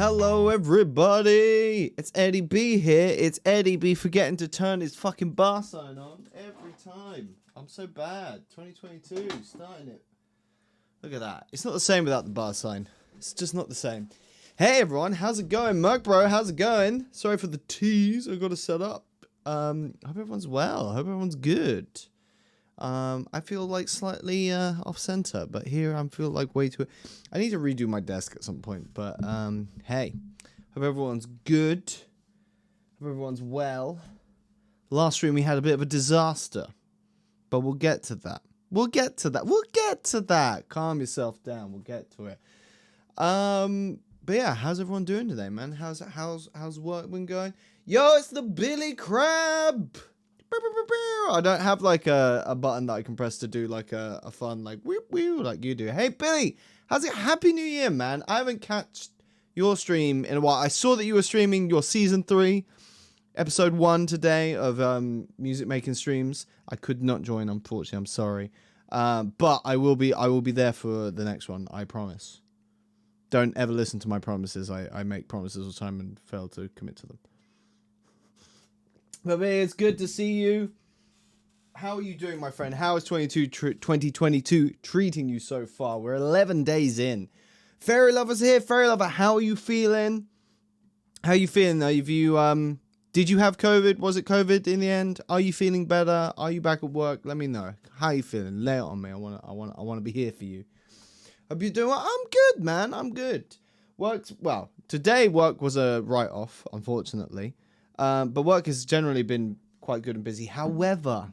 Hello everybody, it's Eddie B here. It's Eddie B forgetting to turn his fucking bar sign on every time. I'm so bad. 2022, starting it. Look at that. It's not the same without the bar sign. It's just not the same. Hey everyone, how's it going? Merc bro, how's it going? Sorry for the tease I got to set up. Hope everyone's well. Hope everyone's good. I feel like slightly off center, but here I feel like way too. I need to redo my desk at some point, but hey, hope everyone's good. Hope everyone's well. Last stream we had a bit of a disaster, but we'll get to that. We'll get to that. Calm yourself down. We'll get to it. But yeah, how's everyone doing today, man? How's work been going? Yo, it's the Billy Crab. I don't have like a button that I can press to do like a fun like whoop whoop like you do. Hey Billy, how's it? Happy New Year, man. I haven't catched your stream in a while. I saw that you were streaming your season 3, episode 1 today of music making streams. I could not join, unfortunately. I'm sorry. But I will be there for the next one, I promise. Don't ever listen to my promises. I make promises all the time and fail to commit to them. But it's good to see you. How are you doing, my friend? How is 2022 treating you so far? We're 11 days in. Fairy Lover's here. Fairy Lover, how are you feeling? How are you feeling? Did you have COVID? Was it COVID in the end? Are you feeling better? Are you back at work? Let me know. How are you feeling? Lay it on me. I want to be here for you. Hope you're doing well. I'm good, man. I'm good. Today work was a write-off, unfortunately. But work has generally been quite good and busy. However,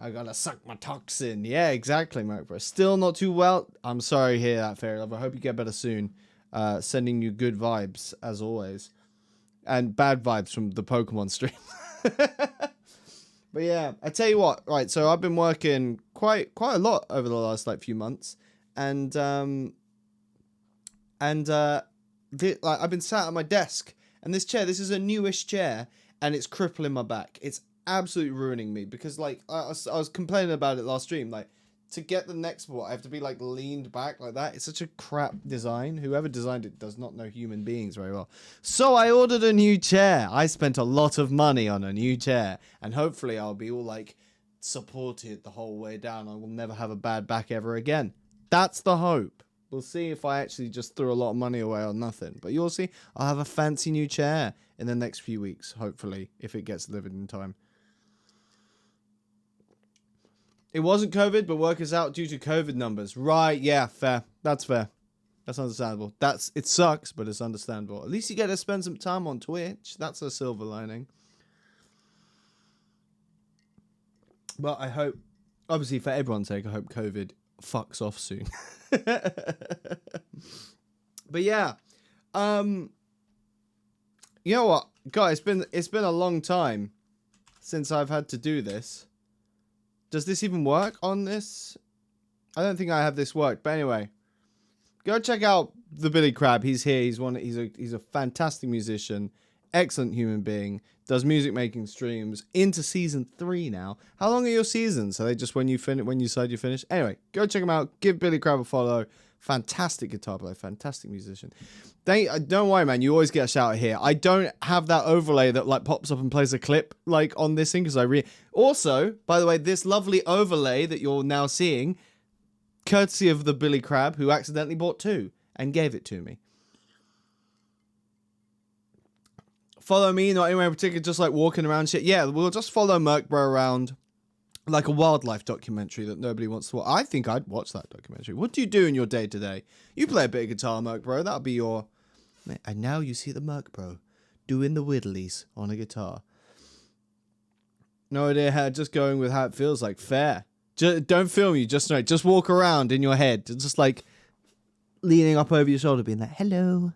I gotta suck my toxin. Yeah, exactly, Mark bro. Still not too well. I'm sorry to hear that, Fairy Lover. I hope you get better soon. Sending you good vibes, as always. And bad vibes from the Pokemon stream. But yeah, I tell you what. Right, so I've been working quite a lot over the last few months. And I've been sat at my desk, and this is a newish chair, and it's crippling my back. It's absolutely ruining me because I was complaining about it last stream. Like, to get the next spot, I have to be leaned back like that. It's such a crap design. Whoever designed it does not know human beings very well. So I ordered a new chair. I spent a lot of money on a new chair, and hopefully I'll be all supported the whole way down. I will never have a bad back ever again. That's the hope. We'll see if I actually just threw a lot of money away on nothing. But you'll see, I'll have a fancy new chair in the next few weeks, hopefully, if it gets delivered in time. It wasn't COVID, but work is out due to COVID numbers. Right, yeah, fair. That's fair. That's understandable. It sucks, but it's understandable. At least you get to spend some time on Twitch. That's a silver lining. But I hope, obviously for everyone's sake, I hope COVID fucks off soon. But yeah, you know what, guys, it's been a long time since I've had to do this. Does this even work on this? I don't think I have this worked, but anyway, go check out the Billy Crab. He's here. He's a fantastic musician, excellent human being, does music making streams into season 3 now. How long are your seasons? Are they just when you decide you finish? Anyway, go check him out. Give Billy Crab a follow. Fantastic guitar player, fantastic musician. Don't worry, man. You always get a shout out here. I don't have that overlay that pops up and plays a clip on this thing because also, by the way, this lovely overlay that you're now seeing, courtesy of the Billy Crab, who accidentally bought 2 and gave it to me. Follow me, not anywhere in particular, just walking around shit. Yeah, we'll just follow Merc Bro around like a wildlife documentary that nobody wants to watch. I think I'd watch that documentary. What do you do in your day-to-day? You play a bit of guitar, Merc Bro. That'll be your... And now you see the Merc Bro doing the whittlies on a guitar. No idea how, just going with how it feels like. Fair. Don't film you, just walk around in your head. Just leaning up over your shoulder, being like, hello.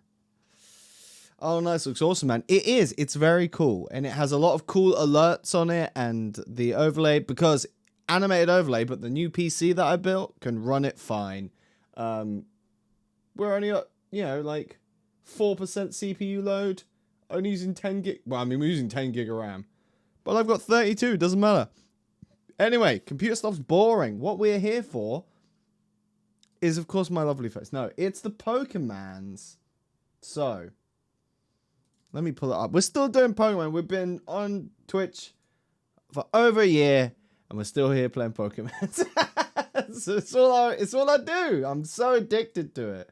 Oh, nice. Looks awesome, man. It is. It's very cool. And it has a lot of cool alerts on it. And the overlay, because animated overlay, but the new PC that I built can run it fine. We're only at, 4% CPU load. Only using 10 gig. Well, we're using 10 gig of RAM. But I've got 32. Doesn't matter. Anyway, computer stuff's boring. What we're here for is, of course, my lovely face. No, it's the Pokemans. So, let me pull it up. We're still doing Pokemon. We've been on Twitch for over a year, and we're still here playing Pokemon. So it's all I do. I'm so addicted to it.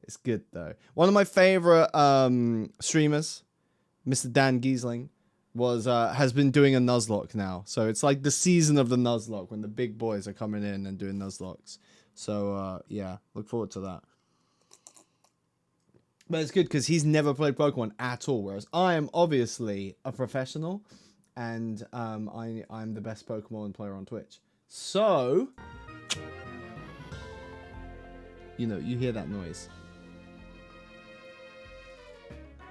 It's good, though. One of my favorite streamers, Mr. Dan Giesling, has been doing a Nuzlocke now. So it's like the season of the Nuzlocke when the big boys are coming in and doing Nuzlockes. So, yeah, look forward to that. But it's good because he's never played Pokemon at all, whereas I am obviously a professional, and I'm the best Pokemon player on Twitch. So, you know, you hear that noise.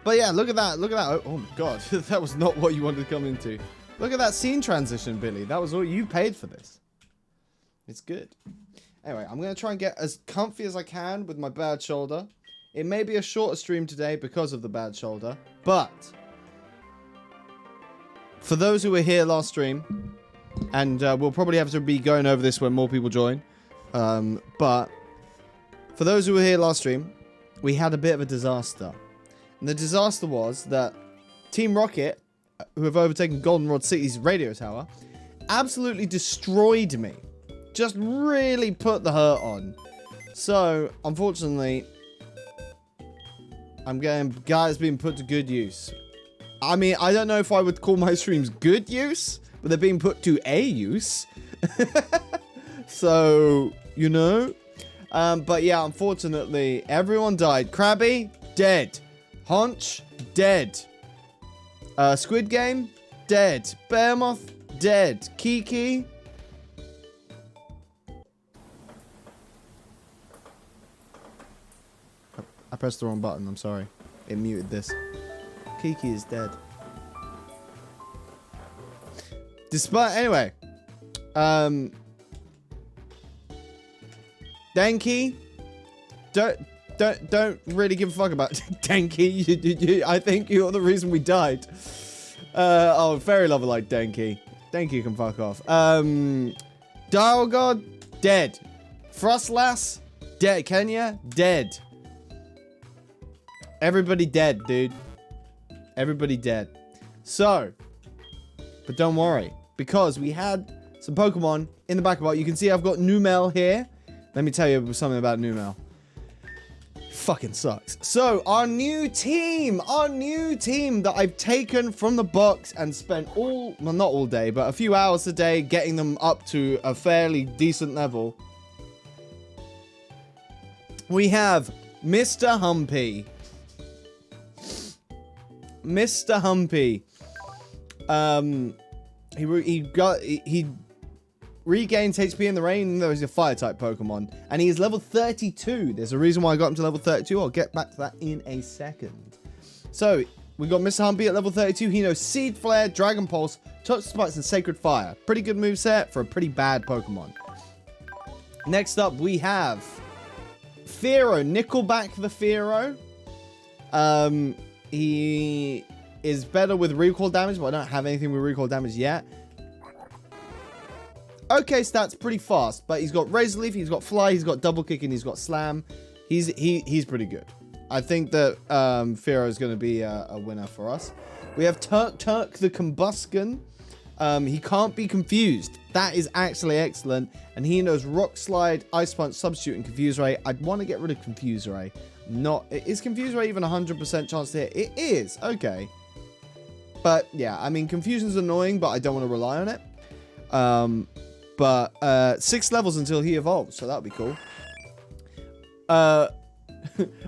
But yeah, look at that. Look at that. Oh my god, that was not what you wanted to come into. Look at that scene transition, Billy. That was all you paid for this. It's good. Anyway, I'm going to try and get as comfy as I can with my bad shoulder. It may be a shorter stream today because of the bad shoulder, but for those who were here last stream, and we'll probably have to be going over this when more people join, but for those who were here last stream, we had a bit of a disaster. And the disaster was that Team Rocket, who have overtaken Goldenrod City's radio tower, absolutely destroyed me. Just really put the hurt on. So, unfortunately, I'm getting guys being put to good use. I mean, I don't know if I would call my streams good use, but they're being put to a use. So, you know. But yeah, unfortunately, everyone died. Krabby, dead. Haunch, dead. Squid Game, dead. Bearmoth, dead. Kiki. I pressed the wrong button, I'm sorry. It muted this. Kiki is dead. Anyway. Denki. Don't really give a fuck about Denki. I think you're the reason we died. Oh, Fairy Lover like Denki. Denki can fuck off. Dial God, dead. Frostlass, dead. Kenya, dead. Everybody dead, dude. Everybody dead. So, but don't worry, because we had some Pokemon in the back of it. You can see I've got Numel here. Let me tell you something about Numel. Fucking sucks. So, our new team that I've taken from the box and spent well, not all day, but a few hours a day getting them up to a fairly decent level. We have Mr. Humpy. Mr. Humpy. He regains HP in the rain, even though he's a fire type Pokemon. And he is level 32. There's a reason why I got him to level 32. I'll get back to that in a second. So, we got Mr. Humpy at level 32. He knows Seed Flare, Dragon Pulse, Touch Spikes, and Sacred Fire. Pretty good moveset for a pretty bad Pokemon. Next up, we have Fearow. Nickelback the Fearow. He is better with recall damage, but I don't have anything with recall damage yet. Okay, stats pretty fast, but he's got Razor Leaf, he's got Fly, he's got Double Kick, and he's got Slam. He's pretty good. I think that Fearow is going to be a winner for us. We have Turk the Combusken. He can't be confused. That is actually excellent. And he knows Rock Slide, Ice Punch, Substitute, and Confuse Ray. I'd want to get rid of Confuse Ray. Is Confuse Ray even 100% chance to hit? It is. Okay. But yeah, I mean, Confusion's annoying, but I don't want to rely on it. But 6 levels until he evolves, so that would be cool.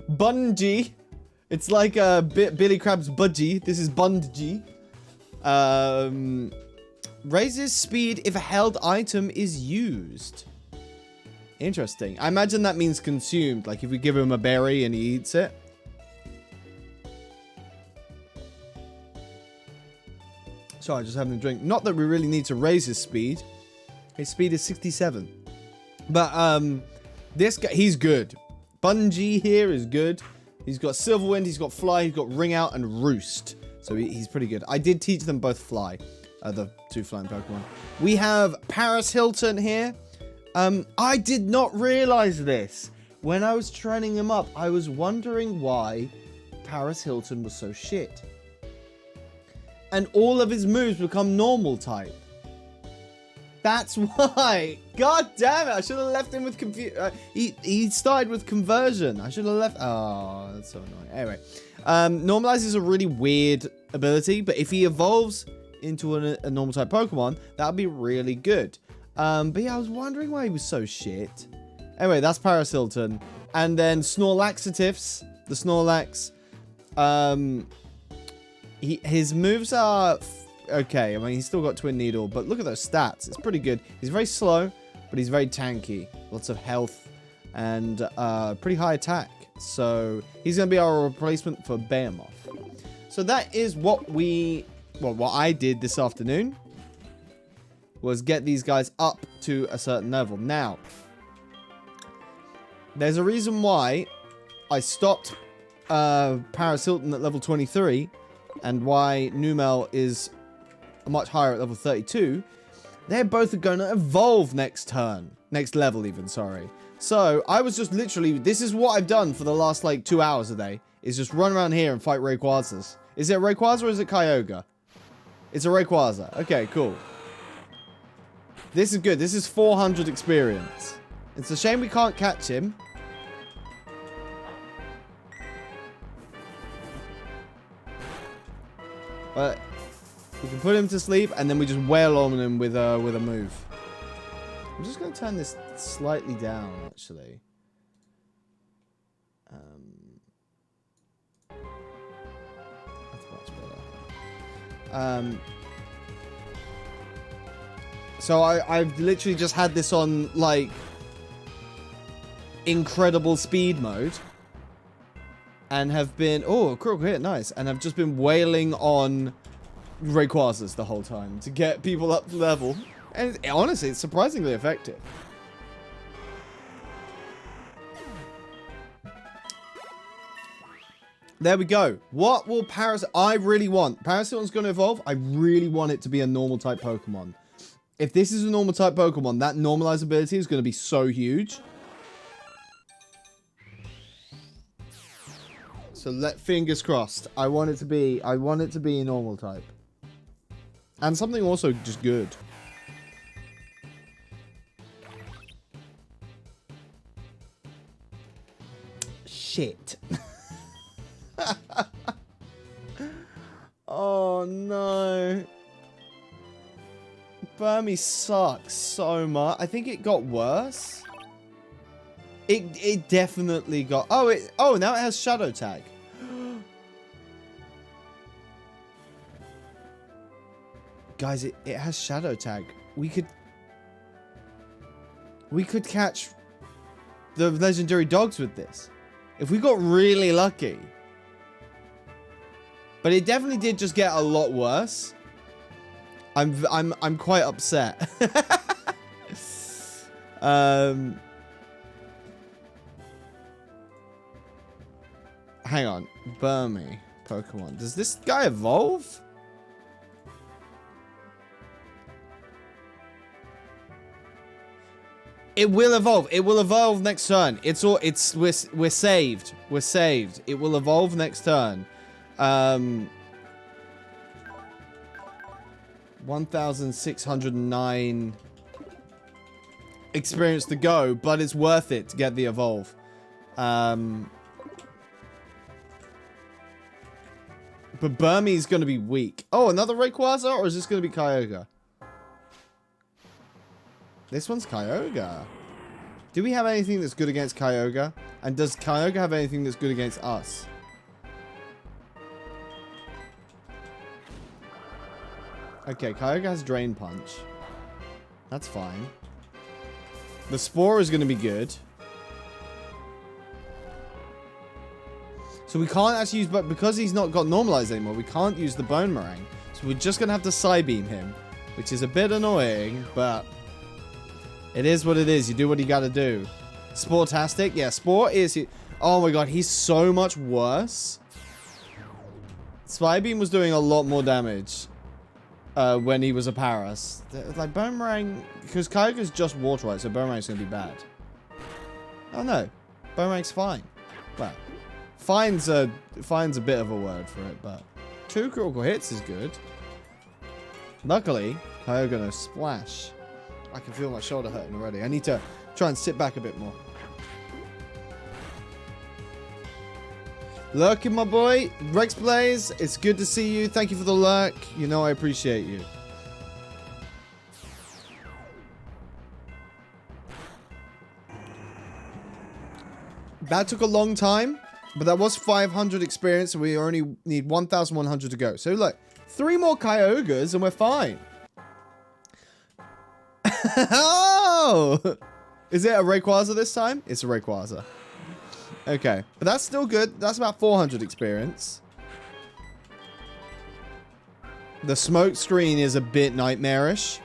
Bungie. It's like Billy Crab's Budgie. This is Bungie. Raises speed if a held item is used. Interesting. I imagine that means consumed. Like if we give him a berry and he eats it. Sorry, just having a drink. Not that we really need to raise his speed. His speed is 67. But this guy, he's good. Bungie here is good. He's got Silverwind, he's got Fly, he's got Ring Out and Roost. So he's pretty good. I did teach them both Fly. The 2 flying Pokemon. We have Paris Hilton here. I did not realize this. When I was training him up, I was wondering why Paris Hilton was so shit. And all of his moves become normal type. That's why. God damn it. I should have left him with he started with conversion. I should have left. Oh, that's so annoying. Anyway, normalize is a really weird ability, but if he evolves into a normal type Pokemon, that would be really good. But yeah, I was wondering why he was so shit. Anyway, that's Paris Hilton. And then Snorlaxatives. The Snorlax. His moves are okay. I mean, he's still got Twin Needle, but look at those stats. It's pretty good. He's very slow, but he's very tanky. Lots of health and pretty high attack. So he's going to be our replacement for Behemoth. So that is what what I did this afternoon. Was get these guys up to a certain level. Now, there's a reason why I stopped Paris Hilton at level 23 and why Numel is much higher at level 32. They're both going to evolve next turn. Next level even, sorry. So, I was just literally, this is what I've done for the last like 2 hours a day, is just run around here and fight Rayquazas. Is it Rayquaza or is it Kyogre? It's a Rayquaza. Okay, cool. This is good. This is 400 experience. It's a shame we can't catch him. But we can put him to sleep, and then we just wail on him with a move. I'm just going to turn this slightly down, actually. That's much better. So I've literally just had this on, like, incredible speed mode. And have been... Oh, critical hit, nice. And I've just been wailing on Rayquazas the whole time to get people up to level. And honestly, it's surprisingly effective. There we go. What will Paris... I really want... Paris Hilton's going to evolve. I really want it to be a normal type Pokemon. If this is a normal type Pokemon, that normalize ability is going to be so huge. So fingers crossed. I want it to be a normal type. And something also just good. Shit. Oh no. Burmy sucks so much. I think it got worse. It definitely got... Oh, now it has Shadow Tag. Guys, it has Shadow Tag. We could catch the legendary dogs with this. If we got really lucky. But it definitely did just get a lot worse. I'm quite upset. Hang on. Burmy Pokemon. Does this guy evolve? It will evolve. It will evolve next turn. We're saved. We're saved. It will evolve next turn. 1,609 experience to go, but it's worth it to get the evolve. But Burmy's going to be weak. Oh, another Rayquaza? Or is this going to be Kyogre? This one's Kyogre. Do we have anything that's good against Kyogre? And does Kyogre have anything that's good against us? Okay, Kyogre has Drain Punch. That's fine. The Spore is going to be good. So we can't actually use... But because he's not got Normalized anymore, we can't use the Bone Meringue. So we're just going to have to Psybeam him. Which is a bit annoying, but... It is what it is. You do what you got to do. Sportastic? Yeah, Spore is... Oh my god, he's so much worse. Psybeam was doing a lot more damage. when he was a Paras. Like, Boomerang... Because Kyogre's just water, right? So Boomerang's going to be bad. Oh, no. Boomerang's fine. Well, fine's a bit of a word for it, but... 2 critical hits is good. Luckily, Kyogre no splash. I can feel my shoulder hurting already. I need to try and sit back a bit more. Lurking, my boy. Rex Blaze, it's good to see you. Thank you for the lurk. You know I appreciate you. That took a long time, but that was 500 experience, and we only need 1,100 to go. So look, 3 more Kyogres, and we're fine. Oh! Is it a Rayquaza this time? It's a Rayquaza. Okay, but that's still good. That's about 400 experience. The smoke screen is a bit nightmarish.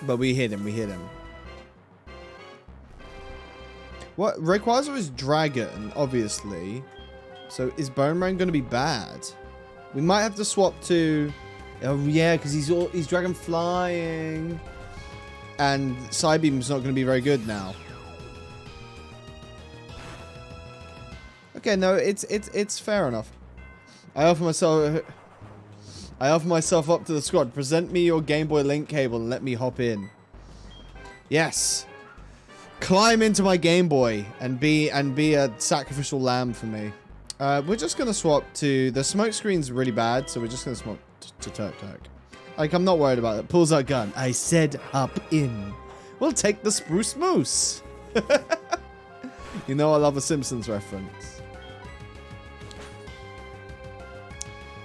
But we hit him, we hit him. What? Rayquaza is Dragon, obviously. So is Boomerang going to be bad? We might have to swap to... Oh yeah, because he's Dragon Flying. And Psybeam's not going to be very good now. Okay, no, it's fair enough. I offer myself up to the squad. Present me your Game Boy Link cable and let me hop in. Yes. Climb into my Game Boy and be a sacrificial lamb for me. We're just gonna swap to the smoke screen's really bad, so we're just gonna swap to Turk. Like, I'm not worried about it. Pulls out gun. I said hop in. We'll take the Spruce Moose. You know I love a Simpsons reference.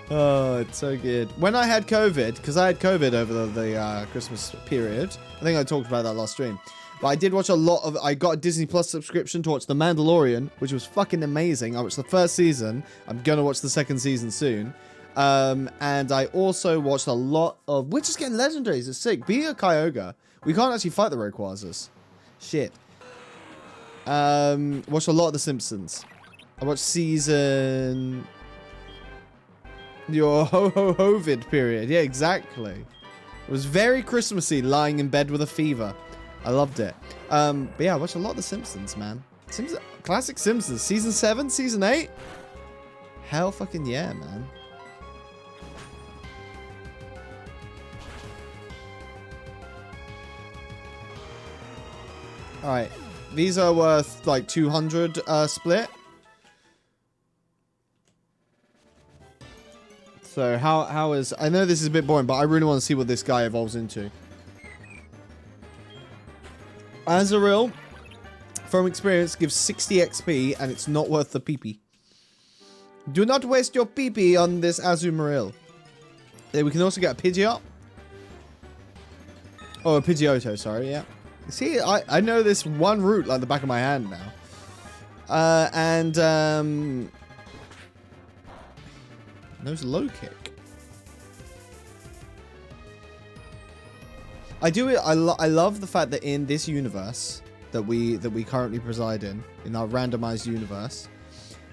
Oh, it's so good. When I had COVID, because I had COVID over the Christmas period. I think I talked about that last stream. But I did watch a lot of... I got a Disney Plus subscription to watch The Mandalorian, which was fucking amazing. I watched the first season. I'm going to watch the second season soon. And I also watched a lot of... We're just getting legendaries. It's sick. Be a Kyogre. We can't actually fight the Rayquazas. Shit. Watched a lot of The Simpsons. I watched season... Your ho-ho-hovid period. Yeah, exactly. It was very Christmassy, lying in bed with a fever. I loved it. But yeah, I watched a lot of The Simpsons, man. Classic Simpsons. Season 7, Season 8? Hell fucking yeah, man. Alright. These are worth, like, 200 split. So, how is... I know this is a bit boring, but I really want to see what this guy evolves into. Azurill, from experience, gives 60 XP, and it's not worth the PP. Do not waste your PP on this Azumarill. Yeah, we can also get a Pidgeot. Oh, a Pidgeotto, sorry, yeah. See, I know this one route like the back of my hand now. There's low kick. I love the fact that in this universe that we currently preside in our randomized universe,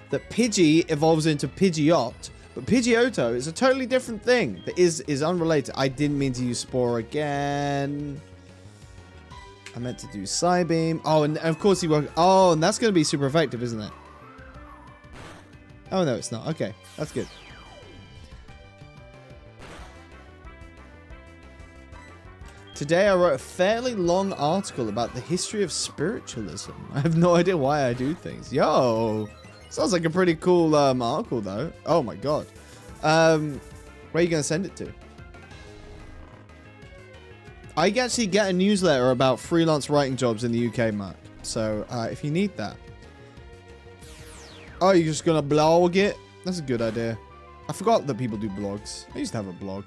that Pidgey evolves into Pidgeot, but Pidgeotto is a totally different thing that is unrelated. I didn't mean to use Spore again. I meant to do Psybeam. Oh, and of course he worked. Oh, and that's going to be super effective, isn't it? Oh no, it's not. Okay, that's good. Today I wrote a fairly long article about the history of spiritualism. I have no idea why I do things. Yo! Sounds like a pretty cool article though. Oh my god. Where are you going to send it to? I actually get a newsletter about freelance writing jobs in the UK, Mark. So if you need that. Oh, you're just going to blog it? That's a good idea. I forgot that people do blogs. I used to have a blog.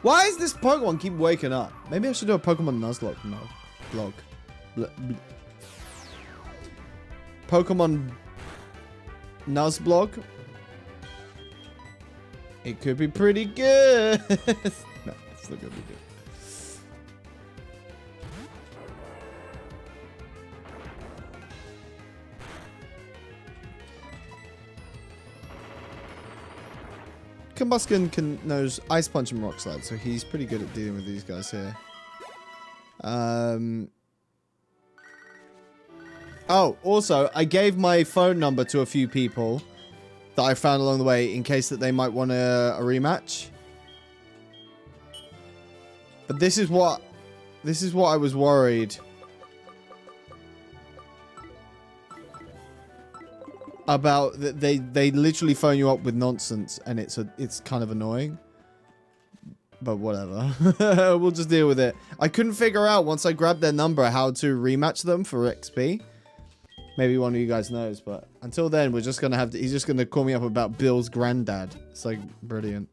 Why is this Pokemon keep waking up? Maybe I should do a Pokemon Nuzlocke blog. Pokemon Nuzblog. It could be pretty good. No, it's not gonna be good. Combuskin knows Ice Punch and Rock Slide, so he's pretty good at dealing with these guys here. Oh, also, I gave my phone number to a few people that I found along the way in case that they might want a rematch. But this is what I was worried about. They literally phone you up with nonsense, and it's kind of annoying. But whatever. We'll just deal with it. I couldn't figure out once I grabbed their number how to rematch them for XP. Maybe one of you guys knows, but until then, we're just gonna have to, he's just gonna call me up about Bill's granddad. It's like brilliant.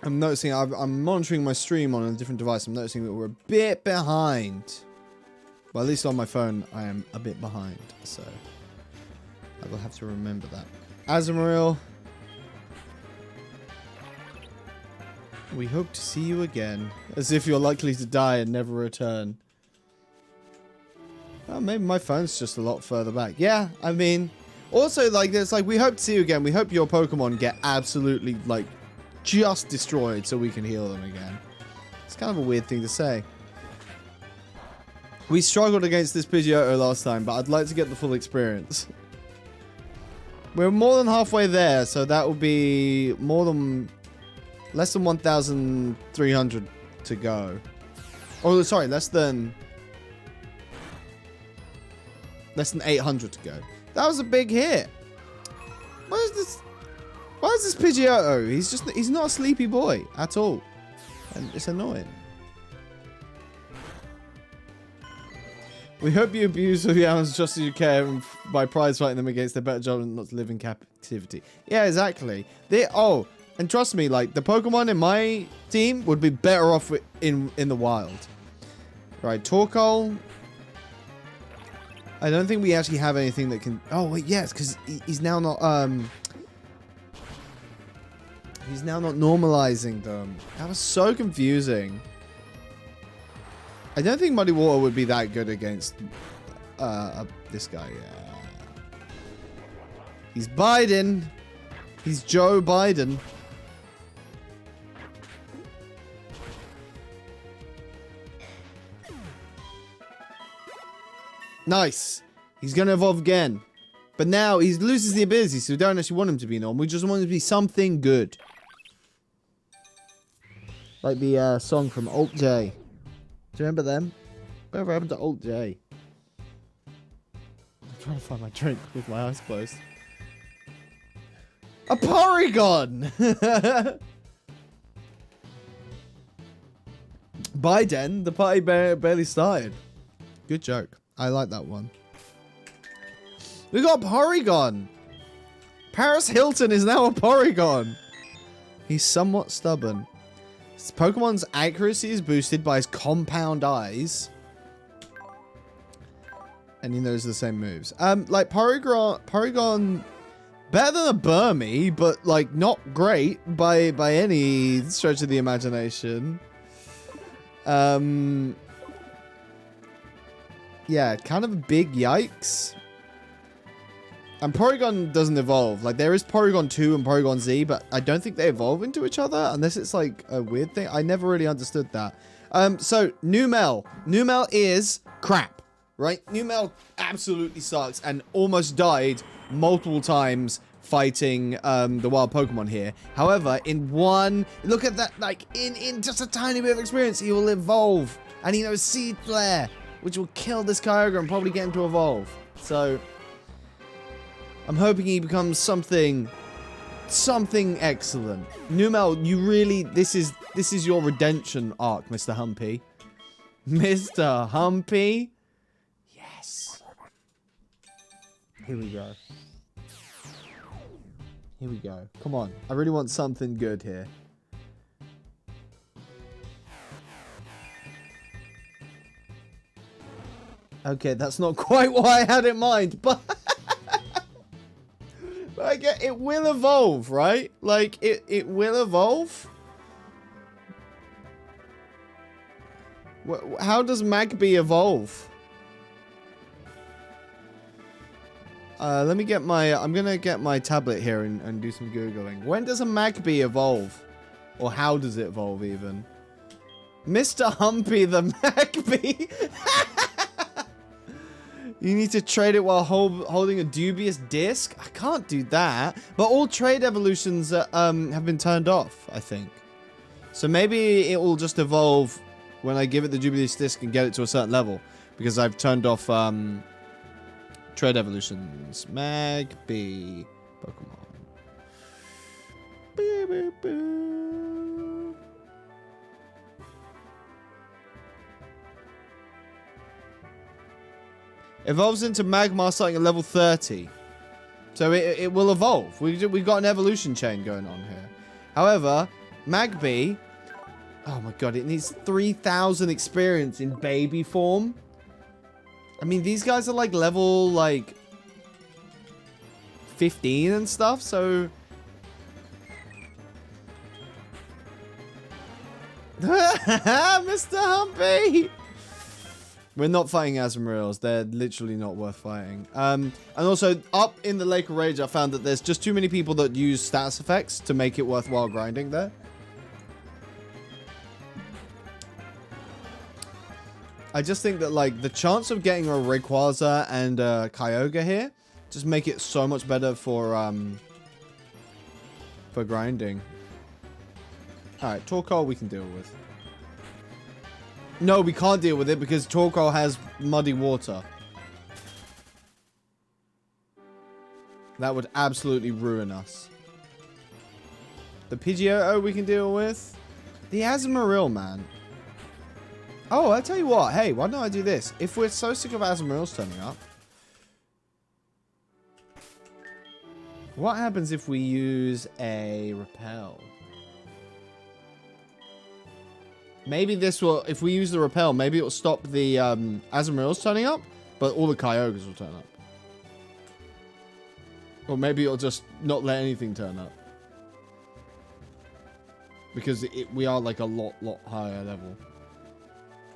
I'm noticing, I'm monitoring my stream on a different device. I'm noticing that we're a bit behind. Well, at least on my phone, I am a bit behind. So, I will have to remember that. Azumarill, we hope to see you again. As if you're likely to die and never return. Well, maybe my phone's just a lot further back. Yeah, I mean, also, like, it's like, we hope to see you again. We hope your Pokemon get absolutely, like, just destroyed so we can heal them again. It's kind of a weird thing to say. We struggled against this Pidgeotto last time, but I'd like to get the full experience. We're more than halfway there, so that will be less than 1,300 to go. Oh, sorry, less than 800 to go. That was a big hit. Why is this Pidgeotto? He's not a sleepy boy at all. And it's annoying. We hope you abuse the animals just as you can by prize fighting them against their better judgment not to live in captivity. Yeah, exactly. And trust me, like, the Pokemon in my team would be better off in the wild. Right, Torkoal. I don't think we actually have anything that can... Oh, wait, yes, because he's now not... He's now not normalizing them. That was so confusing. I don't think Muddy Water would be that good against this guy. Yeah. He's Biden. He's Joe Biden. Nice. He's going to evolve again. But now he loses the ability, so we don't actually want him to be normal. We just want him to be something good. Like the song from Alt J. Do you remember them? Whatever happened to Alt J? I'm trying to find my drink with my eyes closed. A Porygon! Biden, the party barely started. Good joke. I like that one. We got Porygon! Paris Hilton is now a Porygon! He's somewhat stubborn. His Pokemon's accuracy is boosted by his compound eyes. And he knows the same moves. Like, Porygon... Better than a Burmy, but, like, not great by any stretch of the imagination. Yeah, kind of a big yikes. And Porygon doesn't evolve. Like, there is Porygon 2 and Porygon Z, but I don't think they evolve into each other, unless it's, like, a weird thing. I never really understood that. So, Numel. Numel is crap, right? Numel absolutely sucks and almost died multiple times fighting the wild Pokemon here. However, look at that, like, in just a tiny bit of experience, he will evolve. And he knows Seed Flare, which will kill this Kyogre and probably get him to evolve. So... I'm hoping he becomes something excellent. Numel, you really, this is your redemption arc, Mr. Humpy. Mr. Humpy. Yes. Here we go. Here we go. Come on. I really want something good here. Okay, that's not quite what I had in mind, but... Like, it will evolve, right? Like, it will evolve. How does Magby evolve? Let me get my... I'm going to get my tablet here and do some Googling. When does a Magby evolve? Or how does it evolve, even? Mr. Humpy the Magby. You need to trade it while holding a dubious disc? I can't do that. But all trade evolutions have been turned off, I think. So maybe it will just evolve when I give it the dubious disc and get it to a certain level. Because I've turned off trade evolutions. Magby Pokemon. Boo, boo, boo. Evolves into Magmar starting at level 30. So it will evolve. We've got an evolution chain going on here. However, Magby... Oh my god, it needs 3,000 experience in baby form. I mean, these guys are like level, like... 15 and stuff, so... Mr. Humpy! We're not fighting Azumarill. They're literally not worth fighting. And also, up in the Lake of Rage, I found that there's just too many people that use status effects to make it worthwhile grinding there. I just think that, like, the chance of getting a Rayquaza and a Kyogre here just make it so much better for grinding. Alright, Torkoal we can deal with. No, we can't deal with it because Torkoal has muddy water. That would absolutely ruin us. The Pidgeotto we can deal with. The Azumarill, man. Oh, I'll tell you what. Hey, why don't I do this? If we're so sick of Azumarills turning up, what happens if we use a Repel? Maybe this will, if we use the Repel, maybe it will stop the Azumarills turning up, but all the Kyogres will turn up. Or maybe it'll just not let anything turn up. Because we are like a lot higher level.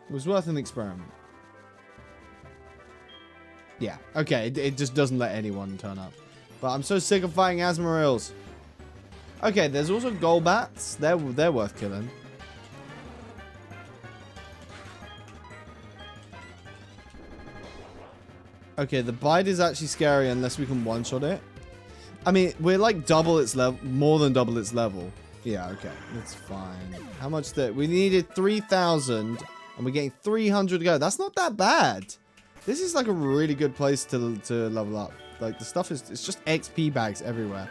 It was worth an experiment. Yeah, okay, it just doesn't let anyone turn up. But I'm so sick of fighting Azumarills. Okay, there's also Golbats. They're worth killing. Okay, the bite is actually scary unless we can one-shot it. I mean, we're like double its level, more than double its level. Yeah, okay, that's fine. How much did we needed 3,000 and we're getting 300 to go. That's not that bad. This is like a really good place to level up. Like the stuff is, it's just XP bags everywhere.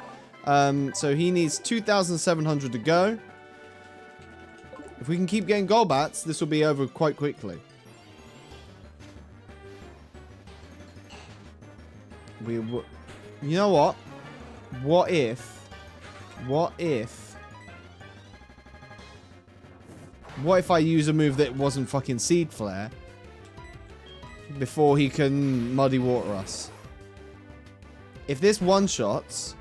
So he needs 2,700 to go. If we can keep getting Golbats, this will be over quite quickly. You know what? What if I use a move that wasn't fucking Seed Flare before he can Muddy Water us? If this one-shots...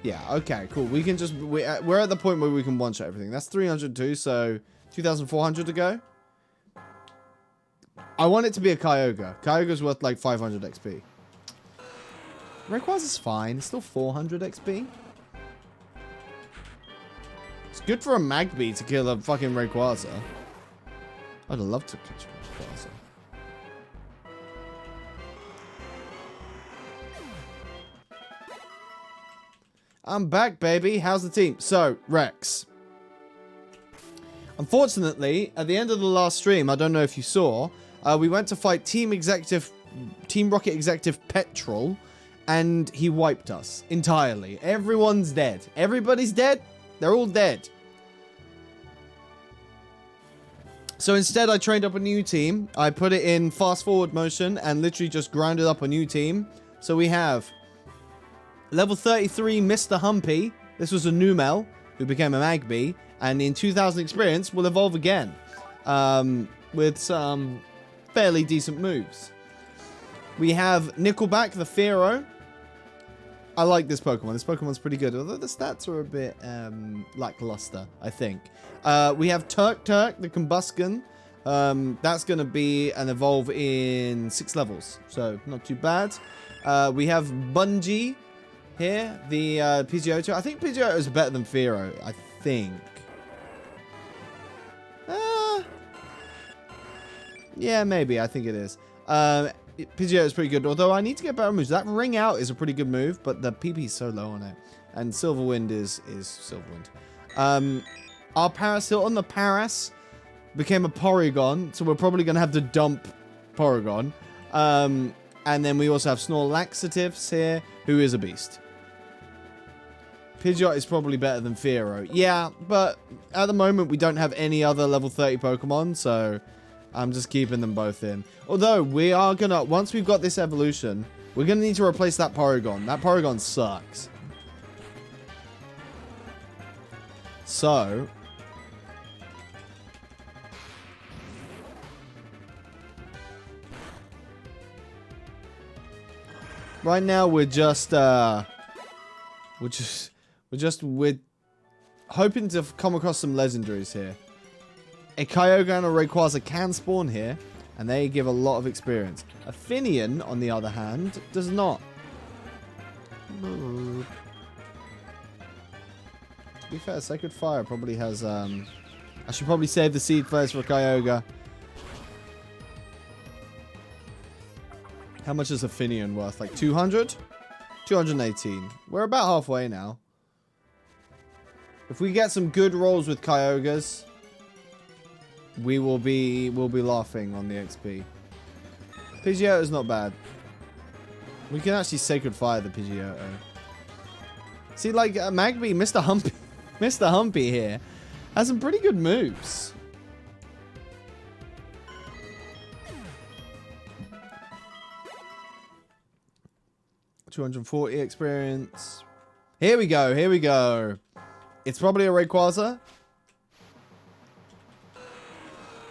Yeah, okay, cool. We can just... We're at the point where we can one-shot everything. That's 302, so 2,400 to go. I want it to be a Kyogre. Kyogre's worth like 500 XP. Rayquaza's fine. It's still 400 XP. It's good for a Magby to kill a fucking Rayquaza. I'd love to catch Rayquaza. I'm back, baby. How's the team? So, Rex. Unfortunately, at the end of the last stream, I don't know if you saw, we went to fight Team Rocket Executive Petrol, and he wiped us entirely. Everyone's dead. Everybody's dead. They're all dead. So instead, I trained up a new team. I put it in fast forward motion and literally just grounded up a new team. So we have level 33, Mr. Humpy. This was a Numel who became a Magby. And in 2,000 experience, will evolve again. With some fairly decent moves. We have Nickelback, the Fearow. I like this Pokemon. This Pokemon's pretty good, although the stats are a bit lackluster, I think. We have Turk, the Combusken. That's going to be an evolve in 6 levels, so not too bad. We have Bungie here, the Pidgeotto. I think Pidgeotto is better than Fearow, I think. Yeah, maybe. I think it is. Pidgeotto is pretty good, although I need to get better moves. That Ring Out is a pretty good move, but the PP is so low on it. And Silverwind is Silverwind. Our Parastilton, the Paras, became a Porygon, so we're probably going to have to dump Porygon. And then we also have Snorlaxatives here, who is a beast. Pidgeot is probably better than Fearow. Yeah, but at the moment we don't have any other level 30 Pokemon, so I'm just keeping them both in. Although, we are going to, once we've got this evolution, we're going to need to replace that Porygon. That Porygon sucks. So, right now we're hoping to come across some legendaries here. A Kyogre and a Rayquaza can spawn here, and they give a lot of experience. A Finian, on the other hand, does not. To be fair, Sacred Fire probably has, I should probably save the seed first for Kyogre. How much is a Finian worth? Like 200? 218. We're about halfway now. If we get some good rolls with Kyogres, we'll be laughing on the XP. Pidgeotto is not bad. We can actually Sacred Fire the Pidgeotto. See, like Magby, Mr. Humpy here has some pretty good moves. $240 experience. Here we go. Here we go. It's probably a Rayquaza.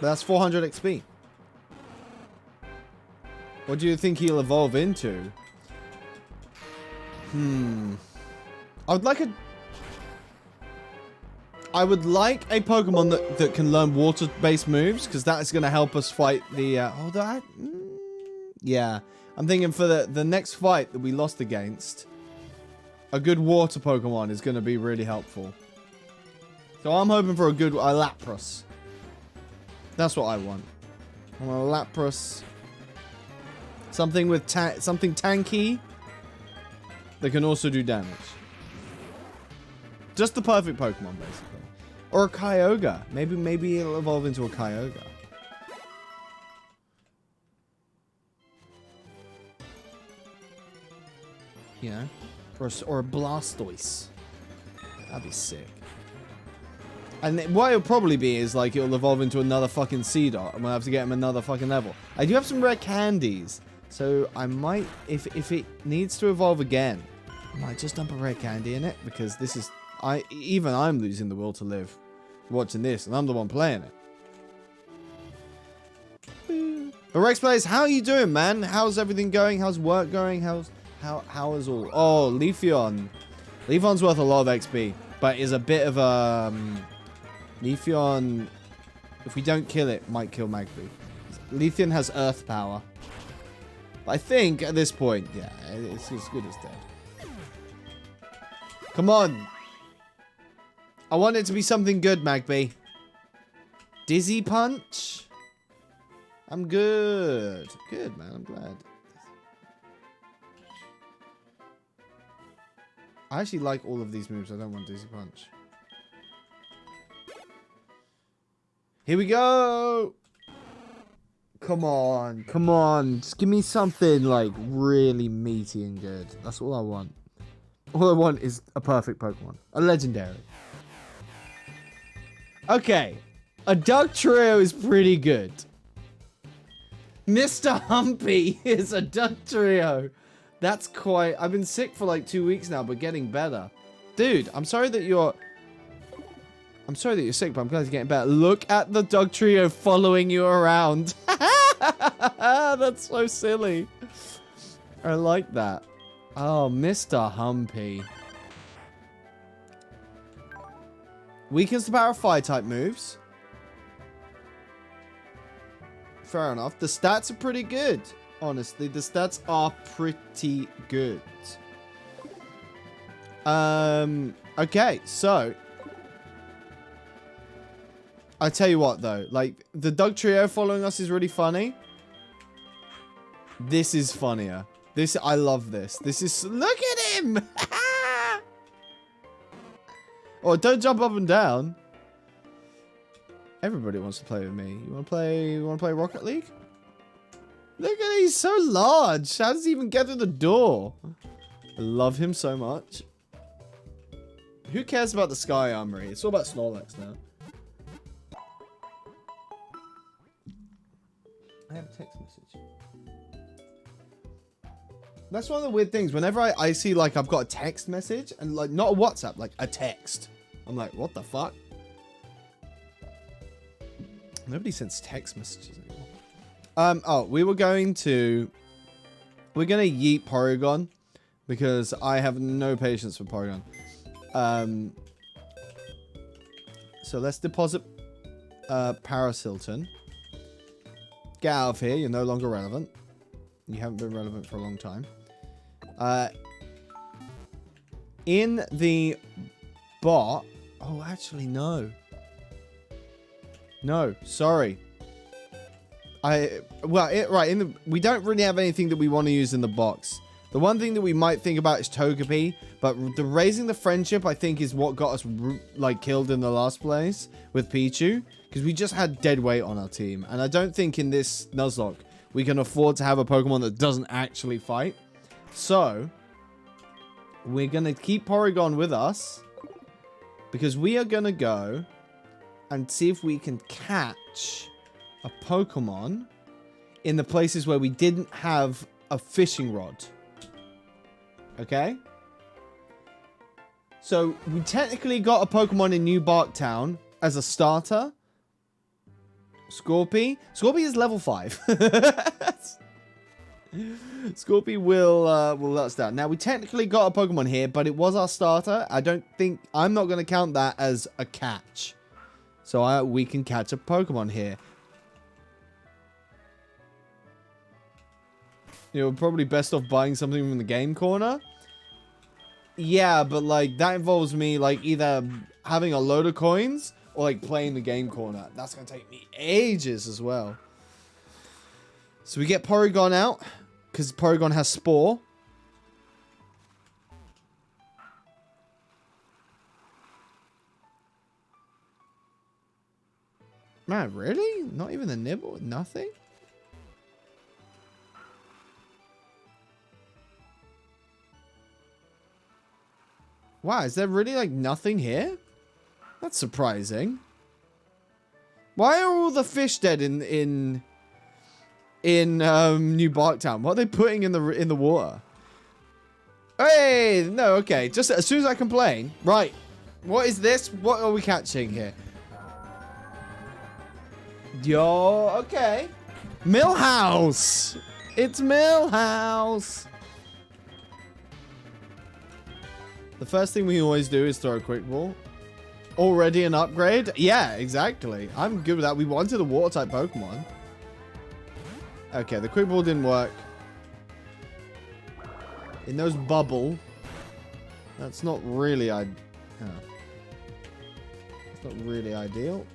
But that's 400 XP. What do you think he'll evolve into? I would like a Pokemon that can learn water-based moves, because that is going to help us fight the... yeah. I'm thinking for the next fight that we lost against, a good water Pokemon is going to be really helpful. So I'm hoping for a good Lapras. That's what I want. I want a Lapras. Something with something tanky that can also do damage. Just the perfect Pokemon, basically. Or a Kyogre. Maybe it'll evolve into a Kyogre. You know? Or a Blastoise. That'd be sick. And what it'll probably be is, like, it'll evolve into another fucking Seedot, and we'll have to get him another fucking level. I do have some rare candies, so I might, if it needs to evolve again, I might just dump a rare candy in it, because this is, even I'm losing the will to live watching this, and I'm the one playing it. But Rex Plays, how are you doing, man? How's everything going? How's work going? How is all? Oh, Leafeon. Leafeon's worth a lot of XP, but is a bit of a... Leafeon, if we don't kill it, might kill Magby. Leafeon has Earth Power. But I think, at this point, yeah, it's as good as dead. Come on. I want it to be something good, Magby. Dizzy Punch? I'm good. Good, man. I'm glad. I actually like all of these moves. I don't want Dizzy Punch. Here we go. Come on. Come on. Just give me something, like, really meaty and good. That's all I want. All I want is a perfect Pokemon. A legendary. Okay. A Duck Trio is pretty good. Mr. Humpy is a Duck Trio. That's quite... I've been sick for like 2 weeks now, but getting better. Dude, I'm sorry that you're sick, but I'm glad you're getting better. Look at the Dog Trio following you around. That's so silly. I like that. Oh, Mr. Humpy. Weakens the power of fire type moves. Fair enough. The stats are pretty good. Honestly, the stats are pretty good. Okay, so I tell you what though, like the Doug Trio following us is really funny. This is funnier. I love this. This is, look at him. Oh, don't jump up and down. Everybody wants to play with me. You want to play Rocket League? Look at, he's so large. How does he even get to the door? I love him so much. Who cares about the Sky Armory? It's all about Snorlax now. I have a text message. That's one of the weird things. Whenever I see, like, I've got a text message, and, like, not a WhatsApp, like, a text. I'm like, what the fuck? Nobody sends text messages anymore. Oh, we're going to yeet Porygon, because I have no patience for Porygon. So let's deposit, Parasilton. Get out of here. You're no longer relevant. You haven't been relevant for a long time. In the bot... Oh, actually, no. No, sorry. We don't really have anything that we want to use in the box. The one thing that we might think about is Togepi, but the raising the friendship, I think, is what got us, like, killed in the last place with Pichu, because we just had dead weight on our team, and I don't think in this Nuzlocke we can afford to have a Pokemon that doesn't actually fight. So, we're going to keep Porygon with us, because we are going to go and see if we can catch a Pokemon in the places where we didn't have a fishing rod. Okay? So, we technically got a Pokemon in New Barktown as a starter. Scorpy. Scorpy is level 5. Scorpy will let us down. Now, we technically got a Pokemon here, but it was our starter. I'm not going to count that as a catch. So, we can catch a Pokemon here. You're probably best off buying something from the game corner. Yeah, but, like, that involves me, like, either having a load of coins or, like, playing the game corner. That's going to take me ages as well. So we get Porygon out, because Porygon has Spore. Man, really? Not even a nibble? Nothing? Wow, is there really, like, nothing here? That's surprising. Why are all the fish dead in New Barktown? What are they putting in the water? Hey, no, okay. Just as soon as I complain. Right. What is this? What are we catching here? Yo, okay. Millhouse. It's Millhouse. The first thing we always do is throw a quick ball. Already an upgrade? Yeah, exactly. I'm good with that. We wanted a water type Pokemon. Okay, the quick ball didn't work. It knows bubble. That's not really That's not really ideal.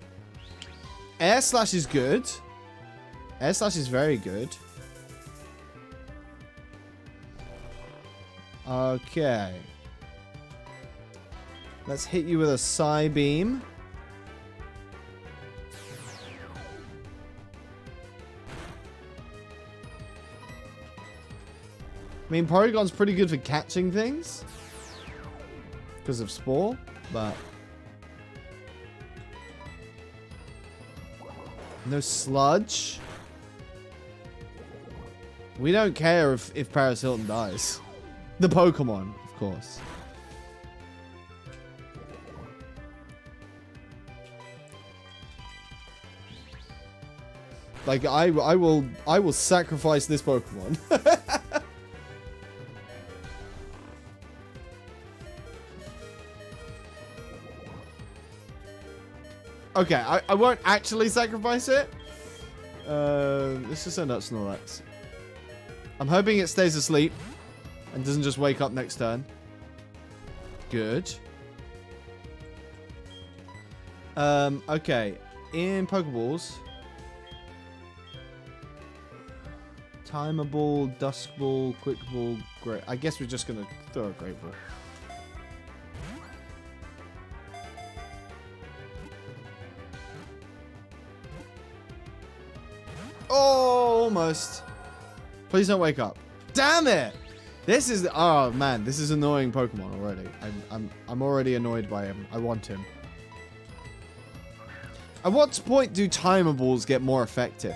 Air Slash is good. Air Slash is very good. Okay. Let's hit you with a Psybeam. I mean, Porygon's pretty good for catching things because of Spore, but no Sludge. We don't care if Paris Hilton dies. The Pokemon, of course. Like, I will sacrifice this Pokemon. Okay, I won't actually sacrifice it. Let's just send out Snorlax. I'm hoping it stays asleep and doesn't just wake up next turn. Good. Okay. In Pokeballs. Timer Ball, Dusk Ball, Quick Ball, Great. I guess we're just going to throw a Great Ball. Oh, almost. Please don't wake up. Damn it! This is oh man, this is annoying Pokemon already. I'm already annoyed by him. I want him. At what point do timer balls get more effective?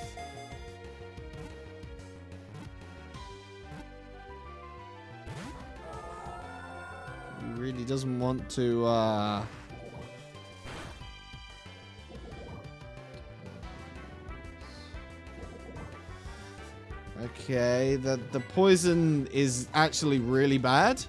He really doesn't want to Okay, the poison is actually really bad.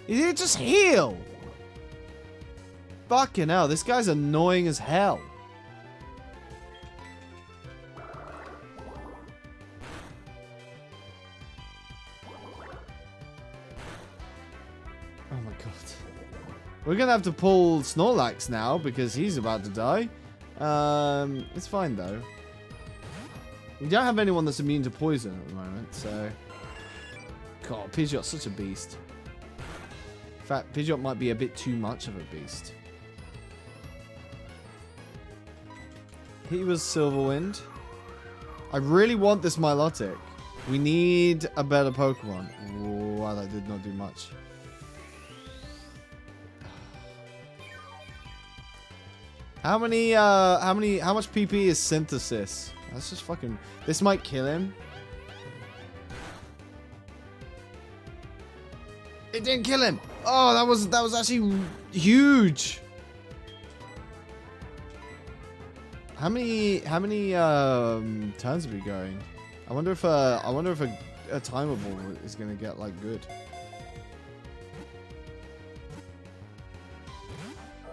He did just heal. Fucking hell, this guy's annoying as hell. Oh my god. We're gonna have to pull Snorlax now because he's about to die. It's fine though. We don't have anyone that's immune to poison at the moment, so... God, Pidgeot's such a beast. In fact, Pidgeot might be a bit too much of a beast. He was Silverwind. I really want this Milotic. We need a better Pokemon. Wow, that did not do much. How much PP is Synthesis? That's just fucking... This might kill him. It didn't kill him. Oh, that was actually huge. How many turns are we going? I wonder if a timer ball is gonna get like good.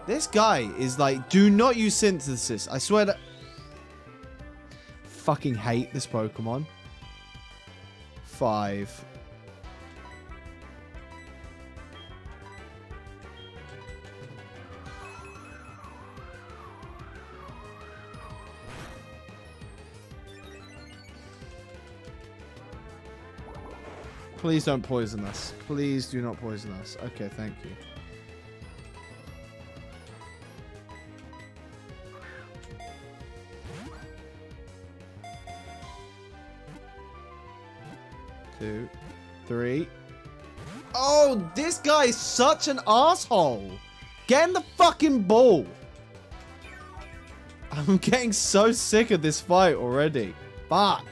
This guy is like, do not use Synthesis. I swear to... Fucking hate this Pokemon. 5. Please don't poison us. Please do not poison us. Okay, thank you. Two, 3. Oh, this guy is such an asshole. Get in the fucking ball. I'm getting so sick of this fight already. Fuck.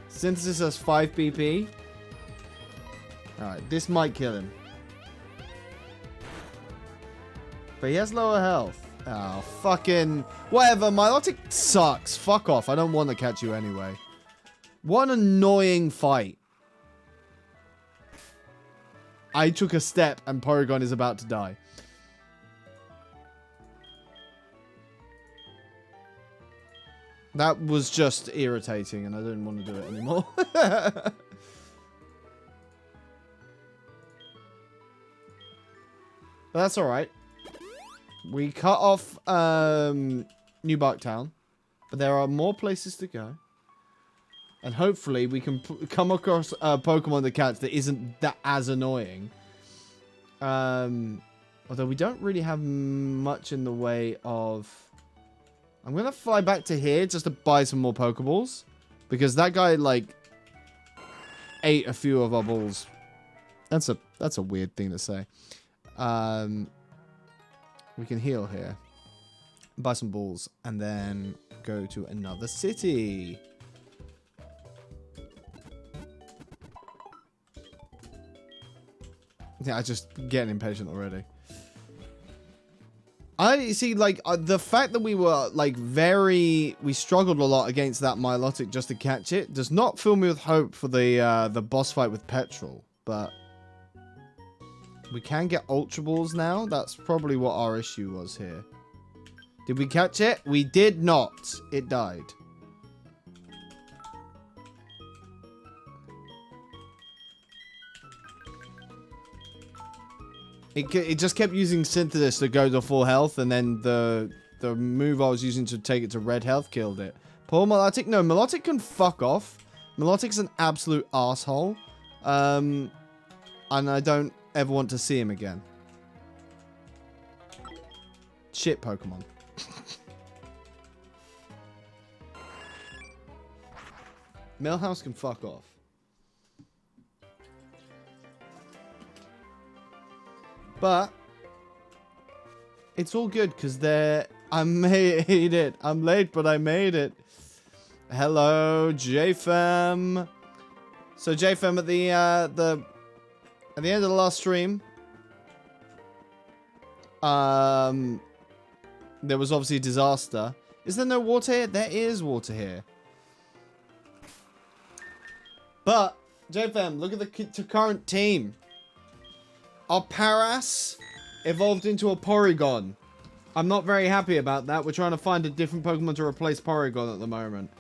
Synthesis has 5 BP. Alright, this might kill him. But he has lower health. Oh, fucking... Whatever, Milotic sucks. Fuck off. I don't want to catch you anyway. What an annoying fight. I took a step and Porygon is about to die. That was just irritating and I didn't want to do it anymore. But that's alright. We cut off New Barktown. But there are more places to go. And hopefully we can come across a Pokemon that catch that isn't that as annoying. Although we don't really have much in the way of... I'm going to fly back to here just to buy some more Pokeballs. Because that guy, like, ate a few of our balls. That's a weird thing to say. We can heal here. Buy some balls. And then go to another city. Yeah, I'm just getting impatient already. I see, like, the fact that we were, like, we struggled a lot against that Milotic just to catch it does not fill me with hope for the boss fight with Petrol, but we can get Ultra Balls now. That's probably what our issue was here. Did we catch it? We did not. It died. It just kept using Synthesis to go to full health, and then the move I was using to take it to red health killed it. Poor Milotic. No, Milotic can fuck off. Milotic's an absolute asshole. And I don't ever want to see him again. Shit Pokemon. Millhouse can fuck off. But it's all good because I made it. I'm late, but I made it. Hello, JFM. So JFM at the end of the last stream, there was obviously a disaster. Is there no water here? There is water here. But JFM, look at the current team. Our Paras evolved into a Porygon. I'm not very happy about that. We're trying to find a different Pokemon to replace Porygon at the moment.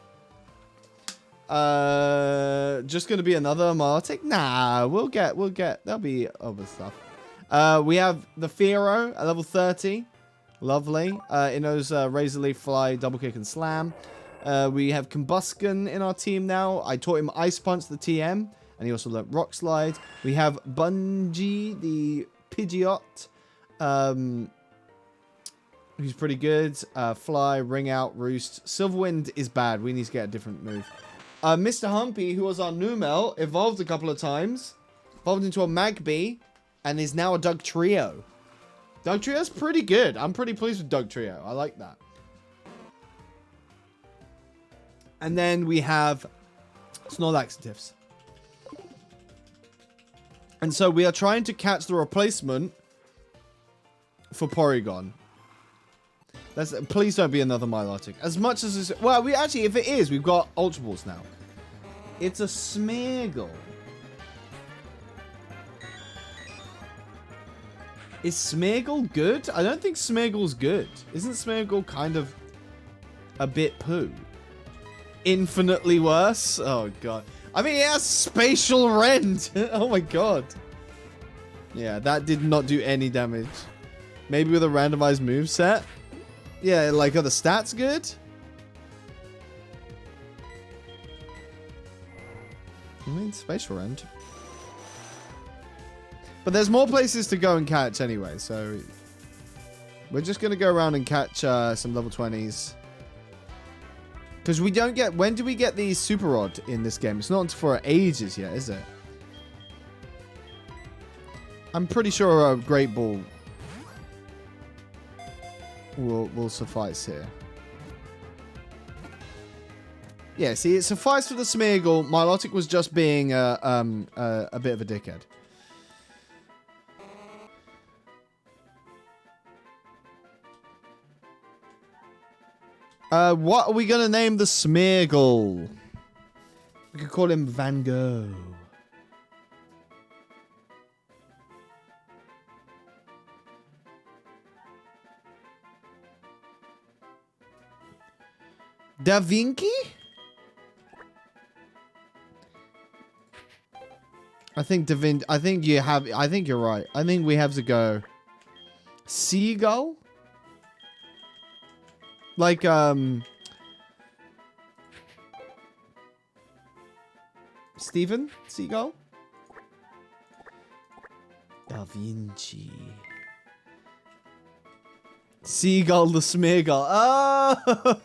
Just gonna be another Milotic? Nah, we'll get, there'll be other stuff. We have the Fearow at level 30. Lovely. It knows Razor Leaf, Fly, Double Kick, and Slam. We have Combustion in our team now. I taught him Ice Punch, the TM. And he also learnt Rock Slide. We have Bungie, the Pidgeot, who's pretty good. Fly, Ring Out, Roost. Silverwind is bad. We need to get a different move. Mr. Humpy, who was our Numel, evolved a couple of times. Evolved into a Magby. And is now a Dugtrio. Dugtrio's pretty good. I'm pretty pleased with Dugtrio. I like that. And then we have Snorlaxatives. And so we are trying to catch the replacement for Porygon. Please don't be another Milotic. As much as it's... Well, we actually, if it is, we've got Ultra Balls now. It's a Smeargle. Is Smeargle good? I don't think Smeargle's good. Isn't Smeargle kind of a bit poo? Infinitely worse? Oh, God. I mean, it has Spatial Rend. Oh, my God. Yeah, that did not do any damage. Maybe with a randomized moveset? Yeah, like, are the stats good? I mean, Spatial Rend. But there's more places to go and catch anyway, so... We're just going to go around and catch some level 20s. Because we don't get... When do we get the Super Rod in this game? It's not for ages yet, is it? I'm pretty sure a Great Ball will suffice here. Yeah, see, it sufficed for the Smeargle. Milotic was just being a bit of a dickhead. What are we gonna name the Smeargle? We could call him Van Gogh. Da Vinci? I think I think you're right. I think we have to go Seagull? Like, Steven Seagull? Da Vinci. Seagull the Smeargle. Oh!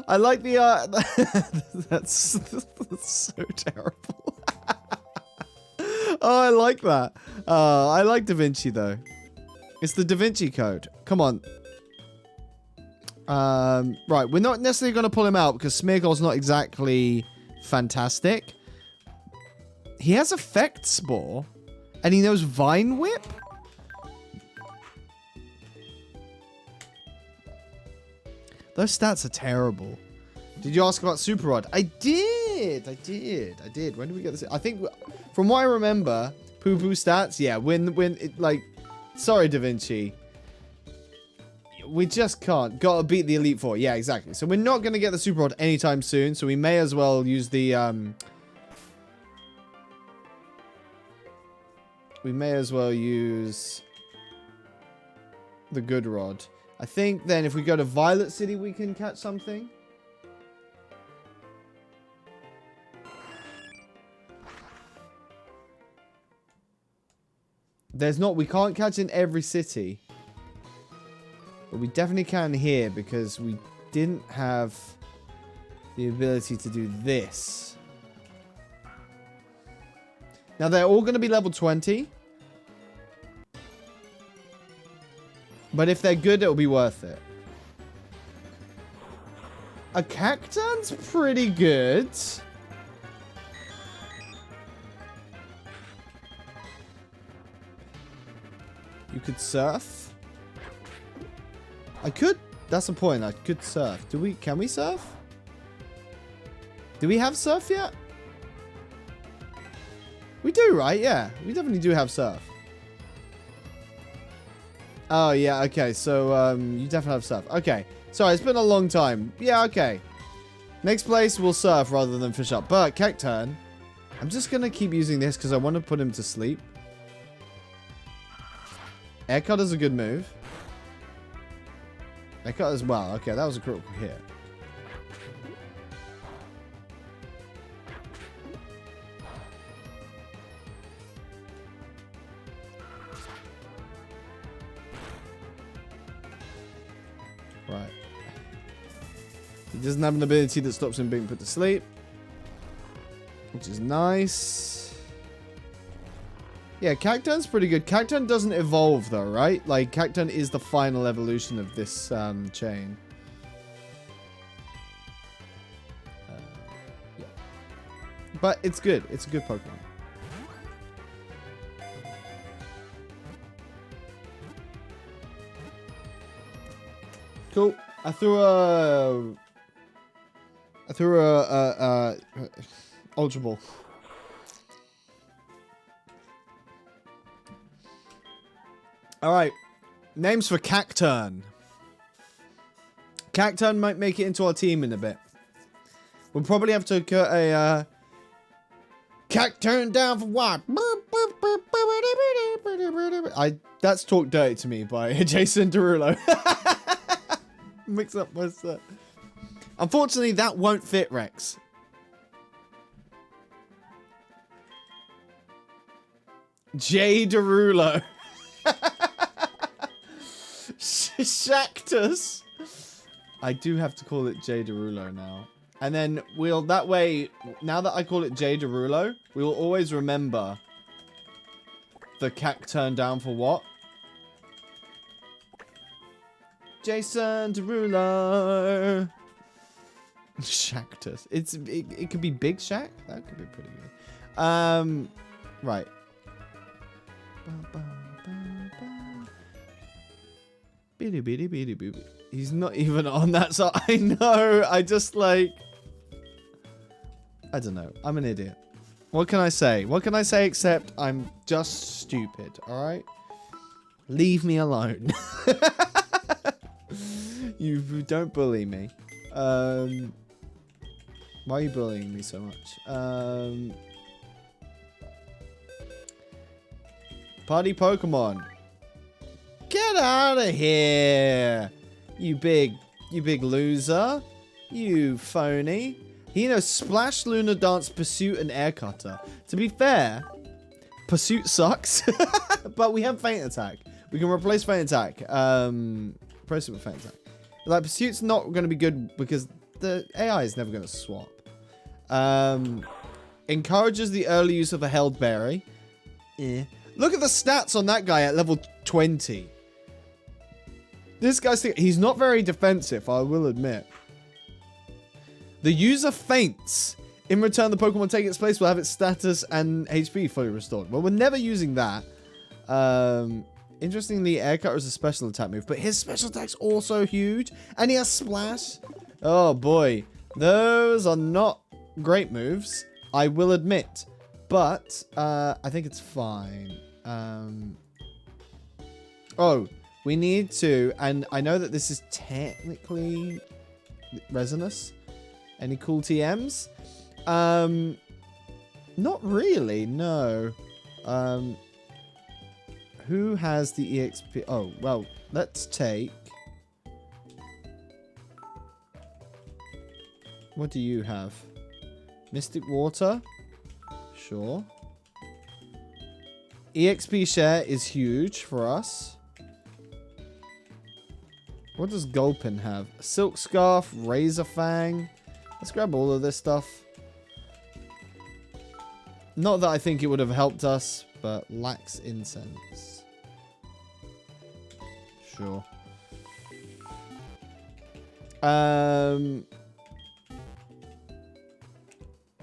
I like the, that's so terrible. Oh, I like that. I like Da Vinci, though. It's the Da Vinci Code. Come on. Right, we're not necessarily going to pull him out because Smeargle's not exactly fantastic. He has Effect Spore and he knows Vine Whip. Those stats are terrible. Did you ask about Super Rod? I did. When did we get this? I think, from what I remember, poo-poo stats. Yeah, when it, like, sorry, Da Vinci. We just can't. Gotta beat the Elite Four. Yeah, exactly. So we're not gonna get the Super Rod anytime soon. So we may as well use the we may as well use the Good Rod. I think then if we go to Violet City, we can catch something. There's not, we can't catch in every city. But we definitely can here because we didn't have the ability to do this. Now they're all going to be level 20. But if they're good, it'll be worth it. A Cacturne's pretty good. You could surf. I could. That's the point. I could surf. Can we surf? Do we have surf yet? We do, right? Yeah. We definitely do have surf. Oh, yeah. Okay. So, you definitely have surf. Okay. Sorry, it's been a long time. Yeah, okay. Next place, we'll surf rather than fish up. But, Cacturne, I'm just going to keep using this because I want to put him to sleep. Aircut is a good move. Aircut as well. Okay, that was a critical hit. Right. He doesn't have an ability that stops him being put to sleep, which is nice. Yeah, Cacturne's pretty good. Cacturne doesn't evolve though, right? Like, Cacturne is the final evolution of this chain. Yeah. But it's good. It's a good Pokemon. Cool. I threw a Ultra Ball. Alright, names for Cacturne. Cacturne might make it into our team in a bit. We'll probably have to cut a, Cacturne down for what? That's Talk Dirty to Me by Jason Derulo. Mix up my set. Unfortunately, that won't fit, Rex. J. Derulo. Shactus. I do have to call it J. Derulo now. And then we'll, that way, now that I call it J. Derulo, we will always remember the Cacturne down for what? Jason Derulo. Shactus. It could be Big Shack. That could be pretty good. Right. He's not even on that side. I know. I just like... I don't know. I'm an idiot. What can I say? What can I say except I'm just stupid, alright? Leave me alone. You don't bully me. Why are you bullying me so much? Party Pokemon. Get out of here, you big loser, you phony. You know, Splash, Lunar Dance, Pursuit, and Air Cutter. To be fair, Pursuit sucks, but we have Feint Attack. We can replace Feint Attack. Replace it with Feint Attack. Like, Pursuit's not going to be good because the AI is never going to swap. Encourages the early use of a Held Berry. Eh. Look at the stats on that guy at level 20. This guy's... He's not very defensive, I will admit. The user faints. In return, the Pokemon taking its place will have its status and HP fully restored. Well, we're never using that. Interestingly, Air Cutter is a special attack move, but his special attack's also huge. And he has Splash. Oh, boy. Those are not great moves, I will admit. But, I think it's fine. Oh, we need to, and I know that this is technically resinous. Any cool TMs? Not really, no. Who has the EXP? Oh, well, let's take... What do you have? Mystic Water? Sure. EXP share is huge for us. What does Gulpin have? Silk Scarf, Razor Fang. Let's grab all of this stuff. Not that I think it would have helped us, but lacks incense. Sure.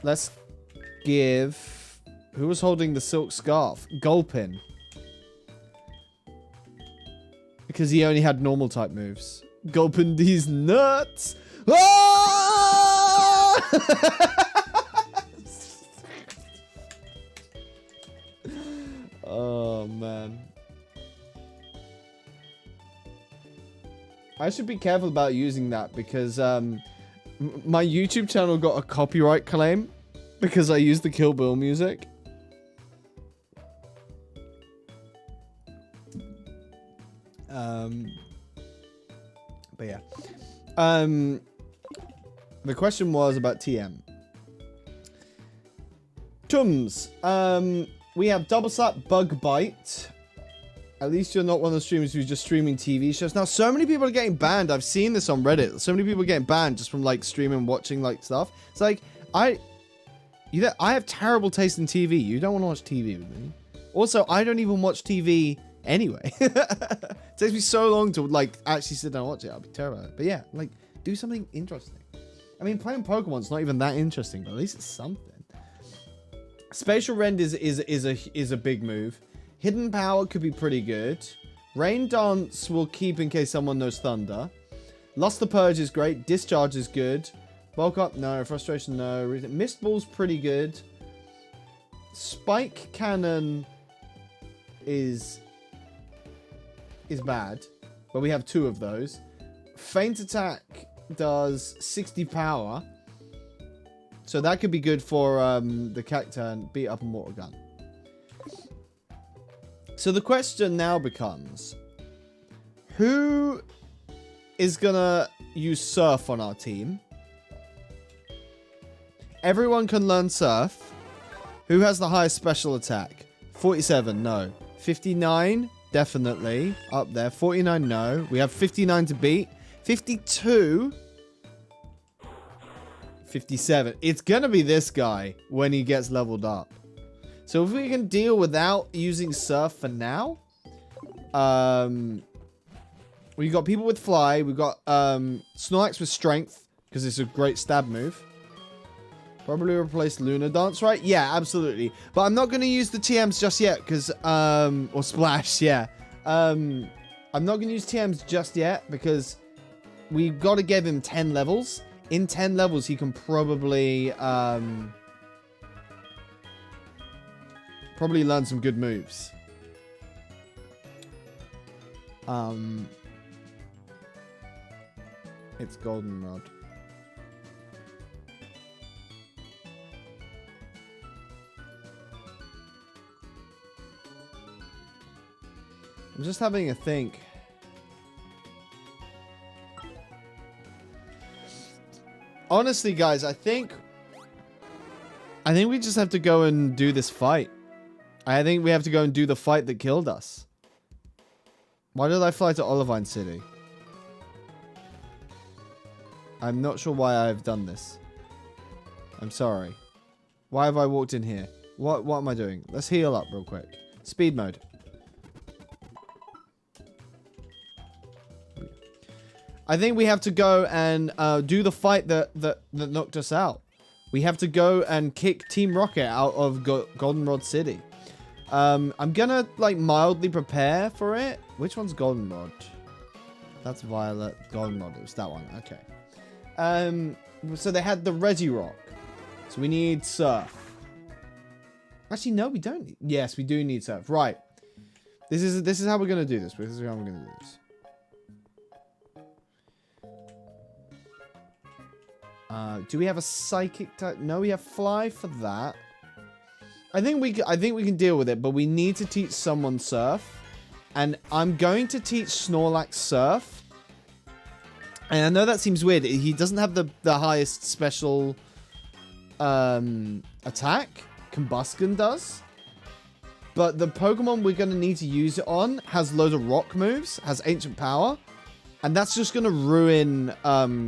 Let's give... Who was holding the Silk Scarf? Gulpin. Because he only had normal type moves. Gulpin these nuts! Ah! Oh, man. I should be careful about using that because my YouTube channel got a copyright claim because I used the Kill Bill music. But yeah. The question was about TM. Tums. We have Double Slap, Bug Bite. At least you're not one of the streamers who's just streaming TV shows. Now, so many people are getting banned. I've seen this on Reddit. So many people are getting banned just from like streaming, watching like stuff. It's like, I have terrible taste in TV. You don't want to watch TV with me. Also, I don't even watch TV anyway. It takes me so long to like actually sit down and watch it. I'll be terrible at it. But yeah, like do something interesting. I mean, playing Pokemon's not even that interesting, but at least it's something. Spatial Rend is a big move. Hidden Power could be pretty good. Rain Dance will keep in case someone knows Thunder. Lost the Purge is great. Discharge is good. Bulk Up, no. Frustration, no. Mist Ball's pretty good. Spike Cannon is bad, but we have 2 of those. Feint Attack does 60 power, so that could be good for the Cacturn, Beat Up, and Water Gun. So the question now becomes, who is gonna use Surf on our team? Everyone can learn Surf. Who has the highest special attack? 47, no. 59, definitely. Up there. 49, no. We have 59 to beat. 52. 57. It's going to be this guy when he gets leveled up. So if we can deal without using Surf for now. We got people with Fly. We got Snorlax with Strength because it's a great stab move. Probably replace Luna Dance, right? Yeah, absolutely. But I'm not going to use the TMs just yet because, or Splash, yeah. I'm not going to use TMs just yet because we've got to give him 10 levels. In 10 levels, he can probably learn some good moves. It's Goldenrod. I'm just having a think. Honestly, guys, I think we just have to go and do this fight. I think we have to go and do the fight that killed us. Why did I fly to Olivine City? I'm not sure why I've done this. I'm sorry. Why have I walked in here? What am I doing? Let's heal up real quick. Speed mode. I think we have to go and do the fight that knocked us out. We have to go and kick Team Rocket out of Goldenrod City. I'm gonna like mildly prepare for it. Which one's goldenrod? That's violet. Goldenrod. It was that one. Okay. So they had the Regirock. So we need surf. Actually, no, we don't. Yes, we do need surf. Right. This is how we're gonna do this. This is how we're gonna do this. Do we have a psychic type? No, we have fly for that. I think we can deal with it, but we need to teach someone surf. And I'm going to teach Snorlax surf. And I know that seems weird. He doesn't have the highest special attack. Combustion does. But the Pokemon we're going to need to use it on has loads of rock moves, has ancient power. And that's just going to ruin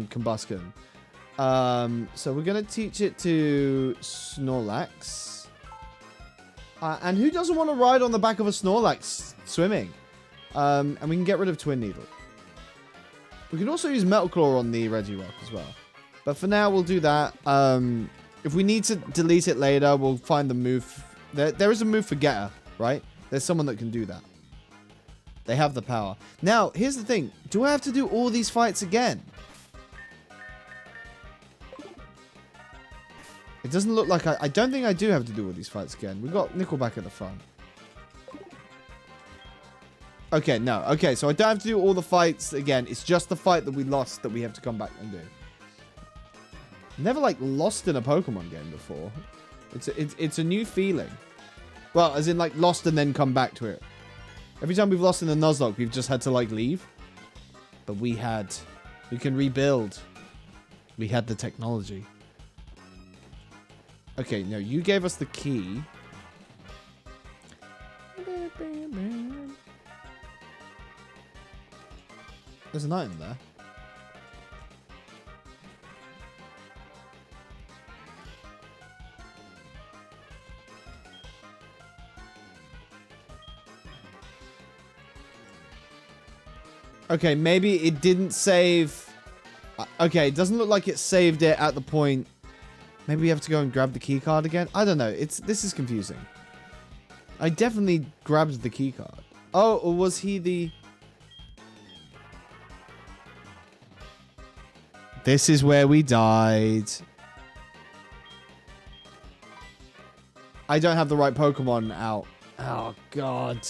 Combustion. So we're going to teach it to Snorlax. And who doesn't want to ride on the back of a Snorlax swimming? And we can get rid of Twin Needle. We can also use Metal Claw on the Regirock as well. But for now, we'll do that. If we need to delete it later, we'll find the move. There is a move for Getter, right? There's someone that can do that. They have the power. Now, here's the thing. Do I have to do all these fights again? It doesn't look like I don't think I do have to do all these fights again. We've got Nickelback at the front. Okay, no. Okay, so I don't have to do all the fights again. It's just the fight that we lost that we have to come back and do. Never, like, lost in a Pokemon game before. It's a new feeling. Well, as in, like, lost and then come back to it. Every time we've lost in the Nuzlocke, we've just had to, like, leave. But we can rebuild. We had the technology. Okay, no, you gave us the key. There's an item there. Okay, maybe it didn't save. Okay, it doesn't look like it saved it at the point. Maybe we have to go and grab the key card again. I don't know. This is confusing. I definitely grabbed the key card. Oh, or was he the... This is where we died. I don't have the right Pokemon out. Oh, God.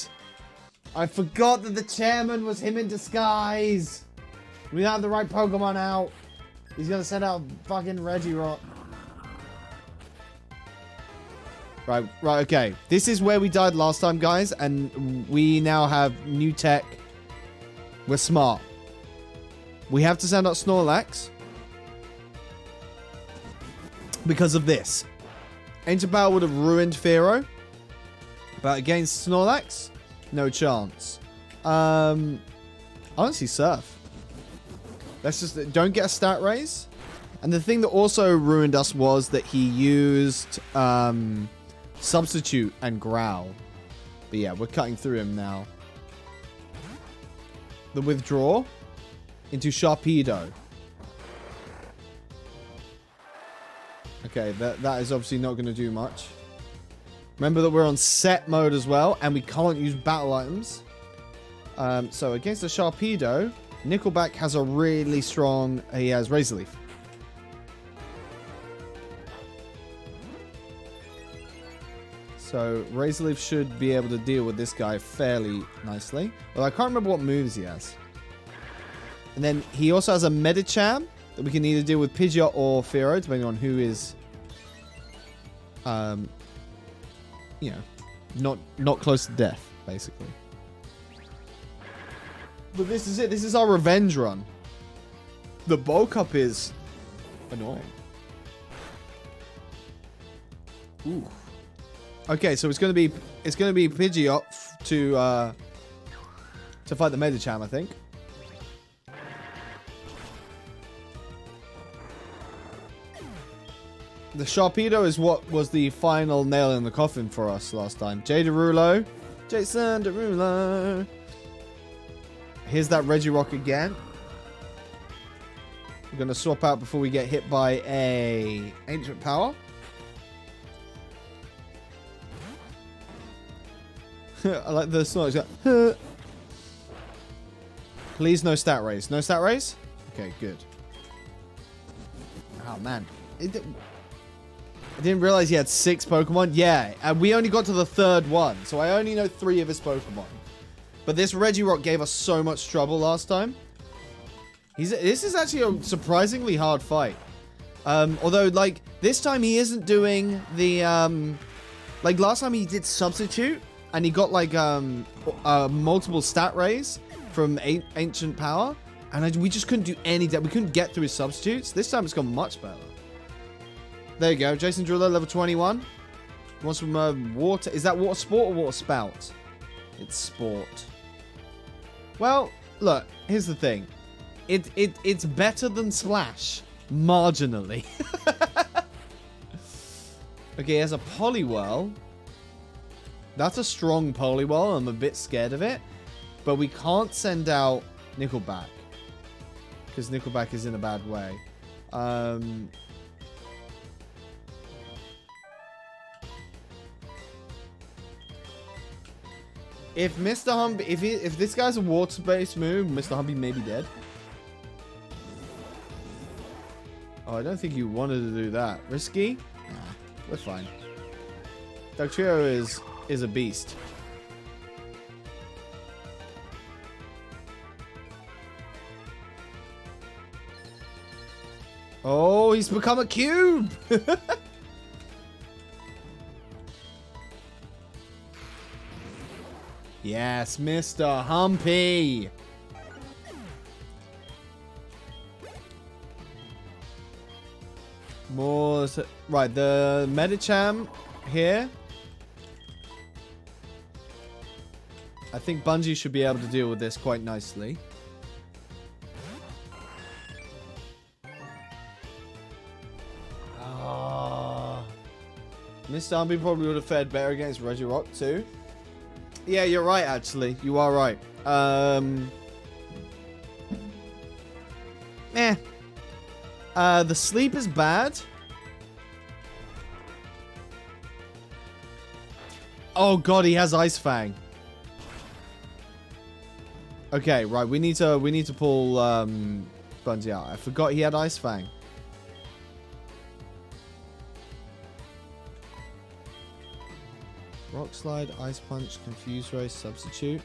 I forgot that the chairman was him in disguise. We don't have the right Pokemon out. He's going to send out fucking Regirock. Right, okay. This is where we died last time, guys. And we now have new tech. We're smart. We have to send out Snorlax. Because of this. Ancient Power would have ruined Fearow. But against Snorlax, no chance. Honestly, Surf. Let's just... Don't get a stat raise. And the thing that also ruined us was that he used... Substitute and Growl. But yeah, we're cutting through him now. The Withdraw into Sharpedo. Okay, that is obviously not going to do much. Remember that we're on set mode as well, and we can't use battle items. So against the Sharpedo, Nickelback has a really strong... He has Razor Leaf. So Razor Leaf should be able to deal with this guy fairly nicely. Well, I can't remember what moves he has. And then he also has a Medicham that we can either deal with Pidgeot or Fearow, depending on who is, you know, not close to death, basically. But this is it. This is our revenge run. The bulk up is annoying. Ooh. Okay, so it's gonna be Pidgeot to fight the Medicham, I think. The Sharpedo is what was the final nail in the coffin for us last time. Derulo. Jason Derulo. Here's that Regirock again. We're gonna swap out before we get hit by a Ancient Power. I like the snort. Huh. Please no stat raise. No stat raise? Okay, good. Oh, man. I didn't realize he had 6 Pokemon. Yeah, and we only got to the 3rd one. So I only know 3 of his Pokemon. But this Regirock gave us so much trouble last time. This is actually a surprisingly hard fight. Although, like, this time he isn't doing the, like, last time he did Substitute. And he got, like, multiple stat raise from Ancient Power. And we just couldn't do any... We couldn't get through his substitutes. This time it's gone much better. There you go. Jason Driller, level 21. Wants some water... Is that water sport or water spout? It's sport. Well, look. Here's the thing. It's better than Splash. Marginally. Okay, he has a Poliwhirl. That's a strong Poliwhirl. I'm a bit scared of it. But we can't send out Nickelback. Because Nickelback is in a bad way. If Mr. Humby... If this guy's a water-based move, Mr. Humby may be dead. Oh, I don't think you wanted to do that. Risky? Nah, we're fine. Dugtrio is a beast. Oh, he's become a cube! Yes, Mr. Humpy! More... Right, the Medicham here. I think Bungie should be able to deal with this quite nicely. Mr. Humpy probably would have fared better against Regirock too. Yeah, you're right, actually. You are right. The sleep is bad. Oh god, he has Ice Fang. Okay, right, we need to pull Bungie out. I forgot he had Ice Fang. Rock Slide, Ice Punch, Confuse Ray, Substitute.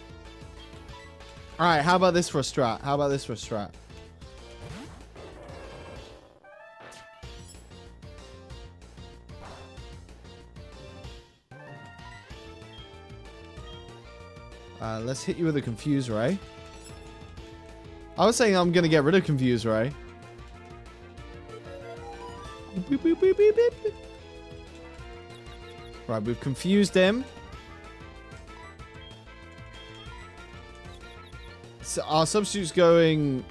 Alright, how about this for a strat? How about this for a strat? Let's hit you with a Confuse Ray. I was saying I'm going to get rid of Confuse Ray. Beep, beep, beep, beep, beep. Right, we've confused him. So our substitute's going...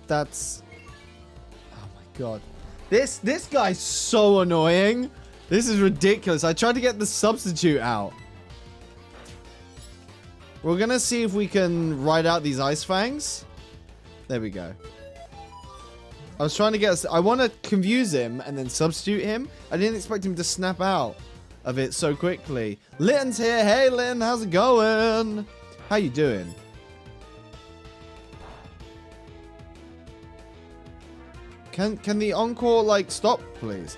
That's... Oh my god. This guy's so annoying. This is ridiculous. I tried to get the substitute out. We're gonna see if we can ride out these Ice Fangs. There we go. I was trying to get... I want to confuse him and then substitute him. I didn't expect him to snap out of it so quickly. Litton's here. Hey, Litton. How's it going? How you doing? Can the Encore, like, stop, please?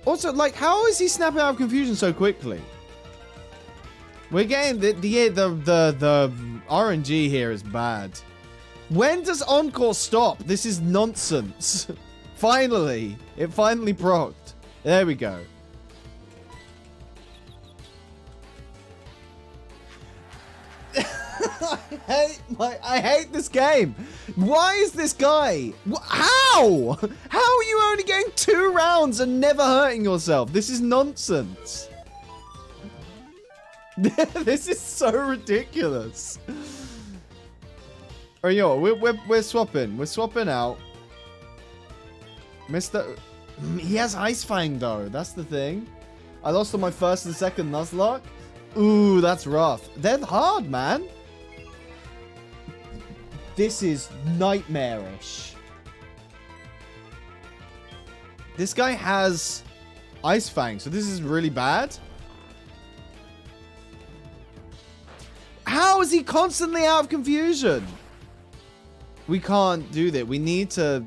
Also, like, how is he snapping out of confusion so quickly? We're getting... The RNG here is bad. When does Encore stop? This is nonsense. Finally. It finally procced. There we go. I hate this game. Why is this guy? How? How are you only getting 2 rounds and never hurting yourself? This is nonsense. This is so ridiculous. Oh, yo, we're swapping. We're swapping out. Mr. He has Ice Fang, though. That's the thing. I lost on my first and second Nuzlocke. Ooh, that's rough. They're hard, man. This is nightmarish. This guy has Ice Fang, so this is really bad. How is he constantly out of confusion? We can't do that. We need to...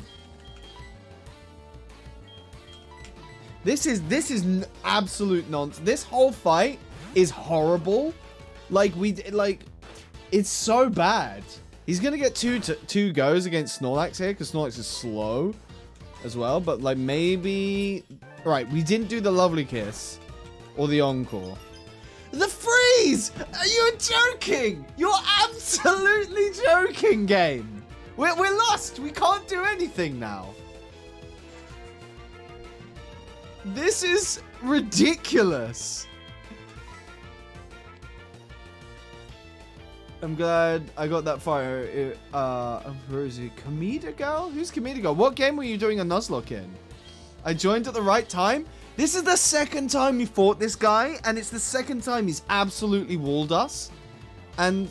This is absolute nonsense. This whole fight is horrible. Like, it's so bad. He's going to get two goes against Snorlax here, because Snorlax is slow as well. But, like, maybe... Right, we didn't do the Lovely Kiss or the Encore. The freeze! Are you joking? You're absolutely joking, game. We're lost. We can't do anything now. This is ridiculous. I'm glad I got that far. Where is he? Kamita Girl? Who's Kamita Girl? What game were you doing a Nuzlocke in? I joined at the right time. This is the second time we fought this guy, and it's the second time he's absolutely walled us. And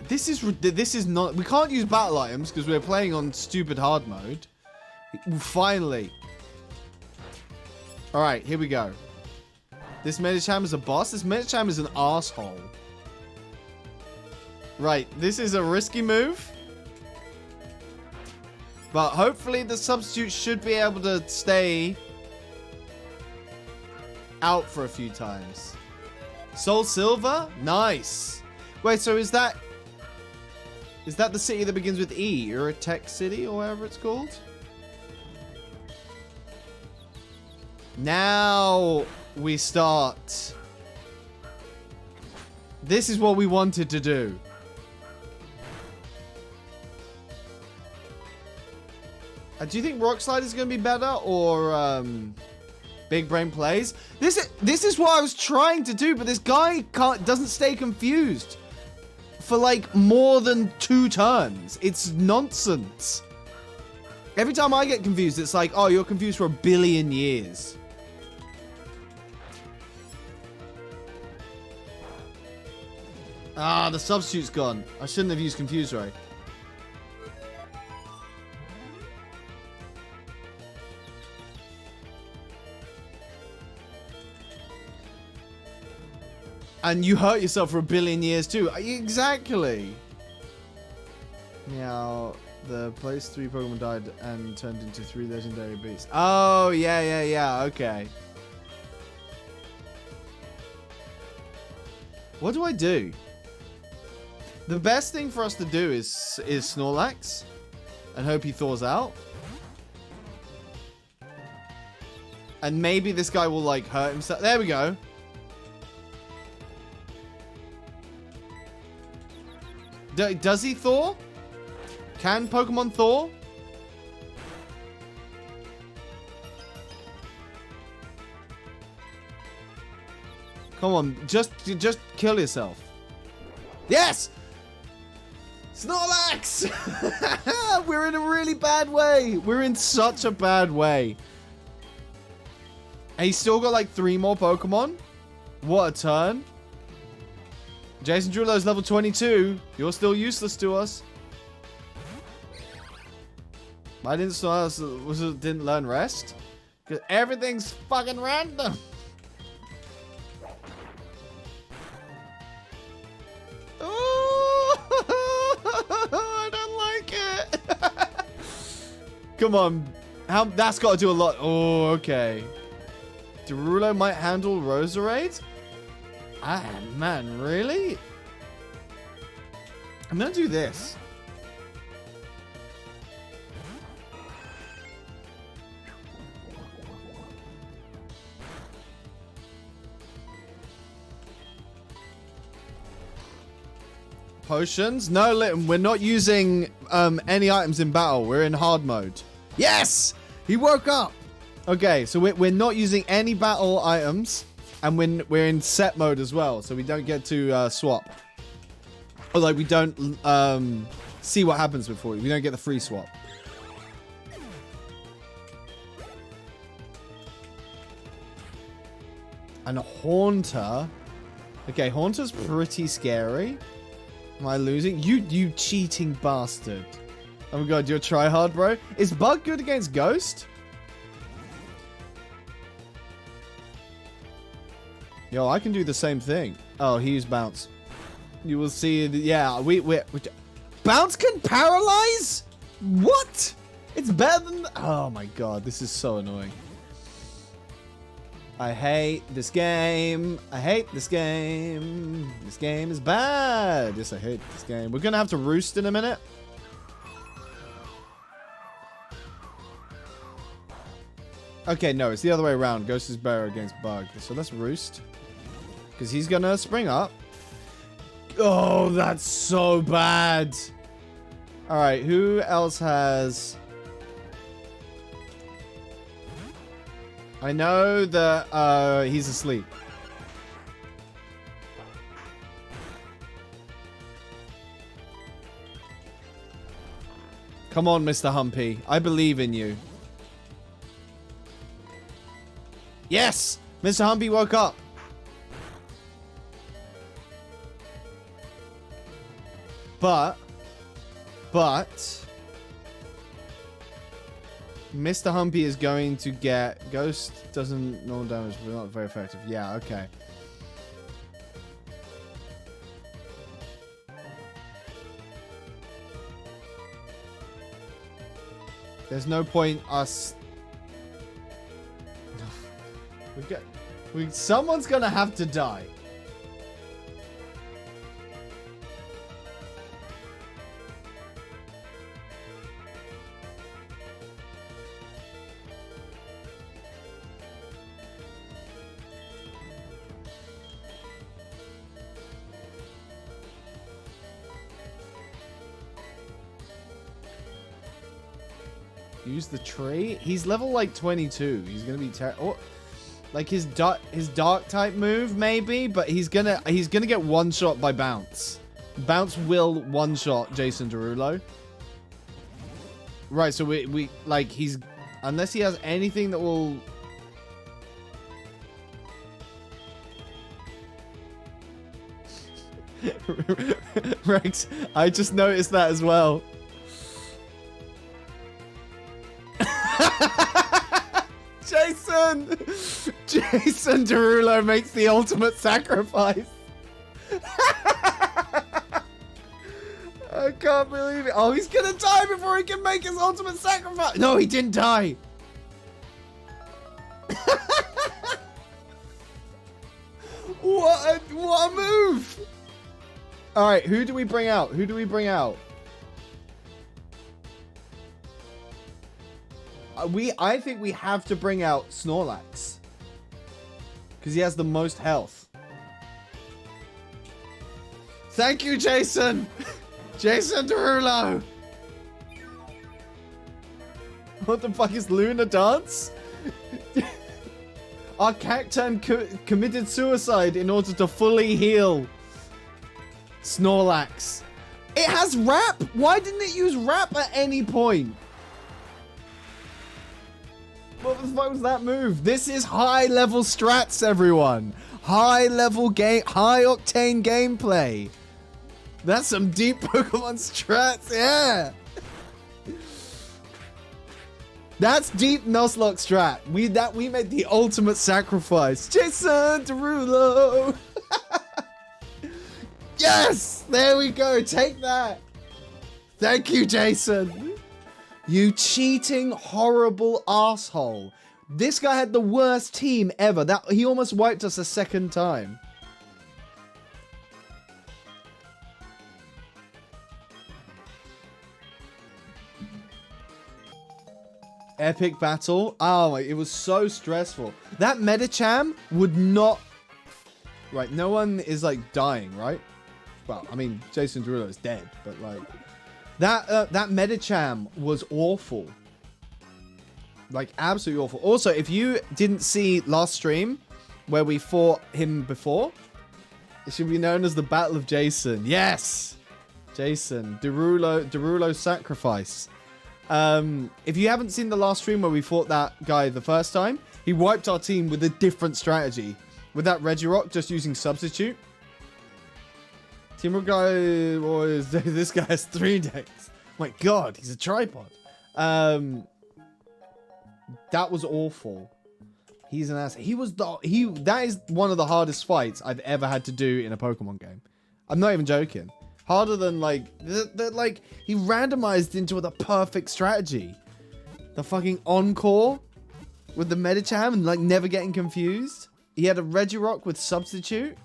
this is not... We can't use battle items because we're playing on stupid hard mode. Finally. All right, here we go. This Medicham is a boss. This Medicham is an asshole. Right, this is a risky move. But hopefully the substitute should be able to stay out for a few times. Soul Silver? Nice. Wait, so is that the city that begins with E? Urotech City or whatever it's called? Now we start. This is what we wanted to do. Do you think Rock Slide is going to be better or Big Brain Plays? This is what I was trying to do, but this guy doesn't stay confused for like more than 2 turns. It's nonsense. Every time I get confused, it's like, oh, you're confused for 1 billion years. Ah, the substitute's gone. I shouldn't have used Confuse Ray. And you hurt yourself for 1 billion years too. Exactly. Now, the place 3 Pokemon died and turned into 3 legendary beasts. Oh, yeah. Okay. What do I do? The best thing for us to do is Snorlax and hope he thaws out. And maybe this guy will like hurt himself. There we go. Does he thaw? Can Pokemon thaw? Come on, just kill yourself. Yes! Snorlax! We're in a really bad way. We're in such a bad way. And he's still got like 3 more Pokemon. What a turn. Jason Derulo's level 22. You're still useless to us. Why didn't Snorlax didn't learn rest? Because everything's fucking random. I don't like it. Come on. That's got to do a lot. Oh, okay. Derulo might handle Roserade? Ah, man, really? I'm going to do this. Potions? No, we're not using any items in battle. We're in hard mode. Yes! He woke up! Okay, so we're not using any battle items. And we're in set mode as well, so we don't get to swap. Or like we don't see what happens before we don't get the free swap. And a Haunter. Okay, Haunter's pretty scary. Am I losing? You cheating bastard. Oh my god, you're try hard, bro. Is Bug good against Ghost? Yo, I can do the same thing. Oh, he used Bounce. You will see. Yeah, we Bounce can paralyze? What? It's better than... Oh my god, this is so annoying. I hate this game. I hate this game. This game is bad. Yes, I hate this game. We're gonna have to roost in a minute. Okay, no, it's the other way around. Ghost is better against Bug. So let's roost. Because he's gonna spring up. Oh, that's so bad. Alright, who else has... I know that he's asleep. Come on, Mr. Humpy. I believe in you. Yes! Mr. Humpy woke up. But Mr. Humpy is going to get... Ghost doesn't... Normal damage, but not very effective. Yeah, okay. There's no point us... Someone's gonna have to die. Use the tree. He's level like 22. He's gonna be terrible. Like his dark type move maybe, but he's gonna get one shot by Bounce. Bounce will one shot Jason Derulo. Right, so we like he's unless he has anything that will. Rex, I just noticed that as well. Jason Derulo makes the ultimate sacrifice. I can't believe it. Oh, he's gonna die before he can make his ultimate sacrifice. No, he didn't die. What a move. All right, who do we bring out? Who do we bring out? I think we have to bring out Snorlax. Because he has the most health. Thank you, Jason! Jason Derulo! What the fuck is Luna Dance? Our Cacturn committed suicide in order to fully heal Snorlax. It has Wrap! Why didn't it use Wrap at any point? What the fuck was that move? This is high level strats, everyone. High level game, high octane gameplay. That's some deep Pokemon strats, yeah. That's deep Nuzlocke strat. We made the ultimate sacrifice. Jason Derulo. Yes, there we go. Take that. Thank you, Jason. You cheating, horrible asshole. This guy had the worst team ever. He almost wiped us a second time. Epic battle. Oh, it was so stressful. That Medicham would not... Right, no one is like dying, right? Well, I mean, Jason Derulo is dead, but like... That Medicham was awful. Like, absolutely awful. Also, if you didn't see last stream where we fought him before, it should be known as the Battle of Jason. Yes! Jason. Derulo sacrifice. If you haven't seen the last stream where we fought that guy the first time, he wiped our team with a different strategy. With that Regirock, just using Substitute. Team guy was... This guy has 3 decks. My God, he's a tripod. That was awful. He's an ass. That is one of the hardest fights I've ever had to do in a Pokemon game. I'm not even joking. Harder than like he randomized into the perfect strategy. The fucking Encore with the Medicham and like never getting confused. He had a Regirock with Substitute.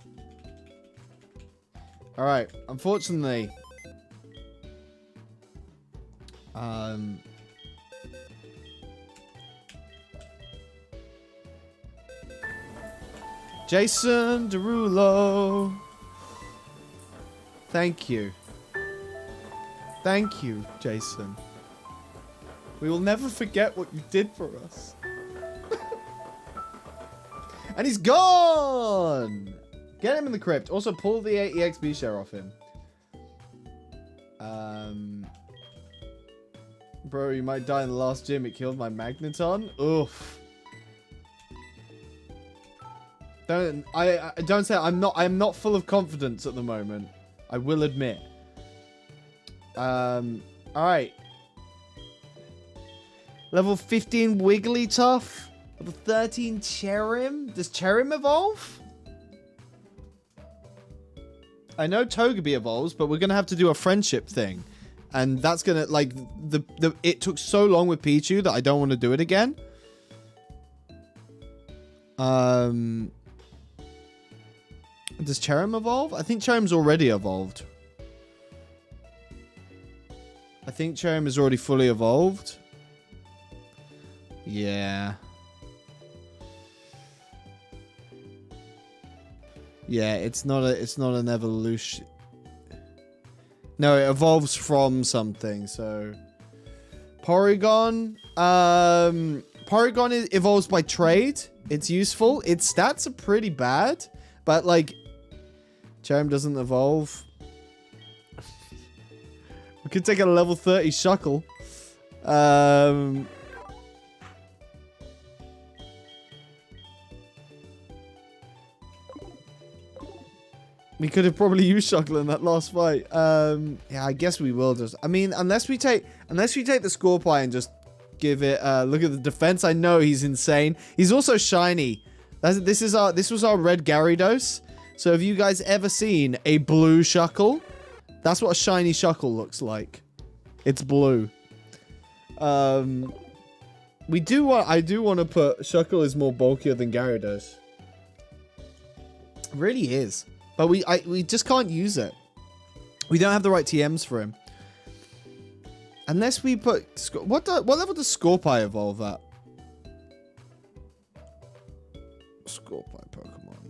All right, unfortunately, Jason Derulo. Thank you. Thank you, Jason. We will never forget what you did for us. And he's gone! Get him in the crypt. Also, pull the EXP share off him. Bro, you might die in the last gym. It killed my Magneton. Oof. Don't say I'm not full of confidence at the moment. I will admit. Alright. Level 15 Wigglytuff. Level 13 Cherim. Does Cherim evolve? I know Togepi evolves, but we're gonna have to do a friendship thing. And that's gonna like it took so long with Pichu that I don't want to do it again. Does Cherim evolve? I think Cherim's already evolved. I think Cherim is already fully evolved. Yeah. Yeah, it's not an evolution. No, it evolves from something, so Porygon. Porygon evolves by trade. It's useful. Its stats are pretty bad, but like Cherim doesn't evolve. We could take a level 30 Shuckle. We could have probably used Shuckle in that last fight. Yeah, I guess we will just. I mean, unless we take the Scorpie and just give it. Look at the defense. I know he's insane. He's also shiny. This was our red Gyarados. So have you guys ever seen a blue Shuckle? That's what a shiny Shuckle looks like. It's blue. I do want to put Shuckle is more bulkier than Gyarados. It really is. But we just can't use it. We don't have the right TMs for him. Unless we put... What level does Scorpie evolve at? Scorpie Pokemon.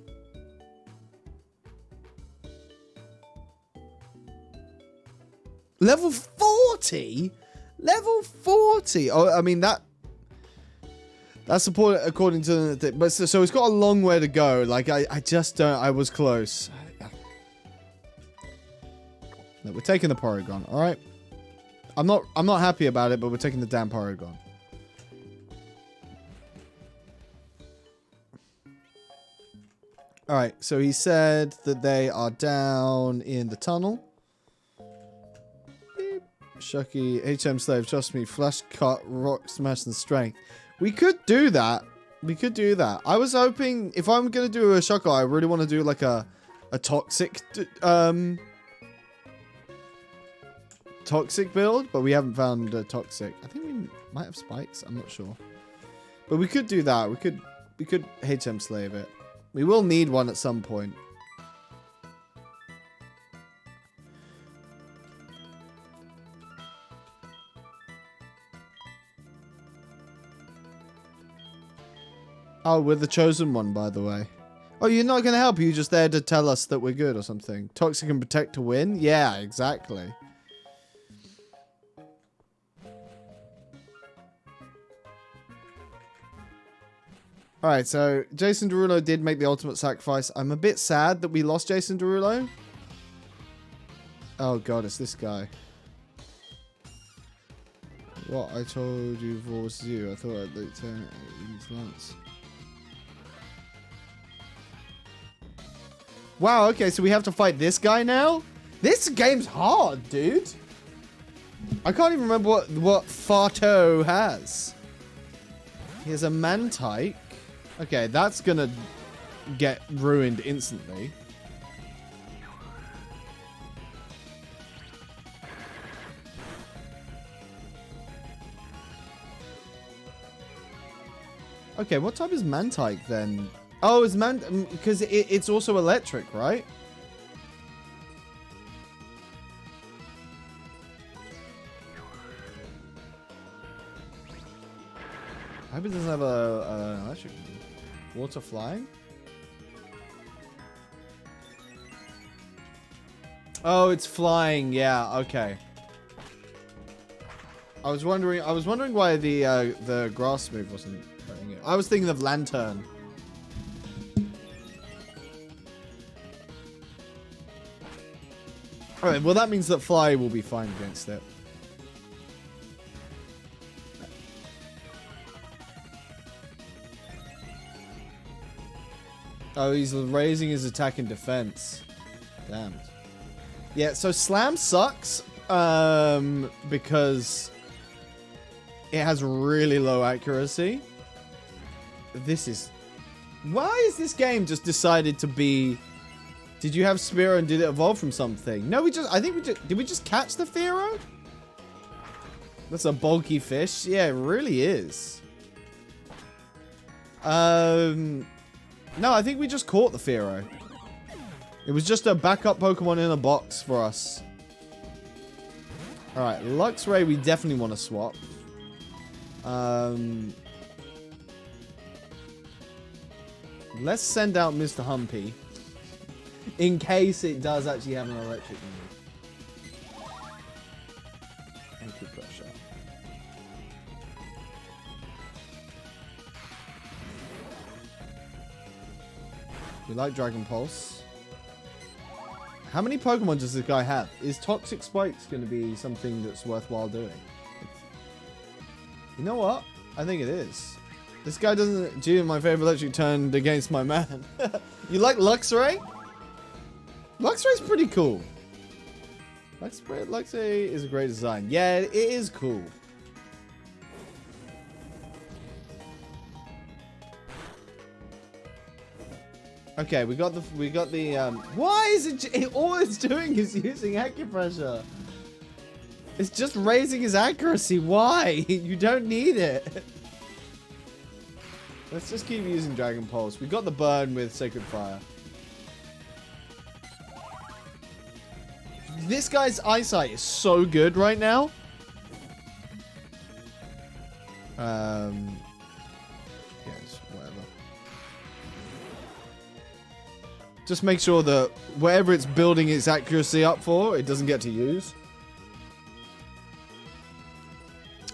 Level 40? Level 40? Oh, I mean, that's supported according to the... But so it's got a long way to go. Like, I just don't... I was close. No, we're taking the Porygon, alright? I'm not happy about it, but we're taking the damn Porygon. Alright, so he said that they are down in the tunnel. Beep. Shucky, HM Slave, trust me, Flash Cut, Rock Smash, and Strength. We could do that. We could do that. I was hoping, if I'm going to do a Shuckle, I really want to do like a toxic, toxic build, but we haven't found a toxic. I think we might have spikes. I'm not sure. But we could do that. We could HM Slave it. We will need one at some point. Oh, we're the chosen one, by the way. Oh, you're not going to help? You're just there to tell us that we're good or something. Toxic and Protect to win? Yeah, exactly. Alright, so Jason Derulo did make the ultimate sacrifice. I'm a bit sad that we lost Jason Derulo. Oh god, it's this guy. What I told you was you. I thought I'd like turn it once. Wow, okay, so we have to fight this guy now? This game's hard, dude. I can't even remember what Farto has. He has a Mantike. Okay, that's gonna get ruined instantly. Okay, what type is Mantike then? Oh, it's because it's also electric, right? I hope it doesn't have an electric water flying. Oh, it's flying. Yeah. Okay. I was wondering why the grass move wasn't doing it. I was thinking of Lantern. All right. Well, that means that Fly will be fine against it. Oh, he's raising his attack and defense. Damn. Yeah, so Slam sucks because it has really low accuracy. This is... Why is this game just decided to be... Did you have Spearow and did it evolve from something? No, I think we just... Did we just catch the Fearow? That's a bulky fish. Yeah, it really is. No, I think we just caught the Fearow. It was just a backup Pokemon in a box for us. Alright, Luxray we definitely want to swap. Let's send out Mr. Humpy. In case it does actually have an electric move. Acupressure. We like Dragon Pulse. How many Pokemon does this guy have? Is Toxic Spikes going to be something that's worthwhile doing? You know what? I think it is. This guy doesn't... Gee, my favorite electric turned against my man. You like Luxray? Luxray's pretty cool. Luxray is a great design. Yeah, it is cool. Okay, we got the why is it all it's doing is using acupressure? It's just raising his accuracy. Why? You don't need it. Let's just keep using Dragon Pulse. We got the burn with Sacred Fire. This guy's eyesight is so good right now. Yes, whatever. Just make sure that whatever it's building its accuracy up for, it doesn't get to use.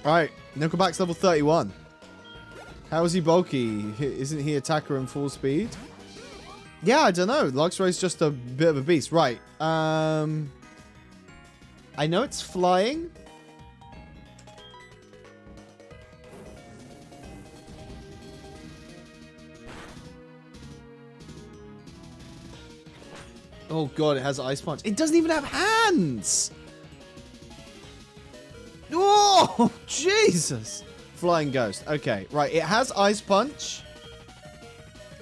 Alright, Nickelback's level 31. How is he bulky? Isn't he attacker and full speed? Yeah, I don't know. Luxray's just a bit of a beast. Right. I know it's flying. Oh god, it has Ice Punch. It doesn't even have hands! Oh, Jesus! Flying Ghost. Okay, right. It has Ice Punch.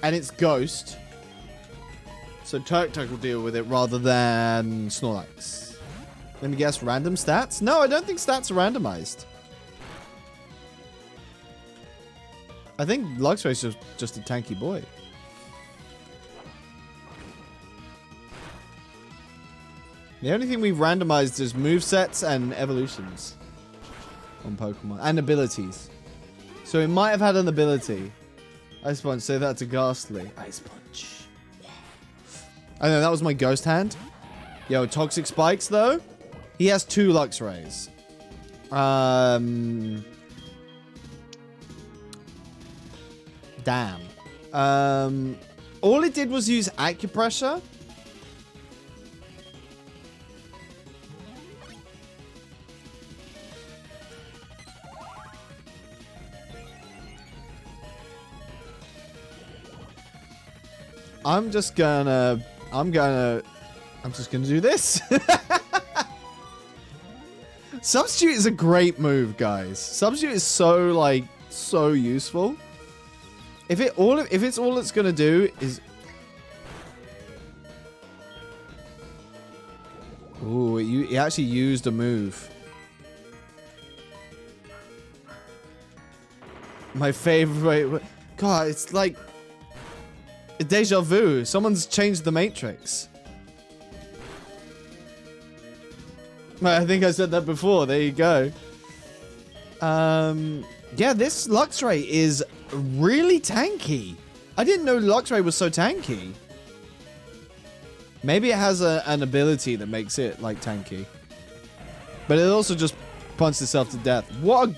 And it's Ghost. So Turk will deal with it rather than Snorlax. Let me guess, random stats? No, I don't think stats are randomized. I think Luxray's just a tanky boy. The only thing we've randomized is movesets and evolutions on Pokemon. And abilities. So it might have had an ability. Ice Punch, say that to Ghastly. Ice Punch. I know, that was my Ghost Hand. Yo, Toxic Spikes, though. He has 2 Luxrays. Damn. All it did was use Acupressure. I'm just gonna do this. Substitute is a great move, guys. Substitute is so, like, so useful. If it's all it's gonna do is... Ooh, he actually used a move. My favorite... God, it's like... a deja vu. Someone's changed the Matrix. I think I said that before. There you go. Yeah, this Luxray is really tanky. I didn't know Luxray was so tanky. Maybe it has an ability that makes it, like, tanky. But it also just punched itself to death. What a...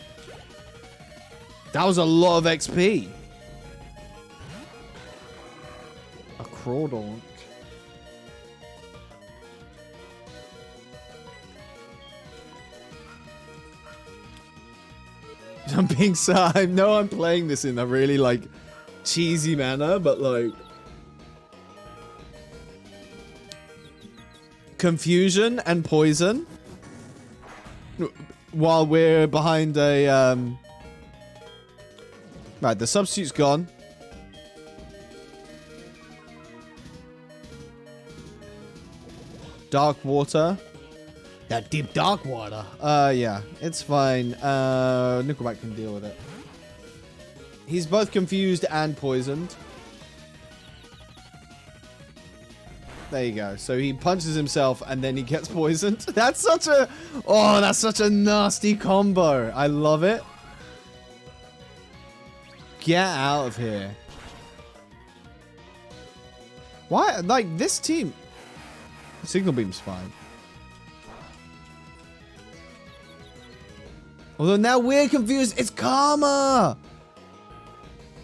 That was a lot of XP. A Crawdonk. I'm being so... I know I'm playing this in a really, like, cheesy manner, but, like... Confusion and poison. While we're behind a, Right, the substitute's gone. Dark water. That deep dark water. Yeah, it's fine. Nickelback can deal with it. He's both confused and poisoned. There you go. So he punches himself and then he gets poisoned. That's such a... Oh, that's such a nasty combo. I love it. Get out of here. Why? Like, this team... Signal Beam's fine. Although now we're confused. It's Karma.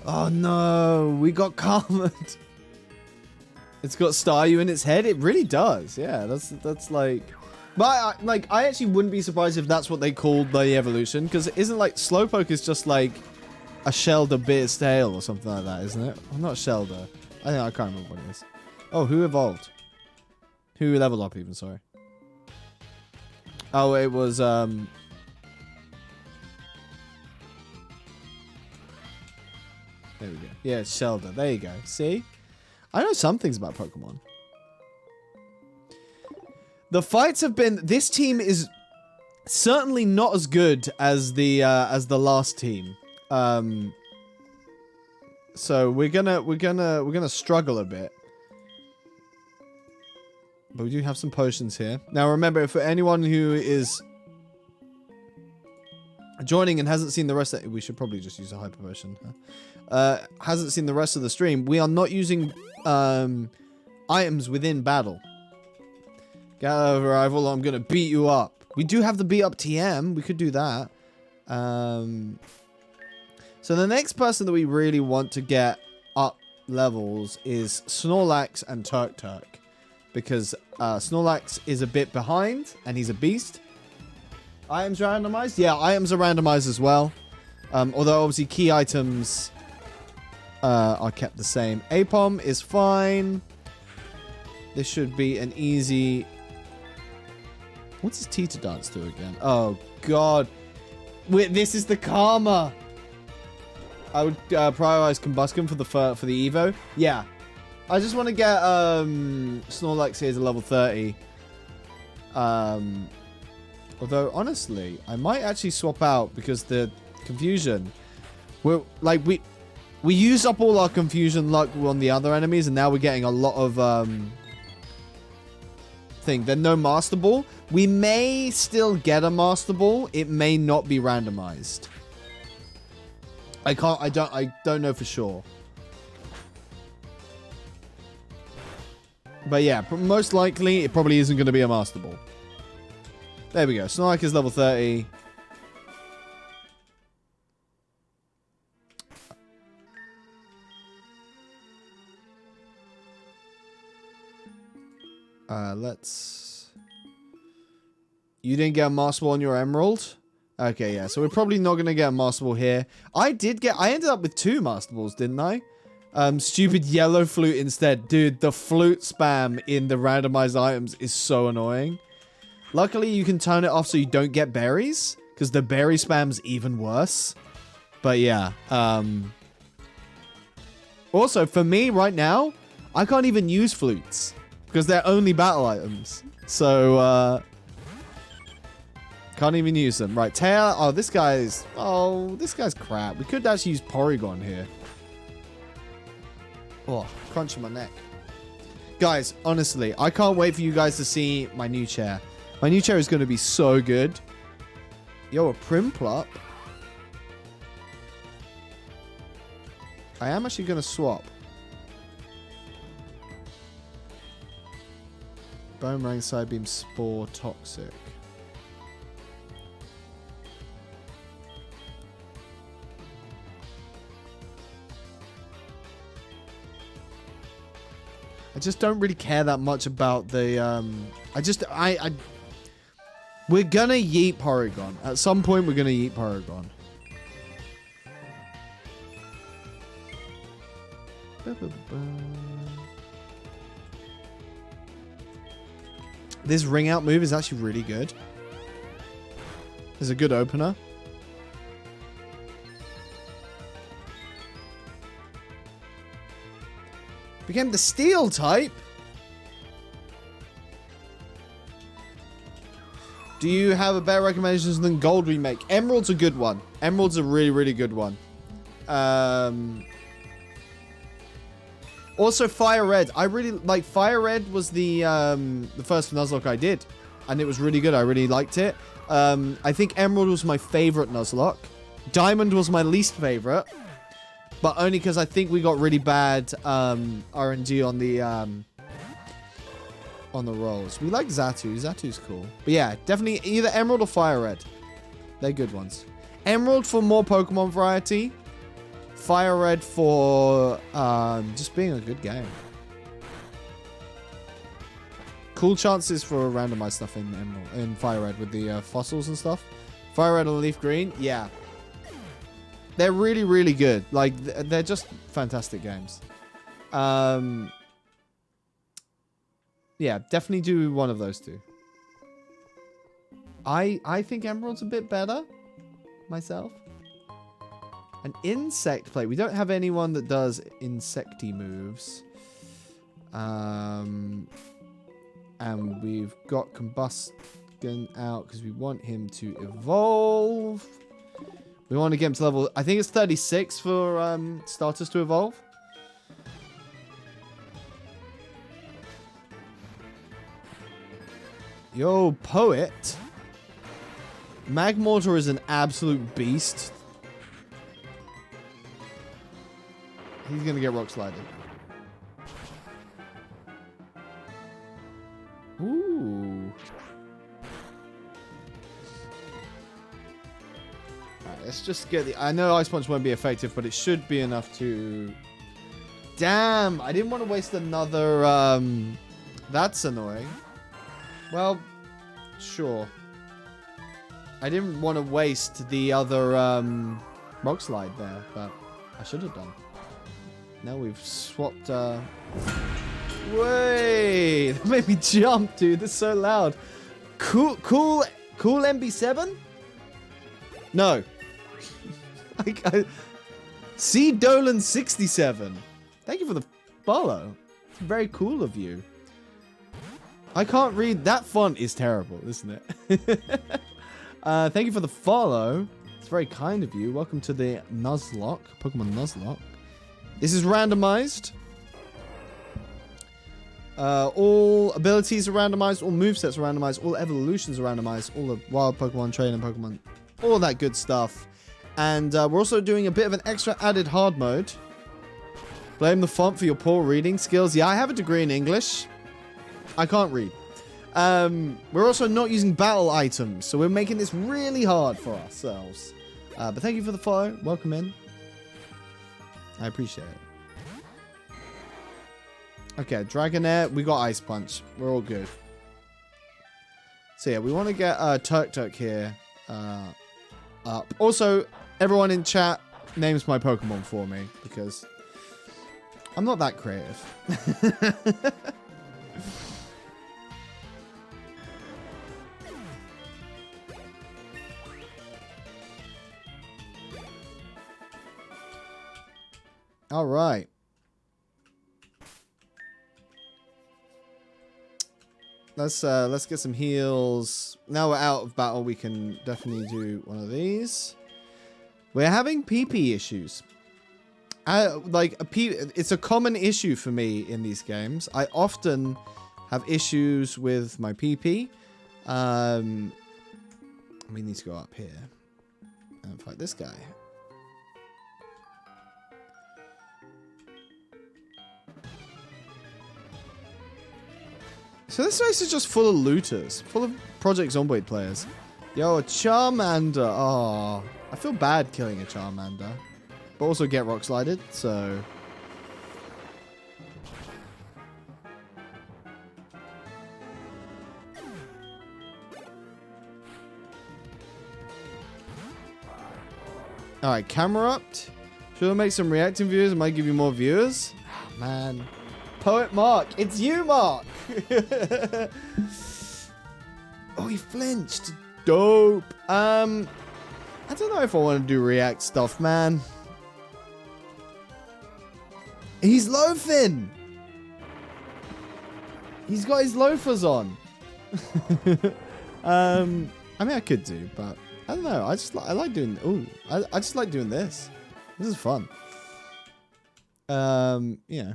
Oh, no. We got Karma. It's got Staryu in its head. It really does. Yeah, that's like... But, I actually wouldn't be surprised if that's what they called the evolution. Because it isn't like... Slowpoke is just like a Shelder bit its tail or something like that, isn't it? Well, not Shelder. I can't remember what it is. Oh, who evolved? Who leveled up even, sorry. Oh, it was, There we go. Yeah, it's Shelder. There you go. See? I know some things about Pokemon. The fights have been... This team is certainly not as good as the last team. So we're gonna struggle a bit. But we do have some potions here. Now remember, for anyone who is joining and hasn't seen the rest of it, we should probably just use a hyper potion. Hasn't seen the rest of the stream, we are not using items within battle. Get out of arrival, I'm gonna beat you up. We do have the beat up TM, we could do that. So the next person that we really want to get up levels is Snorlax and Turk. Because Snorlax is a bit behind, and he's a beast. Items randomized? Yeah, items are randomized as well. Although obviously key items are kept the same. Apom is fine. This should be an easy... What's his Tita dance do again? Oh, God. Wait, this is the Karma. I would prioritize Combustion for the Evo. Yeah. I just want to get Snorlax here to level 30. Although, honestly, I might actually swap out because the confusion... we used up all our confusion luck on the other enemies, and now we're getting a lot of... They're no Master Ball. We may still get a Master Ball. It may not be randomized. I don't know for sure. But yeah, most likely it probably isn't going to be a Master Ball. There we go. Snorlax is level 30. Let's... You didn't get a Master Ball on your Emerald? Okay, yeah. So we're probably not going to get a Master Ball here. I ended up with 2 Master Balls, didn't I? Stupid yellow flute instead. Dude, the flute spam in the randomized items is so annoying. Luckily, you can turn it off so you don't get berries, because the berry spam's even worse. But yeah. Also, for me right now, I can't even use flutes because they're only battle items. So, can't even use them. Right, tail. Oh, this guy's crap. We could actually use Porygon here. Oh, crunching my neck. Guys, honestly, I can't wait for you guys to see my new chair. My new chair is going to be so good. Yo, a Primplop. I am actually going to swap. Boomerang, Psybeam, Spore, Toxic. I just don't really care that much about the, we're gonna yeet Porygon. At some point, we're gonna yeet Porygon. This ring out move is actually really good. It's a good opener. Became the steel type. Do you have a better recommendations than Gold Remake? Emerald's a good one. Emerald's a really, really good one. Also, Fire Red. I really like Fire Red. Was the first Nuzlocke I did, and it was really good. I really liked it. I think Emerald was my favorite Nuzlocke. Diamond was my least favorite, but only because I think we got really bad RNG on the rolls. We like Xatu. Xatu's cool. But yeah, definitely either Emerald or Fire Red. They're good ones. Emerald for more Pokemon variety. Fire Red for just being a good game. Cool chances for randomized stuff in Emerald, in Fire Red with the fossils and stuff. Fire Red and Leaf Green, yeah. They're really, really good. Like, they're just fantastic games. Yeah, definitely do one of those two. I think Emerald's a bit better myself. An insect plate. We don't have anyone that does insecty moves. And we've got Combustion out because we want him to evolve. We want to get him to level... I think it's 36 for starters to evolve. Yo, Poet. Magmortar is an absolute beast. He's going to get rock slided. Ooh. Alright, let's just get the... I know Ice Punch won't be effective, but it should be enough to... Damn! I didn't want to waste another... That's annoying. Well, sure. I didn't want to waste the other rock slide there, but I should have done. Now we've swapped... Wait! That made me jump, dude. That's so loud. Cool MB7? No. C Dolan 67. Thank you for the follow. It's very cool of you. I can't read. That font is terrible, isn't it? Thank you for the follow. It's very kind of you. Welcome to the Nuzlocke. Pokemon Nuzlocke. This is randomized. All abilities are randomized. All movesets are randomized. All evolutions are randomized. All the wild Pokemon, training Pokemon. All that good stuff. And we're also doing a bit of an extra added hard mode. Blame the font for your poor reading skills. Yeah, I have a degree in English. I can't read. We're also not using battle items, so we're making this really hard for ourselves. But thank you for the follow. Welcome in. I appreciate it. Okay, Dragonair. We got Ice Punch. We're all good. So yeah, we want to get Turk here up. Also, everyone in chat names my Pokemon for me because I'm not that creative. All right. Let's get some heals. Now we're out of battle, we can definitely do one of these. We're having PP issues. It's a common issue for me in these games. I often have issues with my PP. We need to go up here and fight this guy. So this race is just full of looters, full of Project Zomboid players. Yo, a Charmander. Oh, I feel bad killing a Charmander. But also get rock slided, so... Alright, camera up. Should I make some reacting viewers? It might give you more viewers. Oh, man. Poet Mark. It's you, Mark. Oh, he flinched. Dope. I don't know if I want to do react stuff, man. He's loafing. He's got his loafers on. I mean, I could do, but I don't know. I like doing. Ooh, I just like doing this. This is fun. Yeah.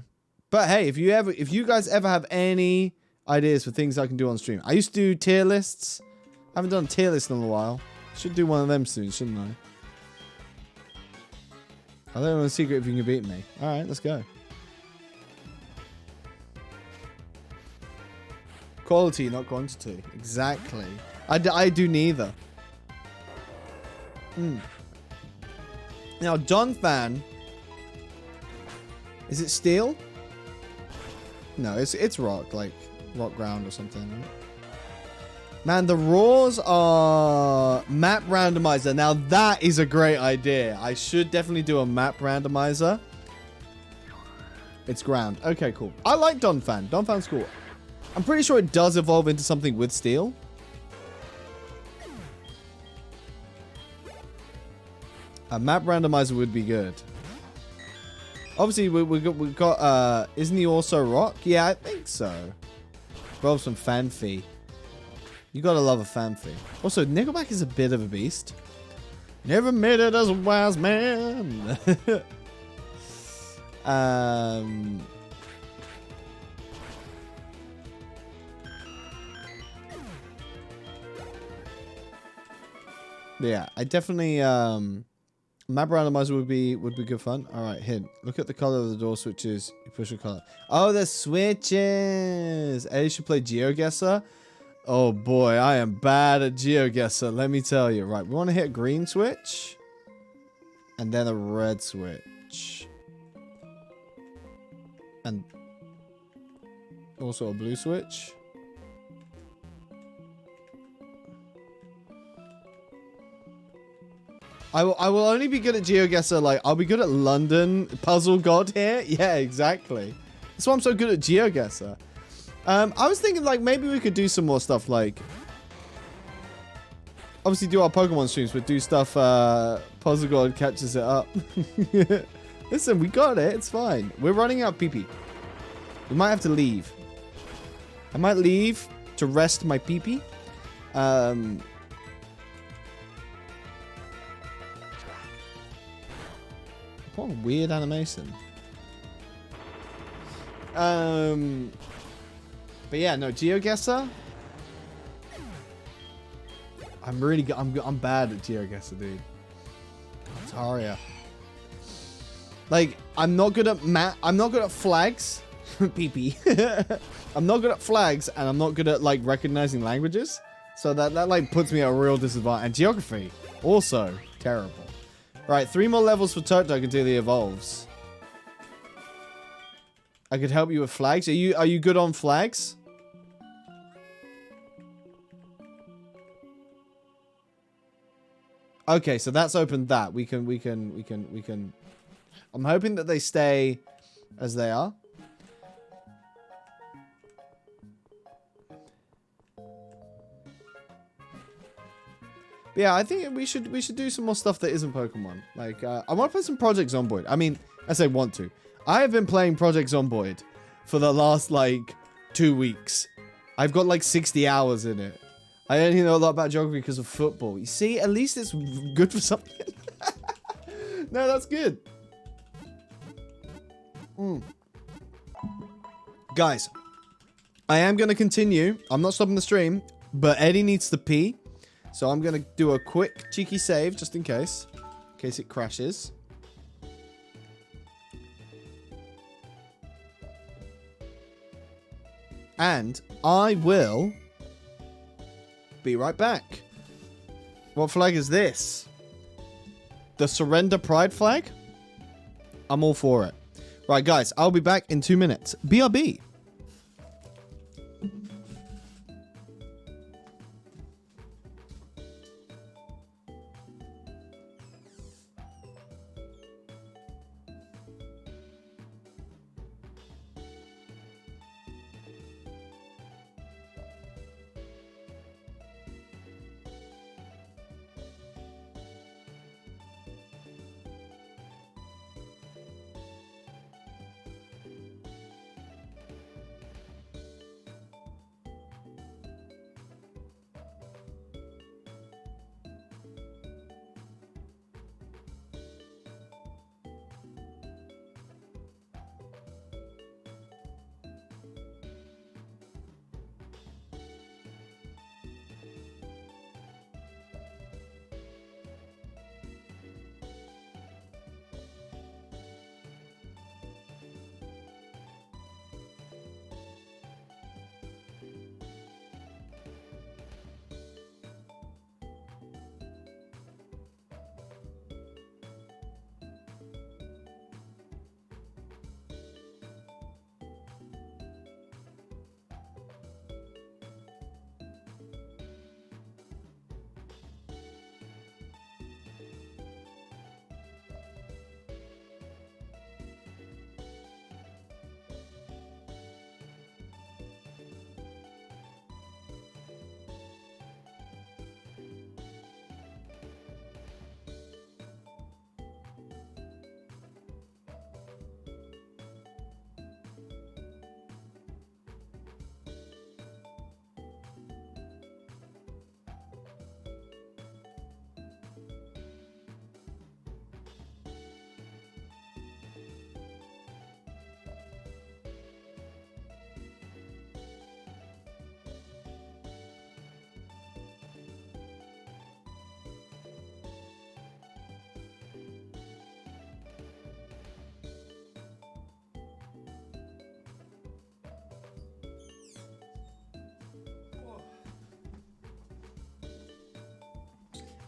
But hey, if you guys ever have any ideas for things I can do on stream, I used to do tier lists. I haven't done a tier list in a while. Should do one of them soon, shouldn't I? I don't know a secret if you can beat me. All right, let's go. Quality, not quantity. Exactly. I do neither. Now, John Fan. Is it steel? No, it's rock, like rock ground or something. Right? Man, the roars are map randomizer. Now that is a great idea. I should definitely do a map randomizer. It's ground. Okay, cool. I like Donphan. Donphan's cool. I'm pretty sure it does evolve into something with steel. A map randomizer would be good. Obviously, we got isn't he also rock? Yeah, I think so. Evolve some Fanfi. You gotta love a Fanfi. Also, Nickelback is a bit of a beast. Never made it as a wise man. Yeah, I definitely map randomizer would be good fun. All right, hint. Look at the color of the door switches. You push a color. Oh, the switches. Eddie should play GeoGuessr. Oh boy, I am bad at GeoGuessr. Let me tell you. Right, we want to hit a green switch, and then a red switch, and also a blue switch. I will only be good at GeoGuessr, like, I'll be good at London Puzzle God here. Yeah, exactly. That's why I'm so good at GeoGuessr. I was thinking, like, maybe we could do some more stuff, like, obviously do our Pokemon streams, but do stuff, Puzzle God catches it up. Listen, we got it. It's fine. We're running out of PP. We might have to leave. I might leave to rest my PP. What a weird animation. But yeah, no, GeoGuessr. I'm bad at GeoGuessr, dude. Taria. Like, I'm not good at flags. PP. I'm not good at flags, and I'm not good at, like, recognizing languages. So that like puts me at a real disadvantage. And geography, also terrible. Right, 3 more levels for Turtok until he evolves. I could help you with flags. Are you good on flags? Okay, so that's opened that. We can. I'm hoping that they stay as they are. But yeah, I think we should do some more stuff that isn't Pokemon. Like, I want to play some Project Zomboid. I mean, I say want to. I have been playing Project Zomboid for the last, like, 2 weeks. I've got, like, 60 hours in it. I only know a lot about geography because of football. You see, at least it's good for something. No, that's good. Guys, I am going to continue. I'm not stopping the stream, but Eddie needs to pee. So I'm going to do a quick cheeky save just in case it crashes. And I will be right back. What flag is this? The Surrender Pride flag? I'm all for it. Right, guys, I'll be back in 2 minutes. BRB.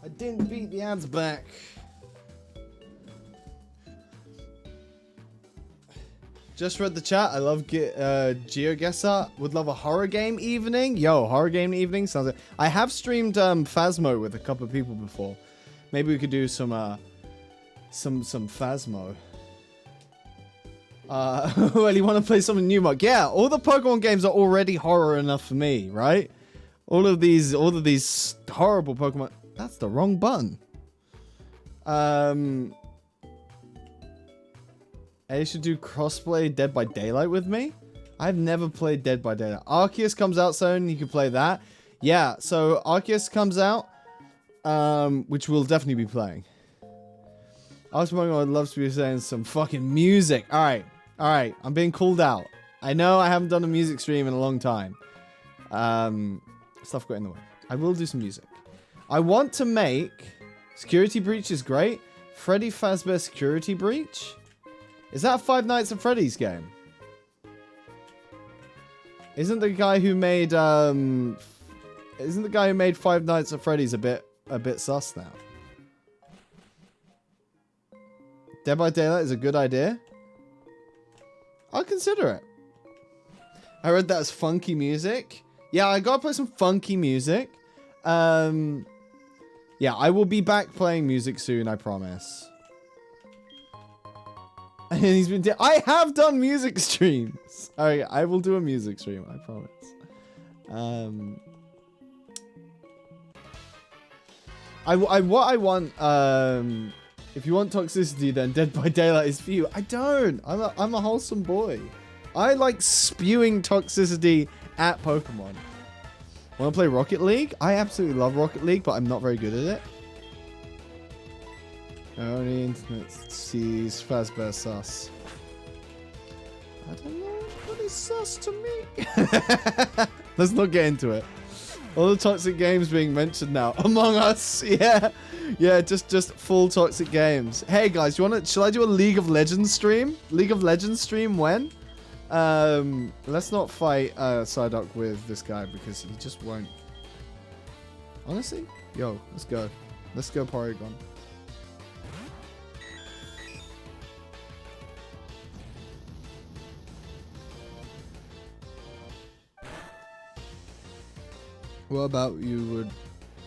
I didn't beat the ads back. Just read the chat. I love GeoGuessr. Would love a horror game evening. Yo, horror game evening sounds like. I have streamed Phasmo with a couple of people before. Maybe we could do some Phasmo. Well, you want to play something new, Mark? Yeah, all the Pokemon games are already horror enough for me, right? All of these horrible Pokemon. That's the wrong button. Eddie should do crossplay Dead by Daylight with me. I've never played Dead by Daylight. Arceus comes out soon. You can play that. Yeah, so Arceus comes out, which we'll definitely be playing. I was wondering, I'd love to be saying some fucking music. All right. I'm being called out. I know I haven't done a music stream in a long time. Stuff got in the way. I will do some music. I want to make Security Breach is great. Freddy Fazbear Security Breach. Is that a Five Nights at Freddy's game? Isn't the guy who made Five Nights at Freddy's a bit sus now? Dead by Daylight is a good idea. I'll consider it. I read that as funky music. Yeah, I gotta play some funky music. Yeah, I will be back playing music soon, I promise. And he's been. I have done music streams. Alright, I will do a music stream, I promise. What I want If you want toxicity, then Dead by Daylight is for you. I don't. I'm a wholesome boy. I like spewing toxicity at Pokemon. Want to play Rocket League? I absolutely love Rocket League, but I'm not very good at it. Only internet sees Fazbear sus. I don't know what is sus to me. Let's not get into it. All the toxic games being mentioned now. Among Us, yeah. Yeah, just full toxic games. Hey guys, shall I do a League of Legends stream? League of Legends stream when? Let's not fight Psyduck with this guy because he just won't. Honestly? Yo, let's go. Let's go Porygon. What about you would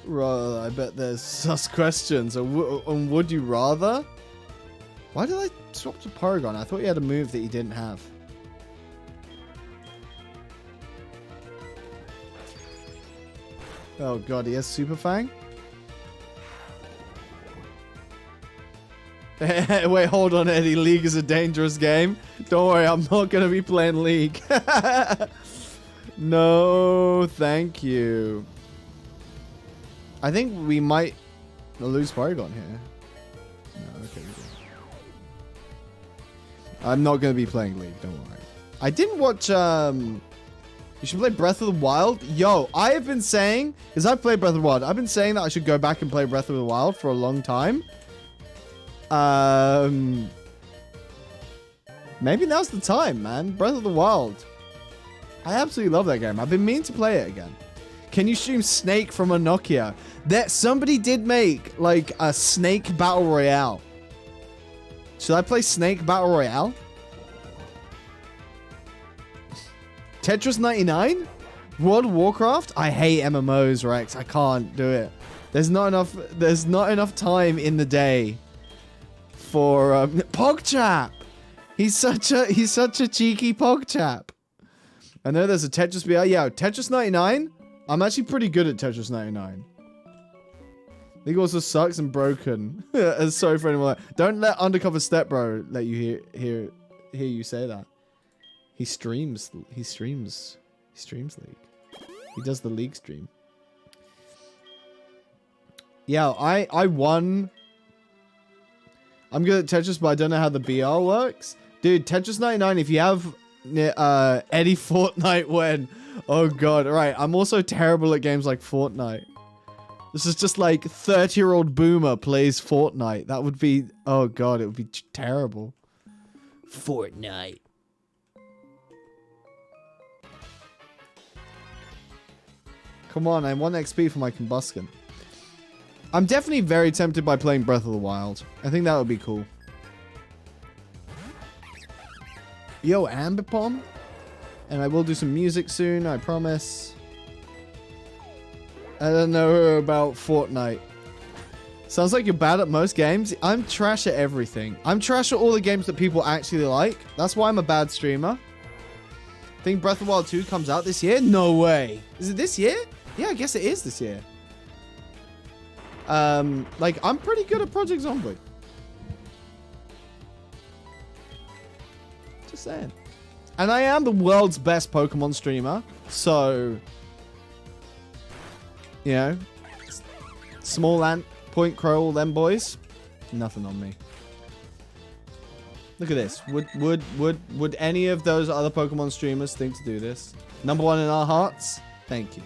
rather? I bet there's sus questions. And would you rather? Why did I swap to Porygon? I thought he had a move that he didn't have. Oh god, he has Super Fang? Wait, hold on, Eddie. League is a dangerous game. Don't worry, I'm not going to be playing League. No, thank you. I think we might lose Porygon here. No, okay. I'm not going to be playing League, don't worry. I didn't watch, you should play Breath of the Wild. Yo, I have been saying, because I've played Breath of the Wild, I've been saying that I should go back and play Breath of the Wild for a long time. Maybe now's the time, man. Breath of the Wild. I absolutely love that game. I've been meaning to play it again. Can you stream Snake from a Nokia? Somebody did make, like, a Snake Battle Royale. Should I play Snake Battle Royale? Tetris 99? World of Warcraft? I hate MMOs, Rex. I can't do it. There's not enough time in the day for PogChap. He's such a cheeky PogChap. I know there's a Tetris BR. Yeah, Tetris 99. I'm actually pretty good at Tetris 99. League also sucks and broken. Sorry for anyone. Don't let Undercover Stepbro let you hear you say that. He streams League. He does the League stream. Yeah, I won. I'm good at Tetris, but I don't know how the BR works. Dude, Tetris 99, if you have Eddy Fortnite when. Oh god, alright. I'm also terrible at games like Fortnite. This is just like 30-year-old boomer plays Fortnite. That would be, oh god, it would be terrible. Fortnite. Come on, I want XP for my combustion. I'm definitely very tempted by playing Breath of the Wild. I think that would be cool. Yo, Ambipom. And I will do some music soon, I promise. I don't know about Fortnite. Sounds like you're bad at most games. I'm trash at everything. I'm trash at all the games that people actually like. That's why I'm a bad streamer. Think Breath of the Wild 2 comes out this year? No way. Is it this year? Yeah, I guess it is this year. Like, I'm pretty good at Project Zomboid. Just saying. And I am the world's best Pokemon streamer. So, you know, small ant, point crow, all them boys. Nothing on me. Look at this. Would any of those other Pokemon streamers think to do this? Number one in our hearts? Thank you.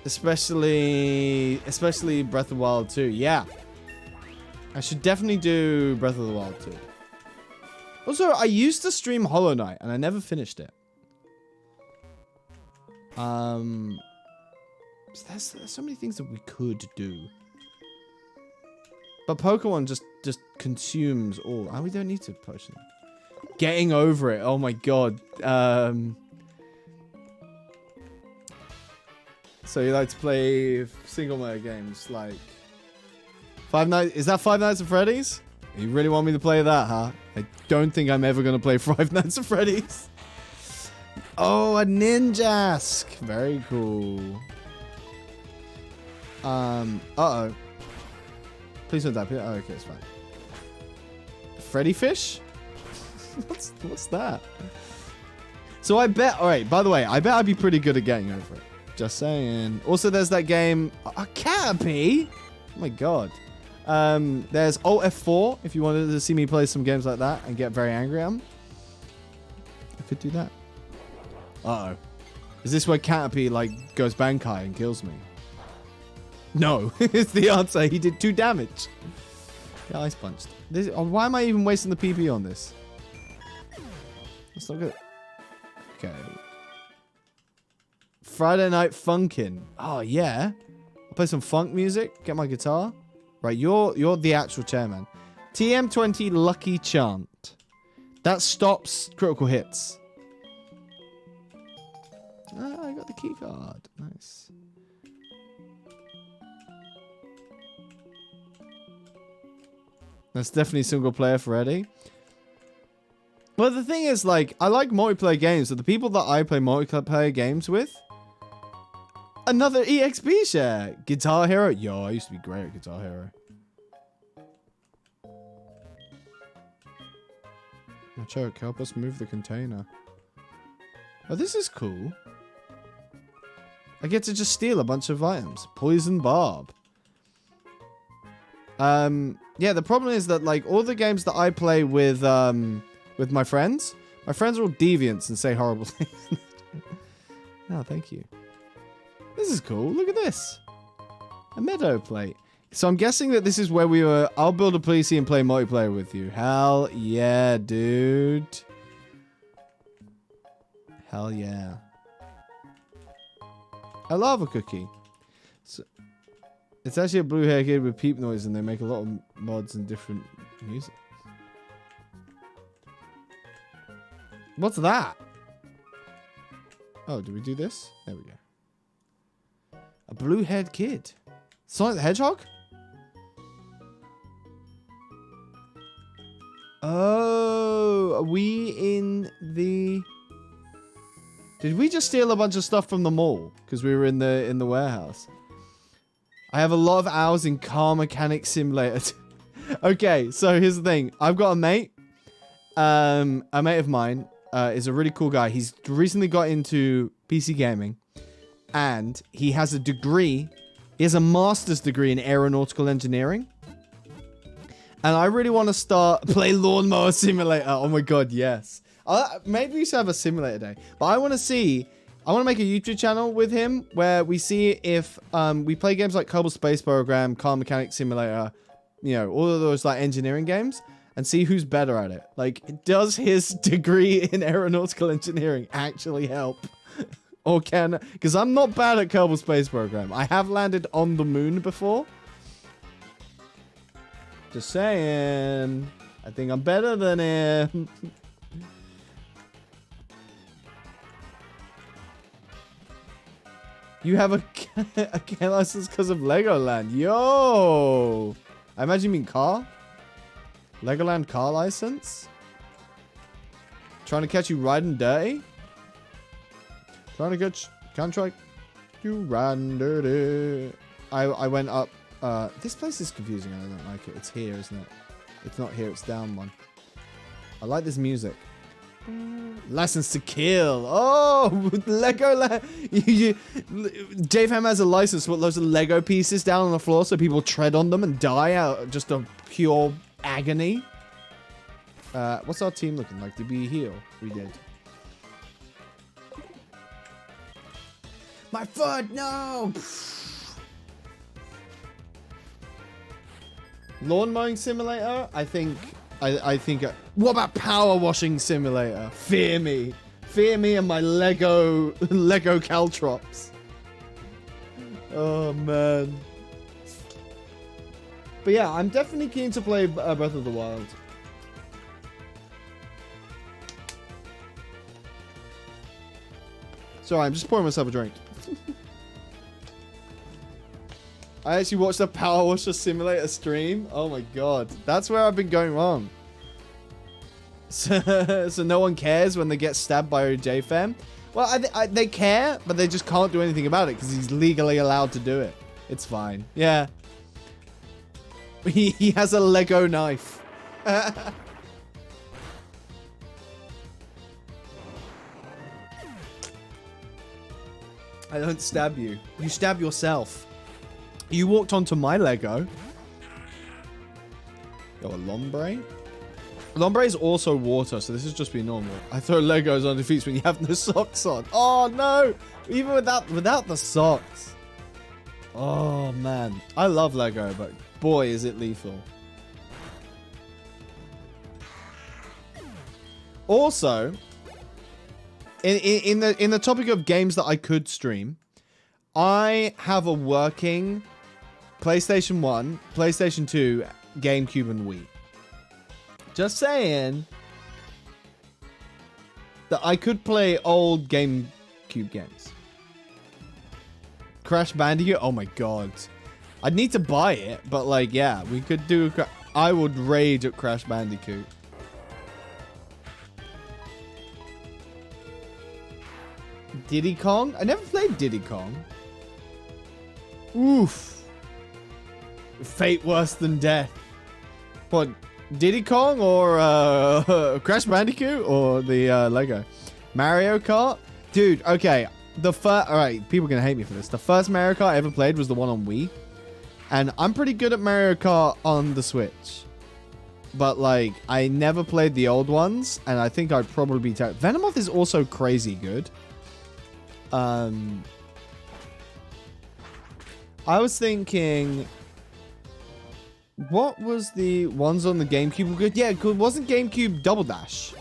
Especially Breath of the Wild 2. Yeah. I should definitely do Breath of the Wild 2. Also, I used to stream Hollow Knight, and I never finished it. There's so many things that we could do. But Pokemon just consumes all. Oh, we don't need to potion. Getting over it. Oh my god. So you like to play single player games like Five Nights? Is that Five Nights at Freddy's? You really want me to play that, huh? I don't think I'm ever gonna play Five Nights at Freddy's. Oh, a Ninjask. Very cool. Uh-oh. Please don't die. Oh, okay, it's fine. Freddy Fish? what's that? So I bet... Alright, by the way, I bet I'd be pretty good at getting over it. Just saying. Also, there's that game... Caterpie? Oh my god. There's Alt F4 if you wanted to see me play some games like that and get very angry at them. I could do that. Uh-oh. Is this where Caterpie, like, goes Bankai and kills me? No. It's the answer. He did 2 damage. Yeah, ice punched. Why am I even wasting the PP on this? That's not good. Okay. Friday Night Funkin'. Oh, yeah. I'll play some funk music. Get my guitar. Right, you're the actual chairman. TM20 Lucky Chant. That stops critical hits. Ah, I got the key card. Nice. That's definitely single player for Eddy. But the thing is, like, I like multiplayer games, so the people that I play multiplayer games with... Another EXP share. Guitar Hero. Yo, I used to be great at Guitar Hero. Choke, help us move the container. Oh, this is cool. I get to just steal a bunch of items. Poison Barb. Yeah, the problem is that, like, all the games that I play with my friends are all deviants and say horrible things. Oh, thank you. This is cool. Look at this. A meadow plate. So I'm guessing that this is where we were... I'll build a PC and play multiplayer with you. Hell yeah, dude. Hell yeah. A lava cookie. So, it's actually a blue hair kid with peep noise, and they make a lot of mods and different music. What's that? Oh, do we do this? There we go. A blue-haired kid. Sonic the Hedgehog? Oh, are we in the... Did we just steal a bunch of stuff from the mall? Because we were in the warehouse. I have a lot of hours in Car Mechanic Simulator. Okay, so here's the thing. I've got a mate. A mate of mine is a really cool guy. He's recently got into PC gaming. And he has a degree. He has a master's degree in aeronautical engineering. And I really want to play Lawnmower Simulator. Oh my god, yes. Maybe we should have a simulator day. But I want to make a YouTube channel with him where we see if we play games like Kerbal Space Program, Car Mechanic Simulator, you know, all of those like engineering games, and see who's better at it. Like, does his degree in aeronautical engineering actually help? Or can... Because I'm not bad at Kerbal Space Program. I have landed on the moon before. Just saying. I think I'm better than him. You have a K license because of Legoland. Yo! I imagine you mean car? Legoland car license? Trying to catch you riding dirty? Trying to catch you riding dirty. I went up. This place is confusing and I don't like it. It's here, isn't it? It's not here, it's down one. I like this music. License to Kill. Oh, Legoland. JFM has a license to put loads of Lego pieces down on the floor so people tread on them and die out just of pure agony. What's our team looking like? Did we heal? We did. My foot, no! Lawn mowing simulator? I think... what about power washing simulator? Fear me. Fear me and my Lego Caltrops. Oh, man. But yeah, I'm definitely keen to play Breath of the Wild. Sorry, I'm just pouring myself a drink. I actually watched a Power Washer Simulator stream. Oh my god. That's where I've been going wrong. So no one cares when they get stabbed by a JFM? Well, they care, but they just can't do anything about it because he's legally allowed to do it. It's fine. Yeah. He has a Lego knife. I don't stab you. You stab yourself. You walked onto my Lego. Yo, a Lombre? Lombre is also water, so this is just be normal. I throw Legos on defeats when you have no socks on. Oh, no. Even without the socks. Oh, man. I love Lego, but boy, is it lethal. Also, in the topic of games that I could stream, I have a working PlayStation 1, PlayStation 2, GameCube, and Wii. Just saying that I could play old GameCube games. Crash Bandicoot? Oh my god. I'd need to buy it, but like, yeah, we could do I would rage at Crash Bandicoot. Diddy Kong? I never played Diddy Kong. Oof. Fate worse than death. What? Diddy Kong or Crash Bandicoot or the Lego? Mario Kart? Dude, okay. Alright, people are going to hate me for this. The first Mario Kart I ever played was the one on Wii. And I'm pretty good at Mario Kart on the Switch. But, like, I never played the old ones. And I think I'd probably be terrible. Venomoth is also crazy good. I was thinking... What was the ones on the GameCube good? Yeah, good. Wasn't GameCube Double Dash?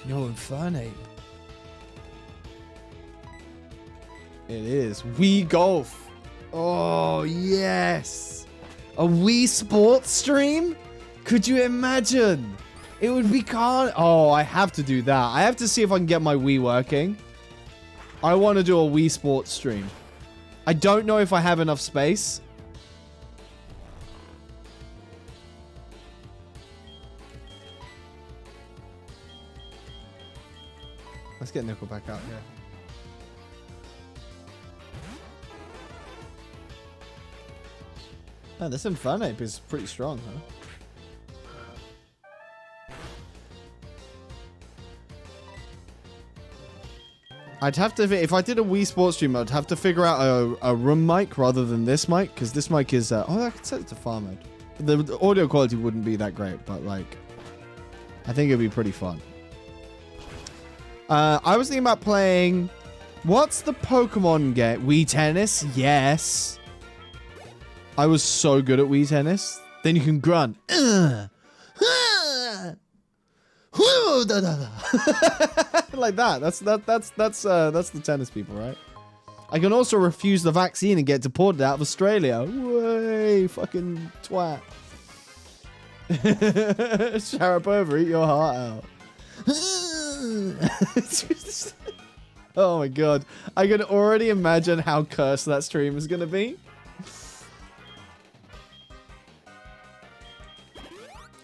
No, Infernape. It is. Wii Golf. Oh, yes. A Wii Sports stream? Could you imagine? It would be Oh, I have to do that. I have to see if I can get my Wii working. I want to do a Wii Sports stream. I don't know if I have enough space. Let's get Nickel back out here. Oh, this Infernape is pretty strong, huh? I'd have to, if I did a Wii Sports stream, I'd have to figure out a room mic rather than this mic, because this mic is, oh, I could set it to far mode. The audio quality wouldn't be that great, but like, I think it'd be pretty fun. I was thinking about playing, what's the Pokemon game? Wii Tennis? Yes. I was so good at Wii Tennis. Then you can grunt. Like that. That's the tennis people, right? I can also refuse the vaccine and get deported out of Australia. Way, fucking twat. Sharapova, eat your heart out. Oh my god. I can already imagine how cursed that stream is gonna be.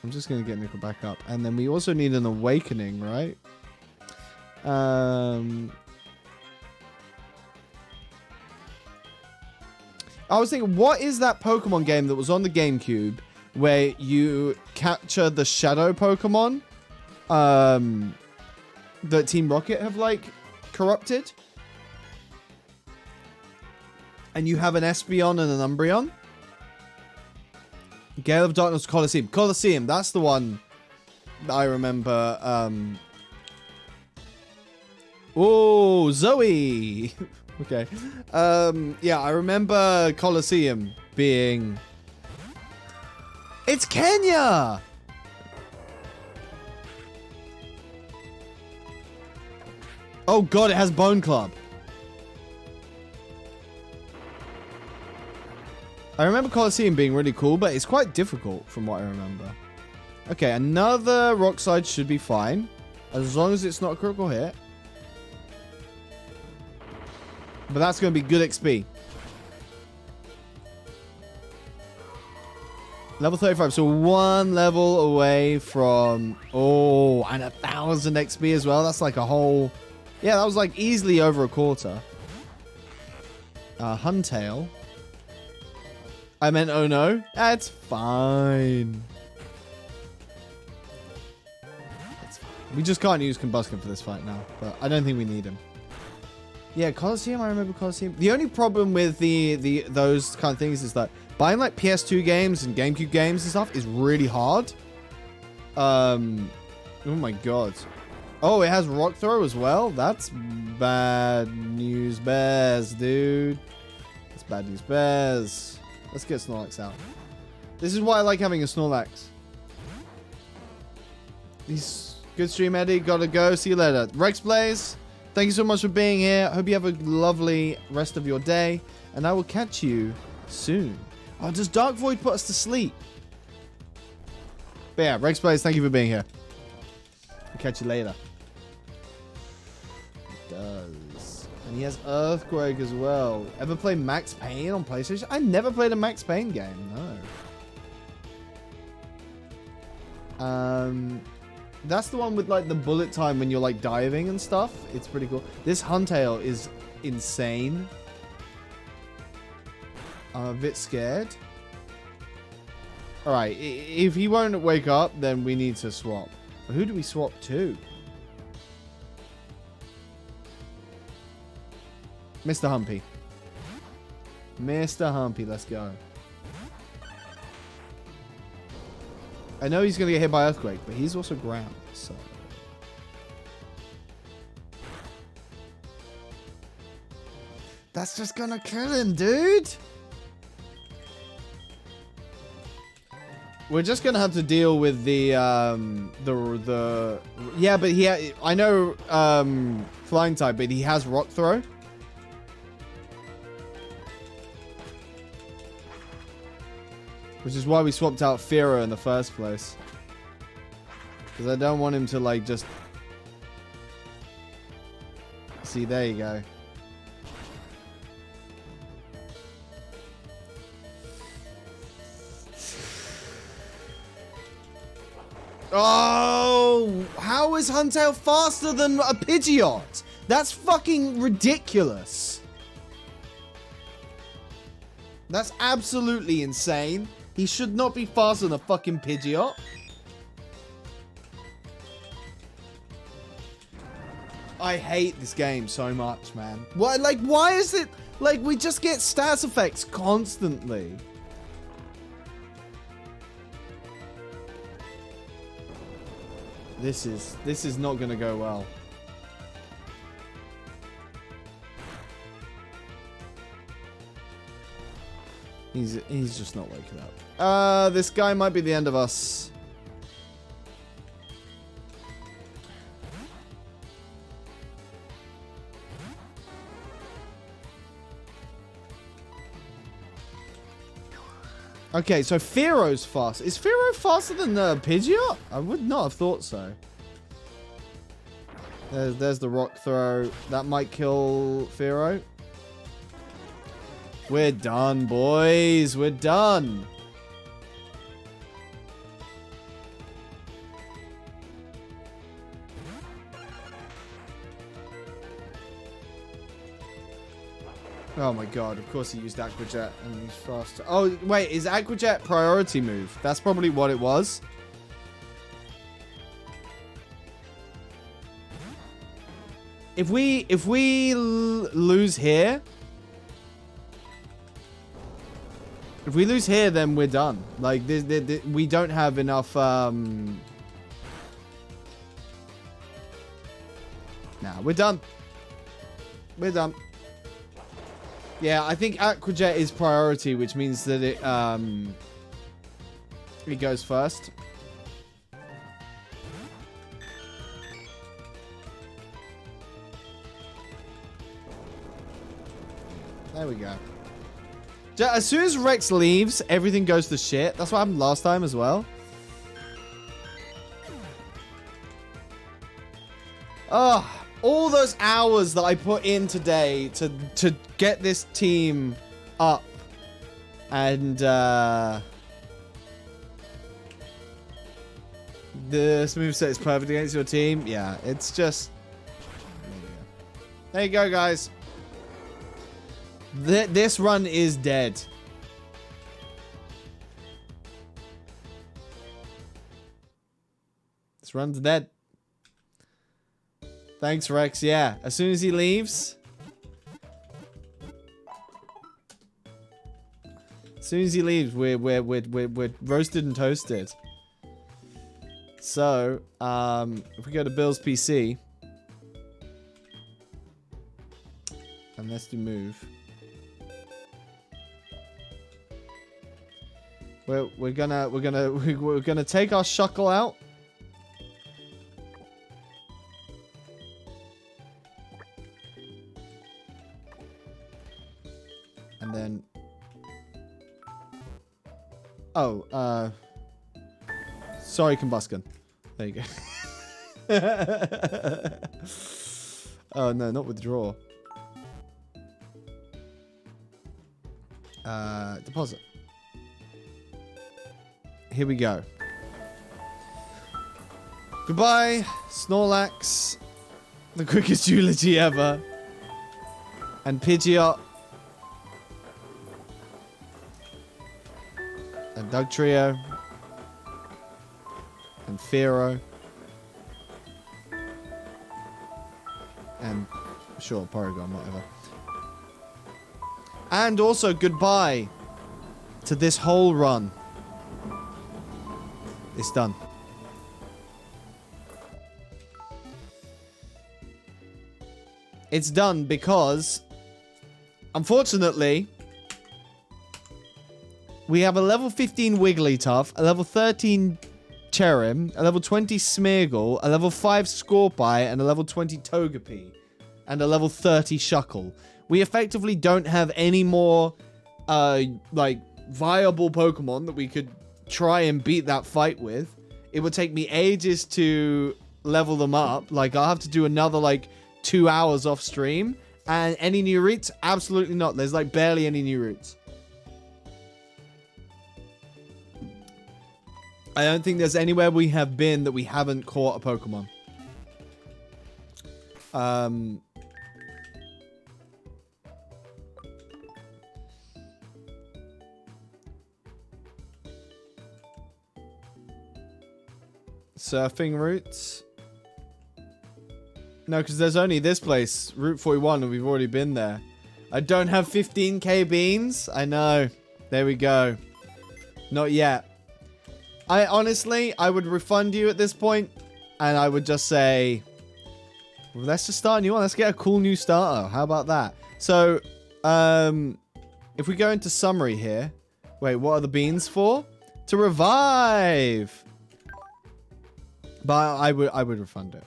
I'm just going to get Nickel back up. And then we also need an awakening, right? I was thinking, what is that Pokemon game that was on the GameCube where you capture the shadow Pokemon that Team Rocket have, like, corrupted? And you have an Espeon and an Umbreon? Gale of Darkness Colosseum. Colosseum, that's the one that I remember. Oh, Zoe! Okay. Yeah, I remember Colosseum being... It's Kenya! Oh god, it has Bone Club. I remember Colosseum being really cool, but it's quite difficult from what I remember. Okay, another rock slide should be fine. As long as it's not a critical hit. But that's going to be good XP. Level 35, so one level away from... Oh, and 1,000 XP as well. That's like a whole... Yeah, that was like easily over a quarter. Huntail. I meant oh no. That's fine. That's fine. We just can't use Combustion for this fight now, but I don't think we need him. Yeah, Colosseum, I remember Colosseum. The only problem with those kind of things is that buying like PS2 games and GameCube games and stuff is really hard. Oh my god. Oh, it has Rock Throw as well? That's bad news bears, dude. That's bad news bears. Let's get Snorlax out. This is why I like having a Snorlax. Good stream, Eddie. Gotta go. See you later. Rex Blaze, thank you so much for being here. Hope you have a lovely rest of your day. And I will catch you soon. Oh, does Dark Void put us to sleep? But yeah, Rex Blaze, thank you for being here. I'll catch you later. It does. And he has Earthquake as well. Ever play Max Payne on PlayStation? I never played a Max Payne game, no. That's the one with like the bullet time when you're like diving and stuff. It's pretty cool. This Huntail is insane. I'm a bit scared. Alright, if he won't wake up, then we need to swap. But who do we swap to? Mr. Humpy. Mr. Humpy, let's go. I know he's going to get hit by Earthquake, but he's also ground, so... That's just going to kill him, dude! We're just going to have to deal with the yeah, but I know, Flying type, but he has Rock Throw. Which is why we swapped out Fearow in the first place. Because I don't want him to, like, just... See, there you go. Oh! How is Huntail faster than a Pidgeot? That's fucking ridiculous. That's absolutely insane. He should not be faster than a fucking Pidgeot. I hate this game so much, man. Why, like, why is it, like, we just get stats effects constantly? This is not gonna go well. He's just not waking up. This guy might be the end of us. Okay, so Fearow's fast. Is Fearow faster than the Pidgeot? I would not have thought so. There's the Rock Throw. That might kill Fearow. We're done, boys. We're done. Oh my god, of course he used Aqua Jet and he's faster. Oh, wait, is Aqua Jet priority move? That's probably what it was. If we lose here... If we lose here, then we're done. Like, we don't have enough, Nah, we're done. We're done. Yeah, I think Aqua Jet is priority, which means that it goes first. There we go. As soon as Rex leaves, everything goes to shit. That's what happened last time as well. Oh, all those hours that I put in today to get this team up. And, this moveset is perfect against your team. Yeah, it's just... There you go, guys. This run is dead. This run's dead. Thanks, Rex. Yeah, as soon as he leaves... As soon as he leaves, we're roasted and toasted. So, if we go to Bill's PC... And let's do move. We're gonna take our Shuckle out. And then sorry, Combuskin. There you go. Oh no, not withdraw. Deposit. Here we go. Goodbye, Snorlax. The quickest eulogy ever. And Pidgeot. And Dugtrio. And Fearow. And sure, Porygon, whatever. And also goodbye to this whole run. It's done. It's done because, unfortunately, we have a level 15 Wigglytuff, a level 13 Cherim, a level 20 Smeargle, a level 5 Scorpie, and a level 20 Togepi, and a level 30 Shuckle. We effectively don't have any more, like, viable Pokemon that we could try and beat that fight with. It would take me ages to level them up. Like, I'll have to do another, like, 2 hours off stream. And any new routes? Absolutely not. There's, like, barely any new routes. I don't think there's anywhere we have been that we haven't caught a Pokemon. Surfing routes? No, because there's only this place, Route 41, and we've already been there. I don't have 15k beans? I know. There we go. Not yet. I honestly, I would refund you at this point, and I would just say, well, let's just start a new one. Let's get a cool new starter. How about that? So, if we go into summary here, wait, what are the beans for? To revive. But I would refund it.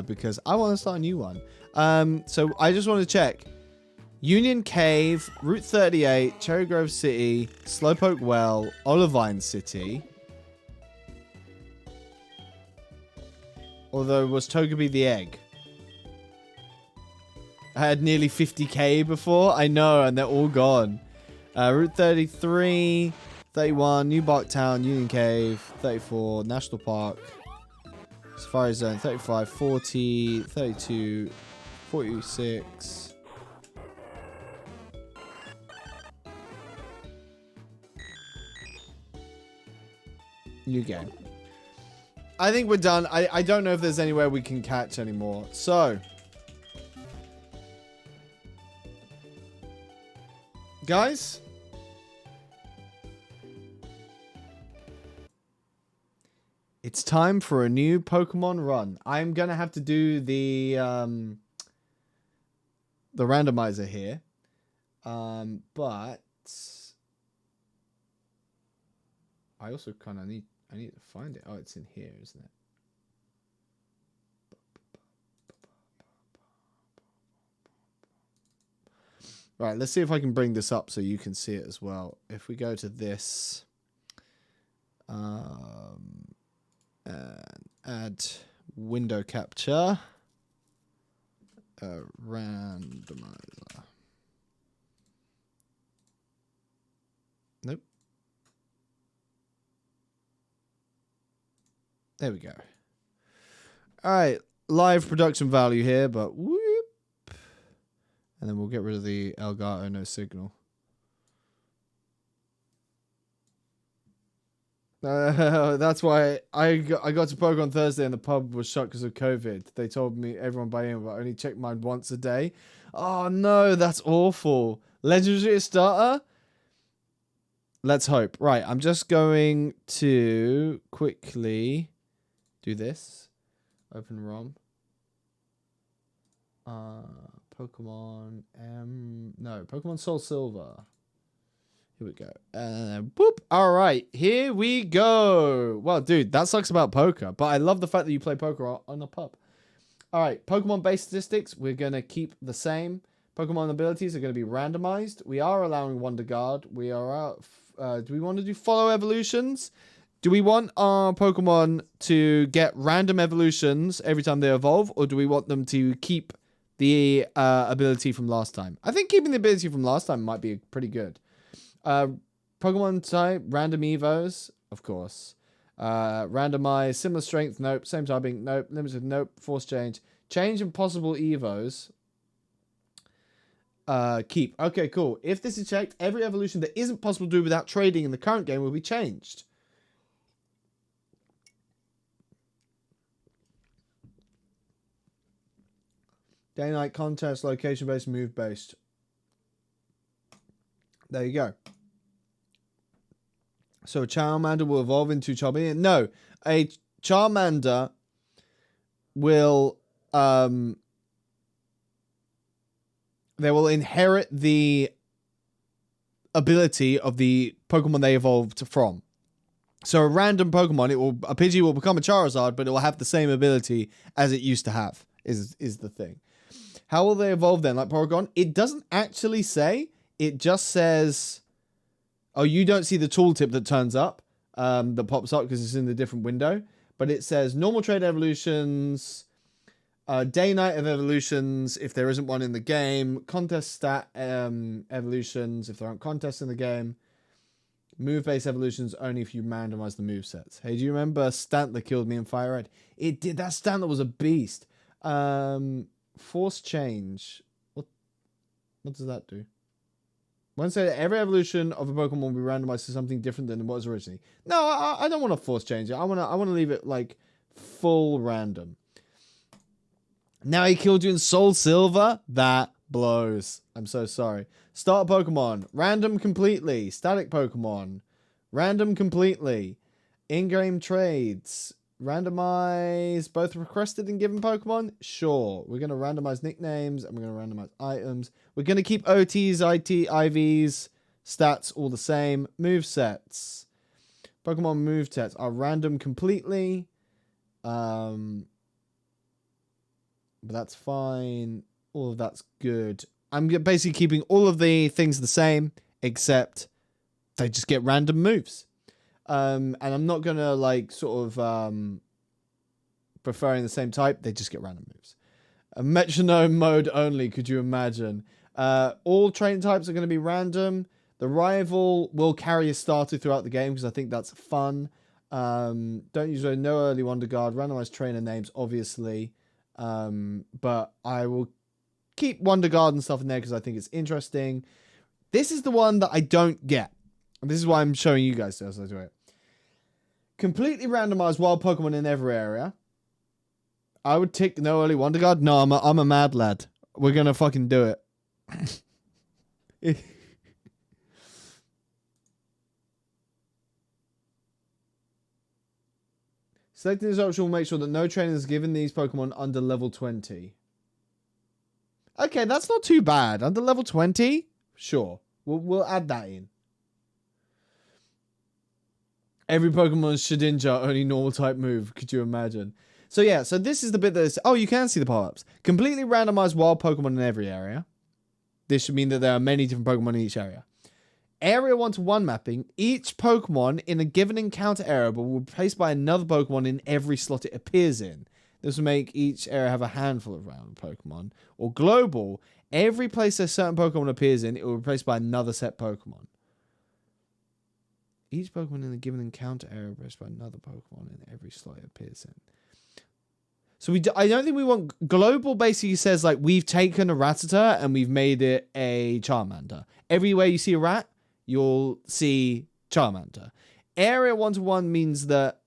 Because I want to start a new one. So I just want to check. Union Cave, Route 38, Cherry Grove City, Slowpoke Well, Olivine City. Although, was Togepi the egg? I had nearly 50k before. I know, and they're all gone. Route 33, 31, New Bark Town, Union Cave, 34, National Park, Safari Zone, 35, 40, 32, 46. New game. I think we're done. I don't know if there's anywhere we can catch anymore. So, guys, it's time for a new Pokemon run. I'm gonna have to do the randomizer here, but I also kind of need to find it. Oh, it's in here, isn't it? Right, let's see if I can bring this up so you can see it as well. If we go to this, and add window capture, randomizer. Nope. There we go. All right, live production value here, but whoop. And then we'll get rid of the Elgato no signal. That's why I got to poke on Thursday and the pub was shut because of COVID. They told me everyone buy in, but I only check mine once a day. Oh no, that's awful. Legendary starter? Let's hope. Right, I'm just going to quickly do this. Open ROM. Pokemon Pokemon Soul Silver. Here we go. Boop. All right, here we go. Well, dude, that sucks about poker, but I love the fact that you play poker on a pub. All right, Pokemon base statistics, we're going to keep the same. Pokemon abilities are going to be randomized. We are allowing Wonder Guard. We are out. Do we want to do follow evolutions? Do we want our Pokemon to get random evolutions every time they evolve, or do we want them to keep the ability from last time? I think keeping the ability from last time might be pretty good. Pokemon type, random evos, of course. Randomized, similar strength, nope. Same typing, nope. Limited, nope. Force change. Change impossible evos. Keep. Okay, cool. If this is checked, every evolution that isn't possible to do without trading in the current game will be changed. Day-night contest, location-based, move-based. There you go. So a Charmander will evolve into Charmeleon. No, a Charmander will they will inherit the ability of the Pokemon they evolved from. So a random Pokemon, a Pidgey will become a Charizard, but it will have the same ability as it used to have, is the thing. How will they evolve then? Like Porygon? It doesn't actually say. It just says, oh, you don't see the tooltip that turns up, that pops up because it's in the different window. But it says normal trade evolutions, day-night of evolutions, if there isn't one in the game, contest stat evolutions, if there aren't contests in the game, move-based evolutions only if you randomize the move sets. Hey, do you remember Stantler killed me in Fire Red? It did. That Stantler was a beast. Force change. What does that do? One say that every evolution of a Pokemon will be randomized to something different than it was originally. No, I don't want to force change it. I want to leave it like full random. Now he killed you in Soul Silver? That blows. I'm so sorry. Start Pokemon. Random completely. Static Pokemon. Random completely. In-game trades. Randomize both requested and given Pokemon? Sure. We're going to randomize nicknames and we're going to randomize items. We're going to keep OTs, IVs, stats all the same. Move sets. Pokemon move sets are random completely. But that's fine. All of that's good. I'm basically keeping all of the things the same, except they just get random moves. And I'm not going to like sort of preferring the same type. They just get random moves. A metronome mode only. Could you imagine? All training types are going to be random. The rival will carry a starter throughout the game because I think that's fun. Don't use no early Wonder Guard. Randomized trainer names, obviously. But I will keep Wonder Guard and stuff in there because I think it's interesting. This is the one that I don't get. And this is why I'm showing you guys as I do it. Completely randomized wild Pokemon in every area. I would tick no early Wonder Guard. No, I'm a mad lad. We're gonna fucking do it. Selecting this option will make sure that no training is given these Pokemon under level 20. Okay, that's not too bad. Under level 20? Sure. We'll add that in. Every Pokemon is Shedinja, only normal type move. Could you imagine? So yeah, so this is the bit that is... Oh, you can see the power-ups. Completely randomized wild Pokemon in every area. This should mean that there are many different Pokemon in each area. Area 1-to-1 mapping. Each Pokemon in a given encounter area will be replaced by another Pokemon in every slot it appears in. This will make each area have a handful of random Pokemon. Or global. Every place a certain Pokemon appears in, it will be replaced by another set Pokemon. Each Pokemon in a given encounter area will be replaced by another Pokemon in every slot it appears in. So I don't think we want... Global basically says, like, we've taken a Rattata and we've made it a Charmander. Everywhere you see a rat, you'll see Charmander. Area 1-to-1 means that...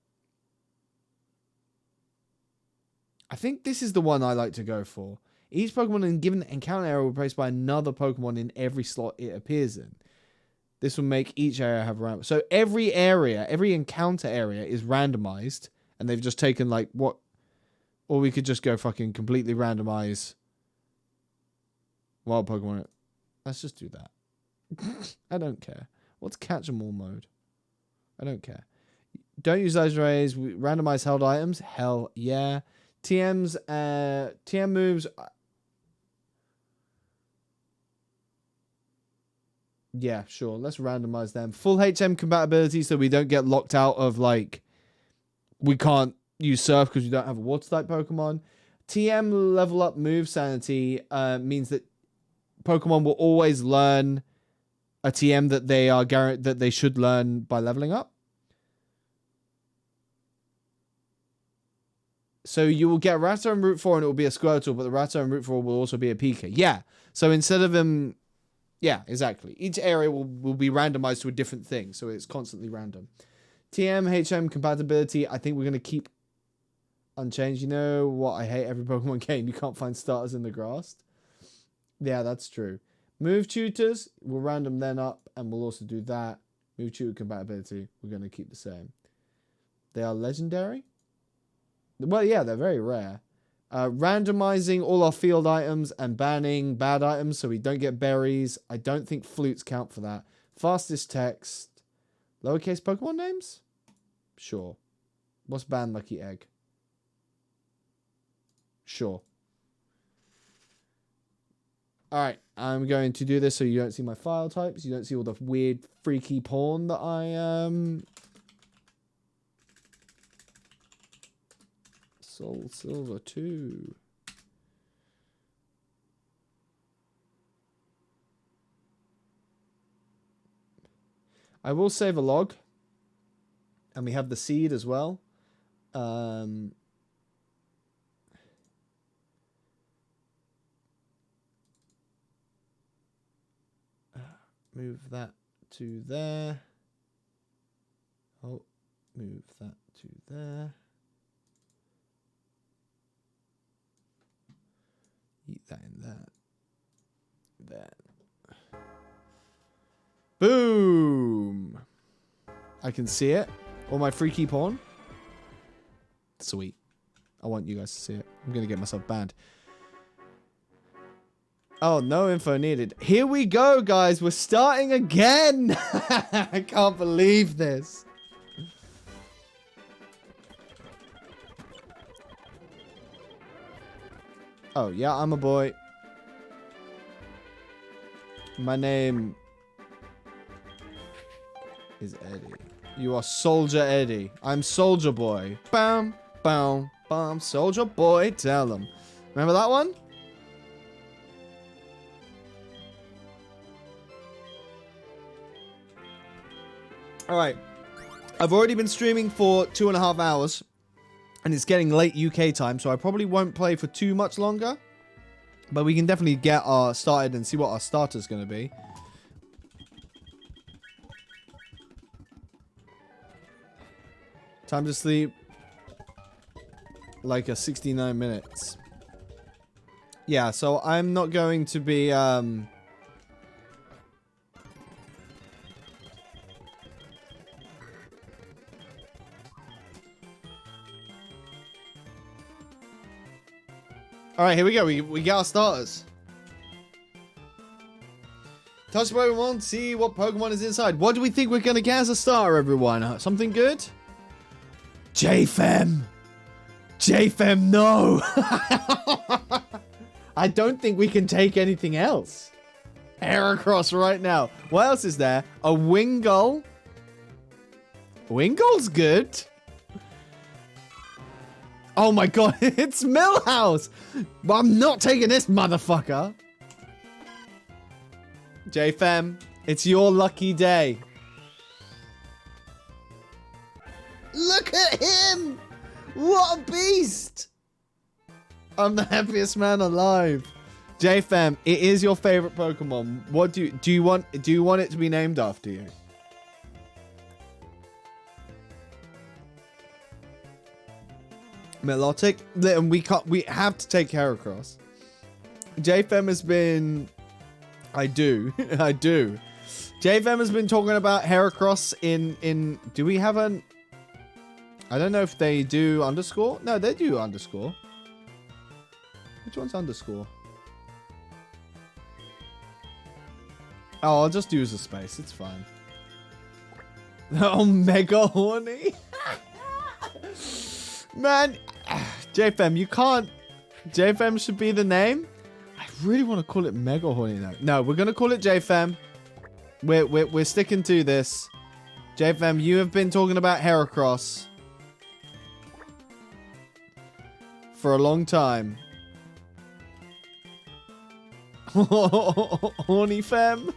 I think this is the one I like to go for. Each Pokemon in a given encounter area will be replaced by another Pokemon in every slot it appears in. This will make each area have random. So every area, every encounter area is randomized. And they've just taken like what... Or we could just go fucking completely randomize wild Pokemon. Let's just do that. I don't care. What's catch 'em all mode? I don't care. Don't use those rays. Randomize held items. Hell yeah. TMs, TM moves. Yeah, sure. Let's randomize them. Full HM compatibility so we don't get locked out of like, we can't use Surf because we don't have a water type Pokemon. TM level up move sanity means that Pokemon will always learn a TM that they are that they should learn by leveling up. So you will get Rattata and Route 4 and it will be a Squirtle, but the Rattata and Route 4 will also be a Pika. Yeah. So instead of them... Yeah, exactly. Each area will be randomized to a different thing, so it's constantly random. TM, HM compatibility, I think we're going to keep unchanged. You know what? I hate every Pokemon game. You can't find starters in the grass. Yeah, that's true. Move tutors, we'll random them up, and we'll also do that. Move tutor compatibility, we're going to keep the same. They are legendary? Well, yeah, they're very rare. Randomizing all our field items and banning bad items so we don't get berries. I don't think flutes count for that. Fastest text. Lowercase Pokemon names? Sure. What's banned lucky egg? Sure. Alright, I'm going to do this so you don't see my file types. You don't see all the weird, freaky porn that I Soul Silver 2. I will save a log. And we have the seed as well. Move that to there. Oh, move that to there. Eat that in that. That. Boom! I can see it. All my freaky porn. Sweet. I want you guys to see it. I'm going to get myself banned. Oh, no info needed. Here we go, guys. We're starting again. I can't believe this. Oh, yeah, I'm a boy. My name is Eddy. You are Soldier Eddy. I'm Soldier Boy. Bam, bam, bam. Soldier Boy, tell him. Remember that one? Alright. I've already been streaming for 2.5 hours. And it's getting late UK time, so I probably won't play for too much longer. But we can definitely get started and see what our starter's going to be. Time to sleep. Like a 69 minutes. Yeah, so I'm not going to be... Alright, here we go. We get our starters. Touch Pokemon, see what Pokemon is inside. What do we think we're going to get as a starter, everyone? Something good? JFem! JFem, no! I don't think we can take anything else. Heracross right now. What else is there? A Wingull. Wingull's good. Oh my god, it's Millhouse! But I'm not taking this motherfucker. JFem, it's your lucky day. Look at him! What a beast! I'm the happiest man alive. JFem, it is your favorite Pokemon. What do you want it to be named after you? Melodic. And we have to take Heracross. JFM has been... I do. JFM has been talking about Heracross in... Do we have an... I don't know if they do underscore. No, they do underscore. Which one's underscore? Oh, I'll just use a space. It's fine. Oh, mega horny. Man, JFM, you can't... JFM should be the name. I really want to call it mega horny though. No, we're going to call it JFM. We're sticking to this. JFM, you have been talking about Heracross for a long time. Horny fam.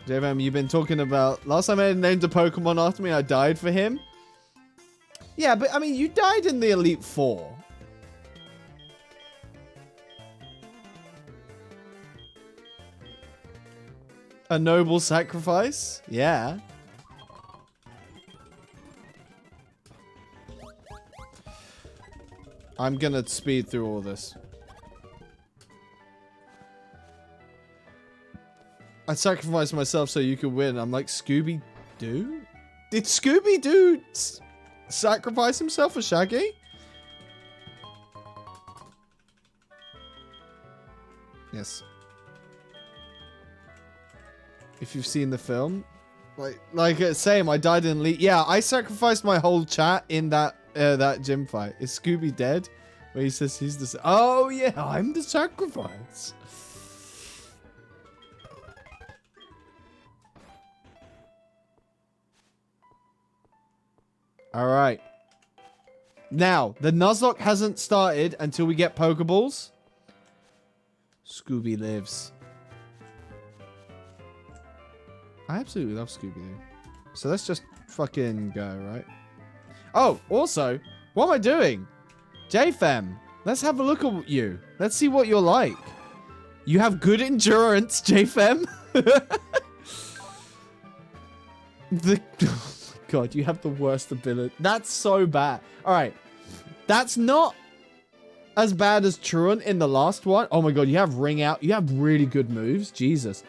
JFM, you've been talking about... Last time I named a Pokemon after me, I died for him. Yeah, but I mean, you died in the Elite Four. A noble sacrifice? Yeah. I'm gonna speed through all this. I sacrificed myself so you could win. I'm like, Scooby-Doo? Did Scooby-Doo sacrifice himself for Shaggy? Yes. If you've seen the film. Same, I died in Elite. Yeah, I sacrificed my whole chat in that gym fight. Is Scooby dead? Where he says he's the... Oh, yeah, I'm the sacrifice. Alright. Now, the Nuzlocke hasn't started until we get Pokeballs. Scooby lives. I absolutely love Scooby-Doo. So let's just fucking go, right? Oh, also, what am I doing? JFM, let's have a look at you. Let's see what you're like. You have good endurance, JFM. God, you have the worst ability. That's so bad. All right. That's not as bad as Truant in the last one. Oh my God, you have Ring Out. You have really good moves. Jesus.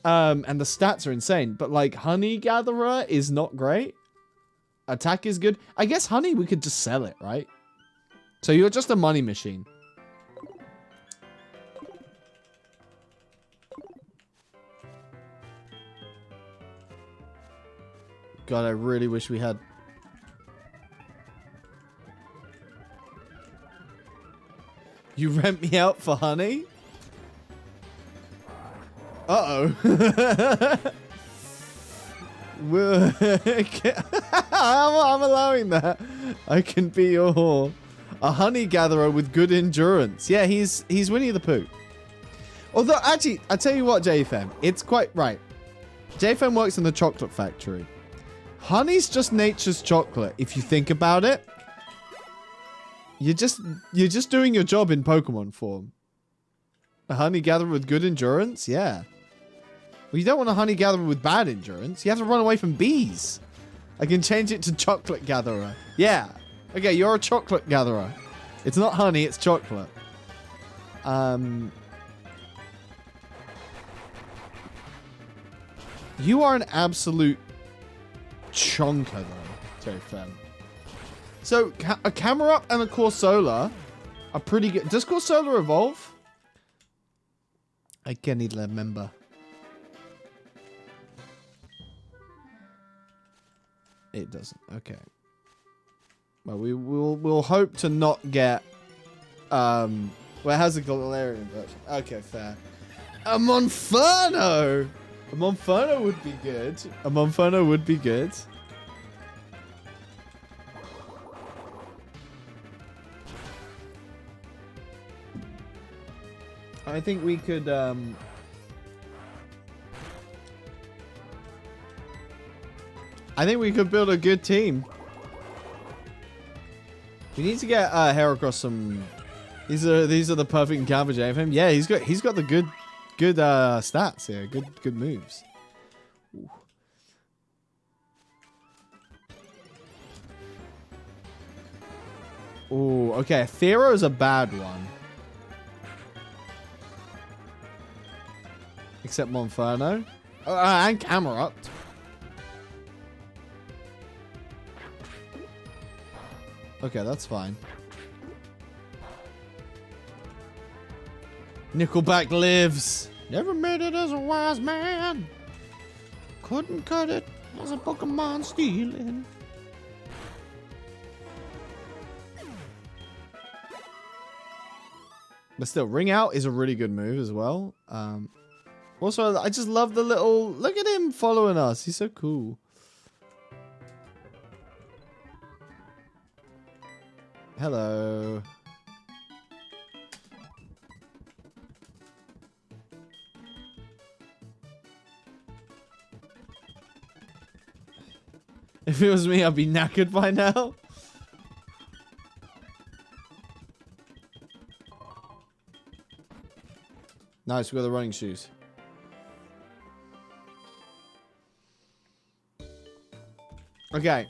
And the stats are insane. But like Honey Gatherer is not great. Attack is good. I guess Honey, we could just sell it, right? So you're just a money machine. God, I really wish we had... You rent me out for honey? Uh-oh. I'm allowing that. I can be your whore. A honey gatherer with good endurance. Yeah, he's Winnie the Pooh. Although, actually, I tell you what, JFM, it's quite right. JFM works in the chocolate factory. Honey's just nature's chocolate, if you think about it. You're just doing your job in Pokemon form. A honey gatherer with good endurance? Yeah. Well, you don't want a honey gatherer with bad endurance. You have to run away from bees. I can change it to chocolate gatherer. Yeah. Okay, you're a chocolate gatherer. It's not honey, it's chocolate. You are an absolute chonker, though, JFM. So, a Camera Up and a Corsola are pretty good. Does Corsola evolve? I can't even remember. It doesn't. Okay. Well, we'll hope to not get... Well, it has a Galarian version. Okay, fair. A Monferno! A Monferno would be good. A Monferno would be good. I think we could, I think we could build a good team. We need to get Heracross some... These are the perfect encounter, JFM. Yeah, he's got the good stats here. Good moves. Ooh. Ooh, okay. Thero's a bad one. Except Monferno. And Camerupt. Okay, that's fine. Nickelback lives. Never made it as a wise man. Couldn't cut it as a Pokemon stealing. But still, Ring Out is a really good move as well. Also, I just love the little... Look at him following us. He's so cool. Hello. If it was me, I'd be knackered by now. Nice, we got the running shoes. Okay.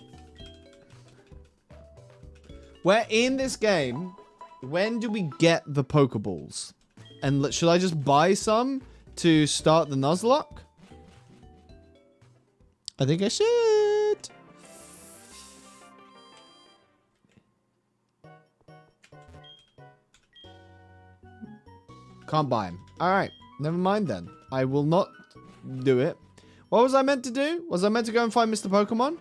We're in this game. When do we get the Pokeballs? And should I just buy some to start the Nuzlocke? I think I should. Can't buy him. Alright, never mind then. I will not do it. What was I meant to do? Was I meant to go and find Mr. Pokemon?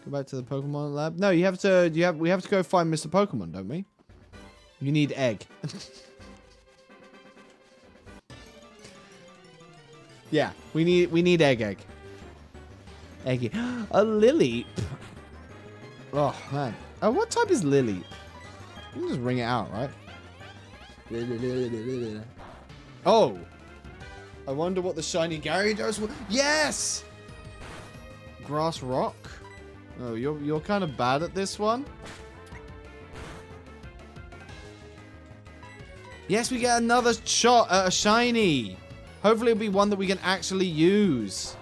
Go back to the Pokemon lab. No, we have to go find Mr. Pokemon, don't we? You need egg. Yeah, we need egg. Eggy. A Lily. Oh man. Oh, what type is Lily? You can just ring it out, right? Oh. I wonder what the shiny Gyarados will. Yes. Grass Rock. Oh, you're kind of bad at this one. Yes, we get another shot at a shiny. Hopefully it'll be one that we can actually use.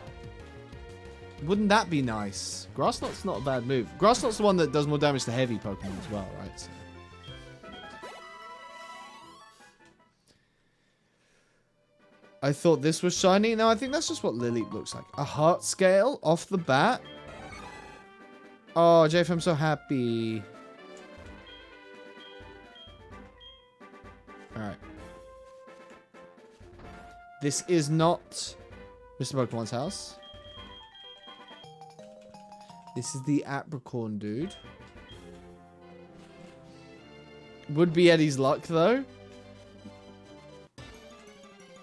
Wouldn't that be nice? Grassknot's not a bad move. Grassknot's the one that does more damage to heavy Pokemon as well, right? So. I thought this was shiny. No, I think that's just what Lily looks like. A heart scale off the bat. Oh, JF, I'm so happy. Alright. This is not Mr. Pokemon's house. This is the Apricorn dude. Would be Eddy's luck, though.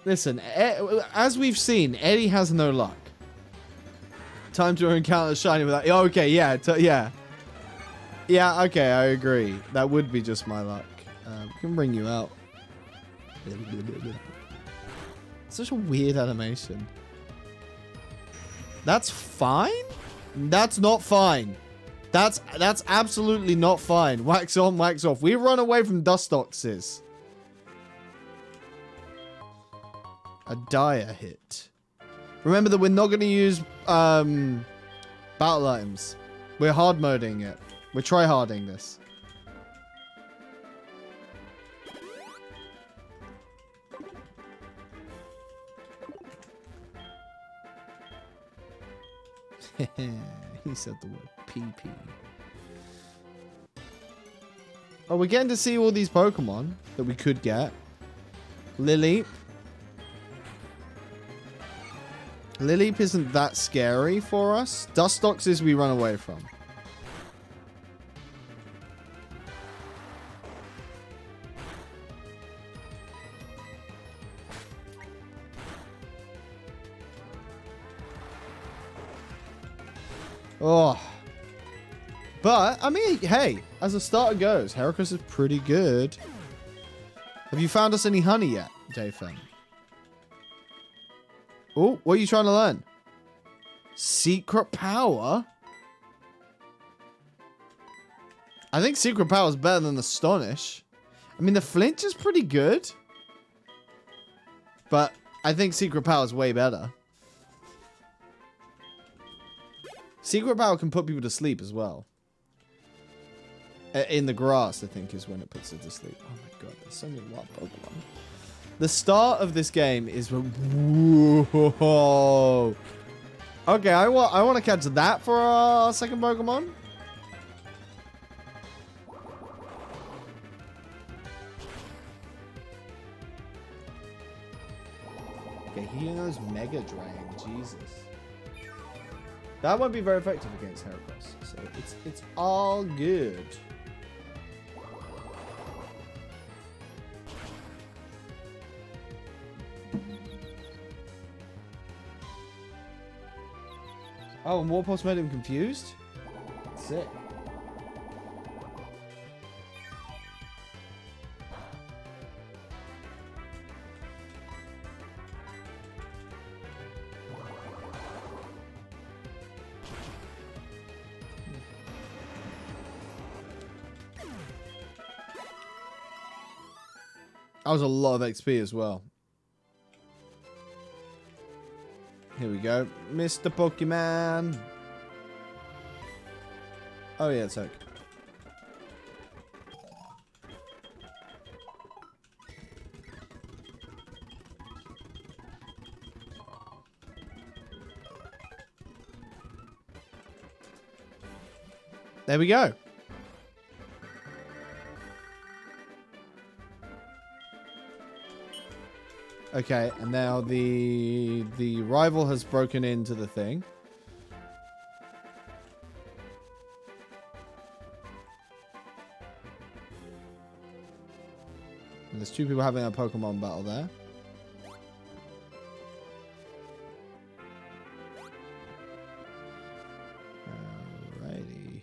Listen, as we've seen, Eddy has no luck. Time to encounter shiny without... Okay, yeah, yeah. Yeah, okay, I agree. That would be just my luck. We can bring you out. Such a weird animation. That's fine? That's not fine. That's absolutely not fine. Wax on, wax off. We run away from Dustoxes. A dire hit. Remember that we're not going to use battle items. We're hard moding it. We're try-harding this. He said the word PP. Oh, we're getting to see all these Pokemon that we could get. Lileep. Lileep isn't that scary for us. Dustoxes we run away from. Oh. But, I mean, hey, as a starter goes, Heracross is pretty good. Have you found us any honey yet, JFM? Oh, what are you trying to learn? Secret power? I think Secret Power is better than Astonish. I mean, the flinch is pretty good. But I think Secret Power is way better. Secret Power can put people to sleep as well. In the grass, I think, is when it puts it to sleep. Oh my god, there's so many wild Pokemon. The start of this game is... Whoa. Okay, I want to catch that for our second Pokemon. Okay, he knows Mega Drain. Jesus. That won't be very effective against Heracross, so it's all good. Oh, and Warpulse made him confused? Sick. That was a lot of XP as well. Here we go. Mr. Pokemon. Oh yeah, it's okay. There we go. Okay, and now the rival has broken into the thing. And there's two people having a Pokemon battle there. Alrighty.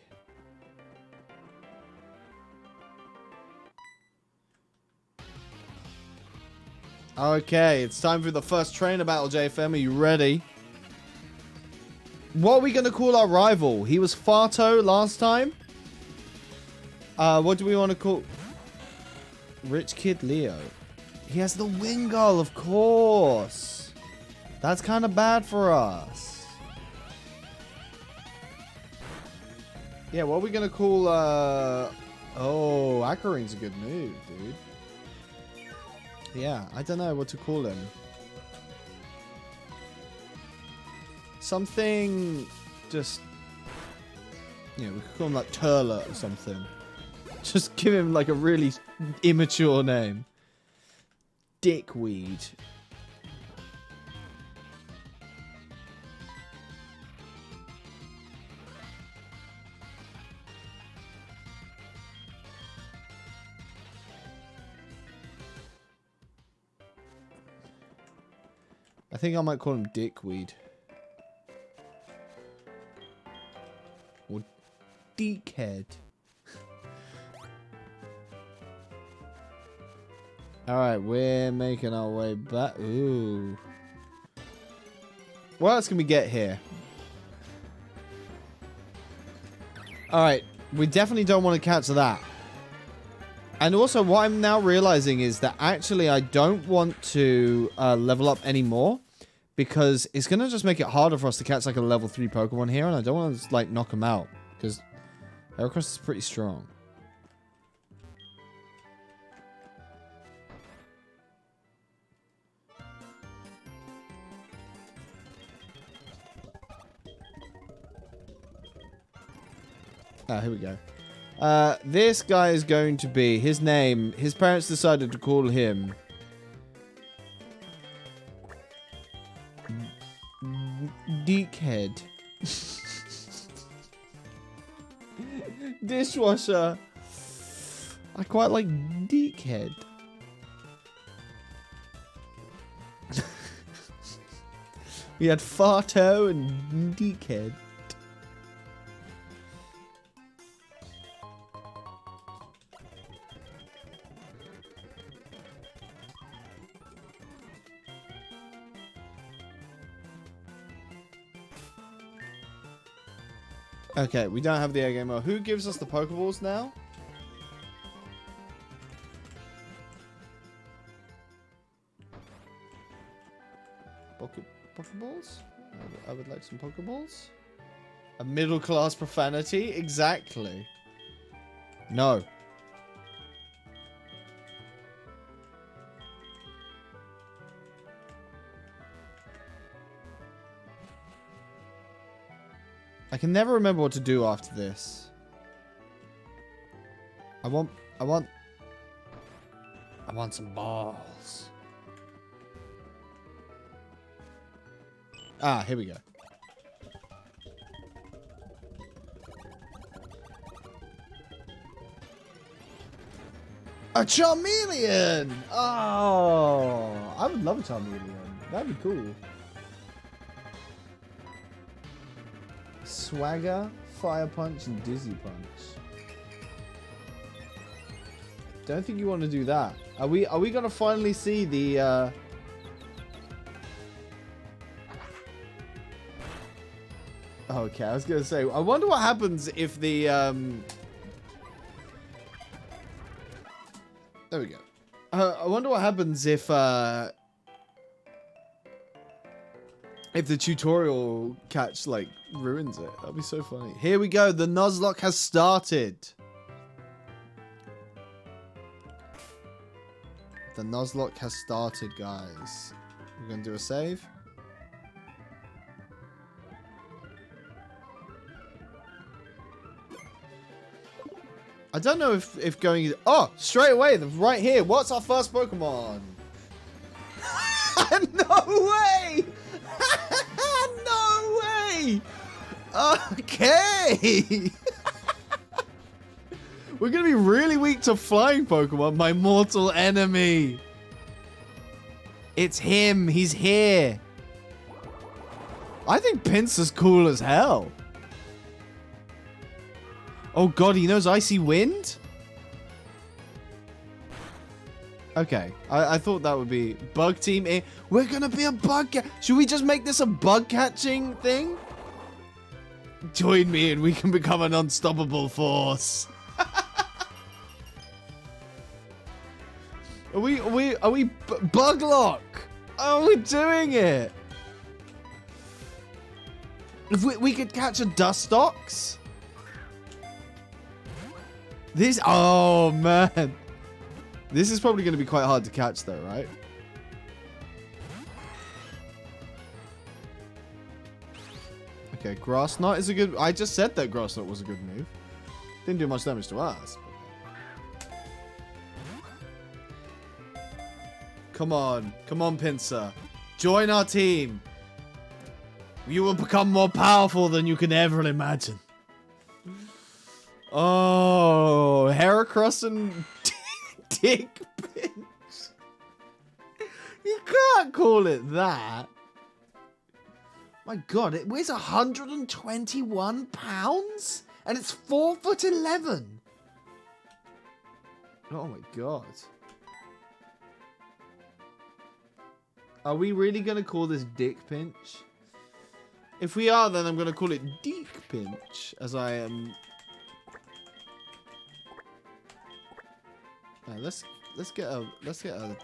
Okay, it's time for the first trainer battle, JFM. Are you ready? What are we going to call our rival? He was Farto last time. What do we want to call... Rich Kid Leo. He has the Wingull, of course. That's kind of bad for us. Yeah, what are we going to call... Oh, Akaring's a good move, dude. Yeah, I don't know what to call him. Something just... Yeah, we could call him like Turlet or something. Just give him like a really immature name. Dickweed. I think I might call him Dickweed. Or Dickhead. Alright, we're making our way back. Ooh. What else can we get here? Alright, we definitely don't want to catch that. And also, what I'm now realizing is that actually I don't want to level up anymore. Because it's going to just make it harder for us to catch like a level 3 Pokemon here. And I don't want to like knock him out. Because Heracross is pretty strong. Ah, here we go. This guy is going to be... His name... His parents decided to call him... Dickhead. Dishwasher. I quite like Dickhead. We had Farto and Dickhead. Okay, we don't have the air game mode. Who gives us the Pokeballs now? Pokeballs? I would like some Pokeballs. A middle class profanity? Exactly. No. I can never remember what to do after this. I want some balls. Ah, here we go. A Charmeleon! Oh, I would love a Charmeleon. That'd be cool. Swagger, Fire Punch, and Dizzy Punch. Don't think you want to do that. Are we gonna finally see the Okay, I was gonna say, I wonder what happens if the there we go. I wonder what happens if the tutorial catch, like, ruins it. That'd be so funny. Here we go. The Nuzlocke has started. The Nuzlocke has started, guys. We're going to do a save. I don't know if going... Oh, straight away. Right here. What's our first Pokemon? No way! No way! Okay! We're gonna be really weak to flying Pokemon. My mortal enemy. It's him. He's here. I think Pinsir's cool as hell. Oh god, he knows Icy Wind? Okay, I thought that would be bug team. We're gonna be a bug cat. Should we just make this a bug catching thing? Join me and we can become an unstoppable force. Are we bug lock? Oh, we're doing it. If we could catch a Dustox. This, oh man. This is probably going to be quite hard to catch though, right? Okay, Grass Knot is a good... I just said that Grass Knot was a good move. Didn't do much damage to us. Come on. Come on, Pinsir. Join our team. You will become more powerful than you can ever imagine. Oh, Heracross and... Dick pinch. You can't call it that. My god, it weighs 121 pounds and it's 4'11". Oh my god. Are we really going to call this Dick Pinch? If we are, then I'm going to call it Dick Pinch, as I am... Right, let's get a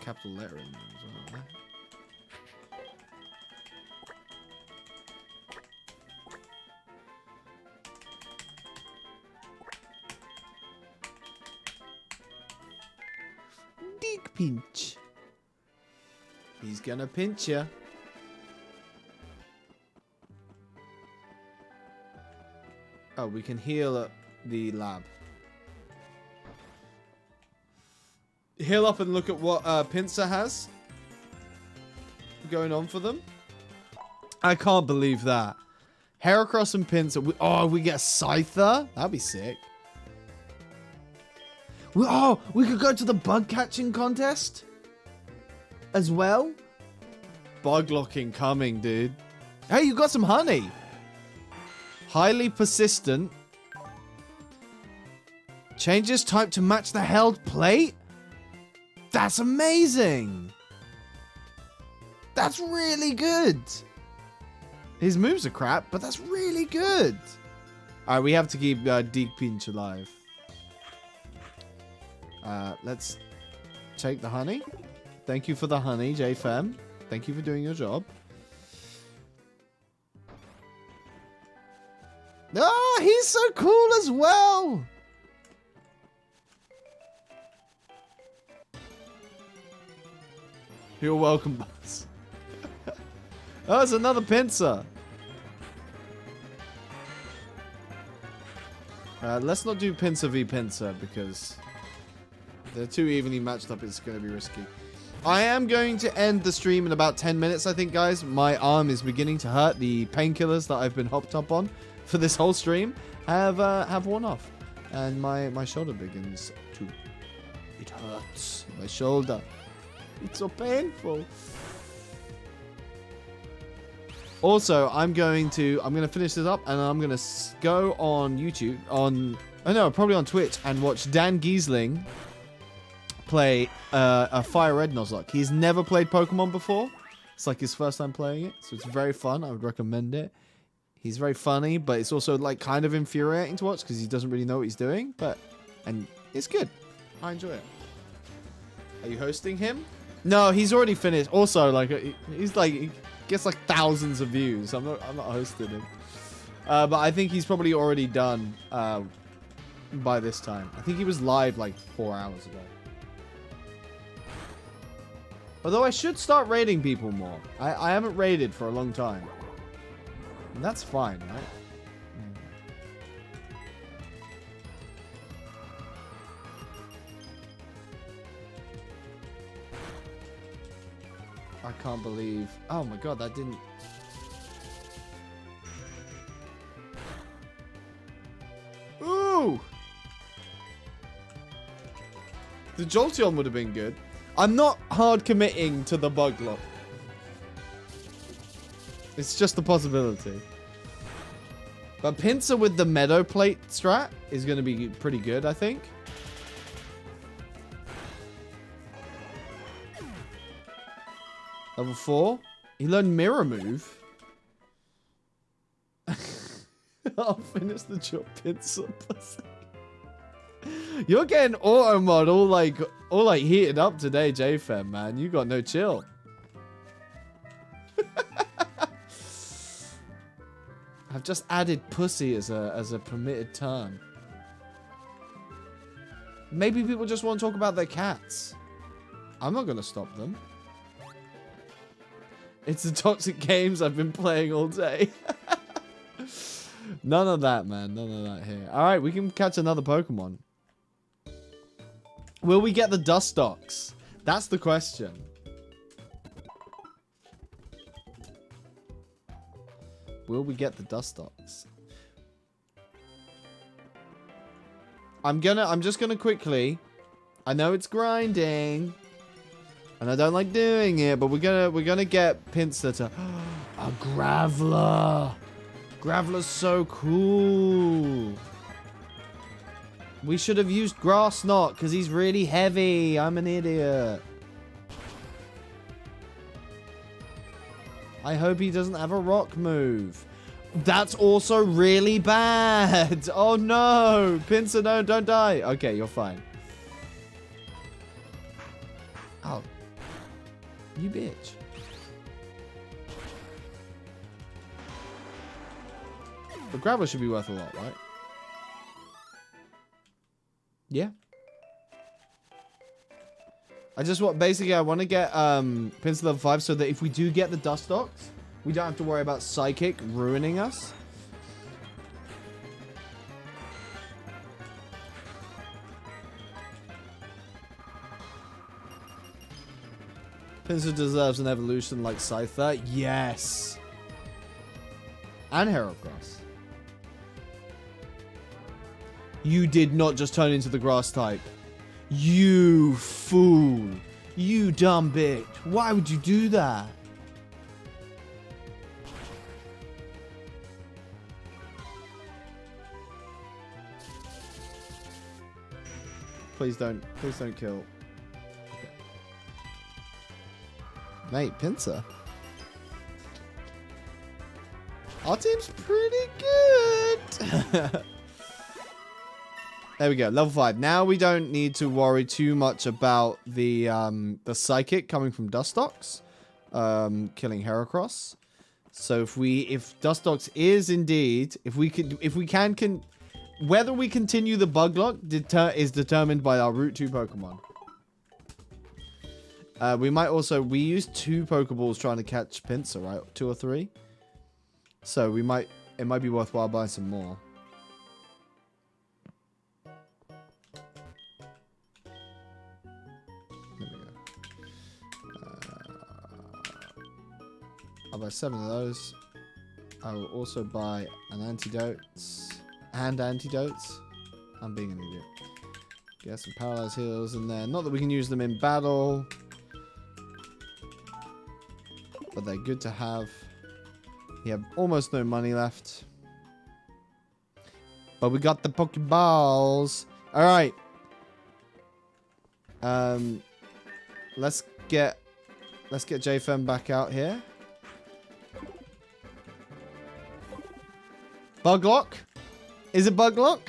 capital letter in there as well. Dick pinch. He's gonna pinch ya. Oh, we can heal at the lab. Heal up and look at what Pinsir has going on for them. I can't believe that. Heracross and Pinsir. Oh, we get a Scyther? That'd be sick. We could go to the bug catching contest as well. Bug locking coming, dude. Hey, you got some honey. Highly persistent. Changes type to match the held plate. That's amazing. That's really good. His moves are crap, but that's really good. Alright, we have to keep Deep Pinch alive. Let's take the honey. Thank you for the honey, JFM. Thank you for doing your job. Oh, he's so cool as well. You're welcome, Buzz. Oh, it's another pincer. Let's not do pincer v pincer because they're too evenly matched up. It's going to be risky. I am going to end the stream in about 10 minutes, I think, guys. My arm is beginning to hurt. The painkillers that I've been hopped up on for this whole stream have worn off. And my shoulder begins to... It hurts. My shoulder. It's so painful. Also, I'm going to finish this up and I'm going to go on YouTube, probably on Twitch, and watch Dan Giesling play a Fire Red Nuzlocke. He's never played Pokemon before. It's like his first time playing it, so it's very fun. I would recommend it. He's very funny, but it's also like kind of infuriating to watch because he doesn't really know what he's doing. And it's good. I enjoy it. Are you hosting him? No, he's already finished. Also, like he's like he gets like thousands of views. I'm not hosting him. But I think he's probably already done by this time. I think he was live like 4 hours ago. Although I should start raiding people more. I haven't raided for a long time. And that's fine, right? I can't believe... Oh my god, that didn't... Ooh! The Jolteon would have been good. I'm not hard committing to the bug lock. It's just a possibility. But Pinsir with the Meadow Plate strat is going to be pretty good, I think. Level 4. He learned Mirror Move. I'll finish the job, Pinsir. You're getting auto mod all like heated up today, JFM, man. You got no chill. I've just added pussy as a permitted term. Maybe people just want to talk about their cats. I'm not gonna stop them. It's the toxic games I've been playing all day. None of that, man. None of that here. All right, we can catch another Pokemon. Will we get the Dustox? That's the question. Will we get the Dustox? I'm just gonna quickly. I know it's grinding, and I don't like doing it, but we're gonna get Pinsir to a Graveler. Graveler's so cool. We should have used Grass Knot because he's really heavy. I'm an idiot. I hope he doesn't have a rock move. That's also really bad. Oh no. Pinsir, no, don't die. Okay, you're fine. Oh. You bitch. The Graveler should be worth a lot, right? Yeah. Basically I want to get Pinsir level 5 so that if we do get the Dustox, we don't have to worry about Psychic ruining us. Pinsir deserves an evolution like Scyther. Yes. And Heracross. You did not just turn into the grass type. You fool. You dumb bitch. Why would you do that? Please don't kill. Okay. Mate, Pinsir. Our team's pretty good. There we go, level 5. Now we don't need to worry too much about the psychic coming from Dustox, killing Heracross. So if Dustox is indeed, whether we continue the bug lock is determined by our Route 2 Pokemon. We used 2 Pokeballs trying to catch Pinsir, right? 2 or 3. So it might be worthwhile buying some more. I'll buy 7 of those. I will also buy an antidotes. I'm being an idiot. Get some paralyzed heals in there. Not that we can use them in battle, but they're good to have. We have almost no money left, but we got the Pokeballs. All right. Let's get JFM back out here. Bug lock? Is it bug lock?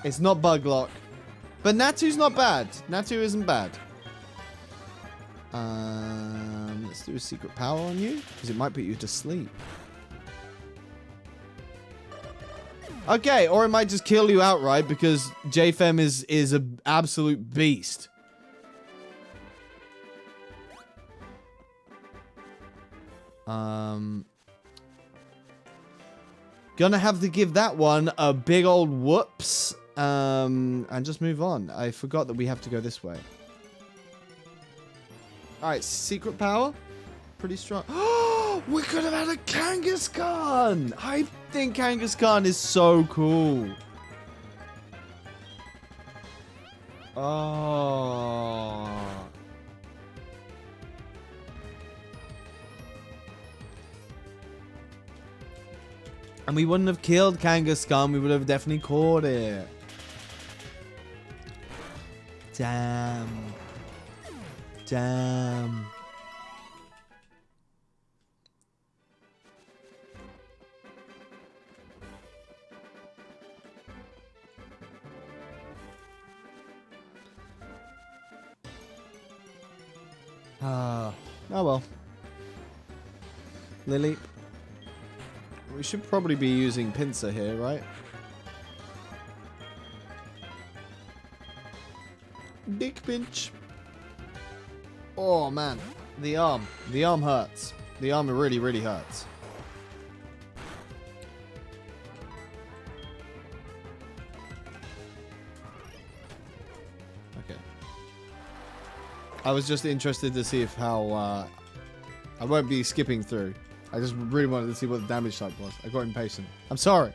It's not bug lock. But Natu's not bad. Natu isn't bad. Let's do a secret power on you, because it might put you to sleep. Okay, or it might just kill you outright, because JFM is an absolute beast. Gonna have to give that one a big old whoops, and just move on. I forgot that we have to go this way. Alright, secret power. Pretty strong. Oh, we could have had a Kangaskhan! I think Kangaskhan is so cool. Oh. And we wouldn't have killed Kangaskhan, we would have definitely caught it. Damn. Damn. Oh well. Lily. We should probably be using Pinsir here, right? Dick pinch. Oh man, the arm. The arm hurts. The arm really, really hurts. Okay. I was just interested to see if how I won't be skipping through. I just really wanted to see what the damage type was. I got impatient. I'm sorry.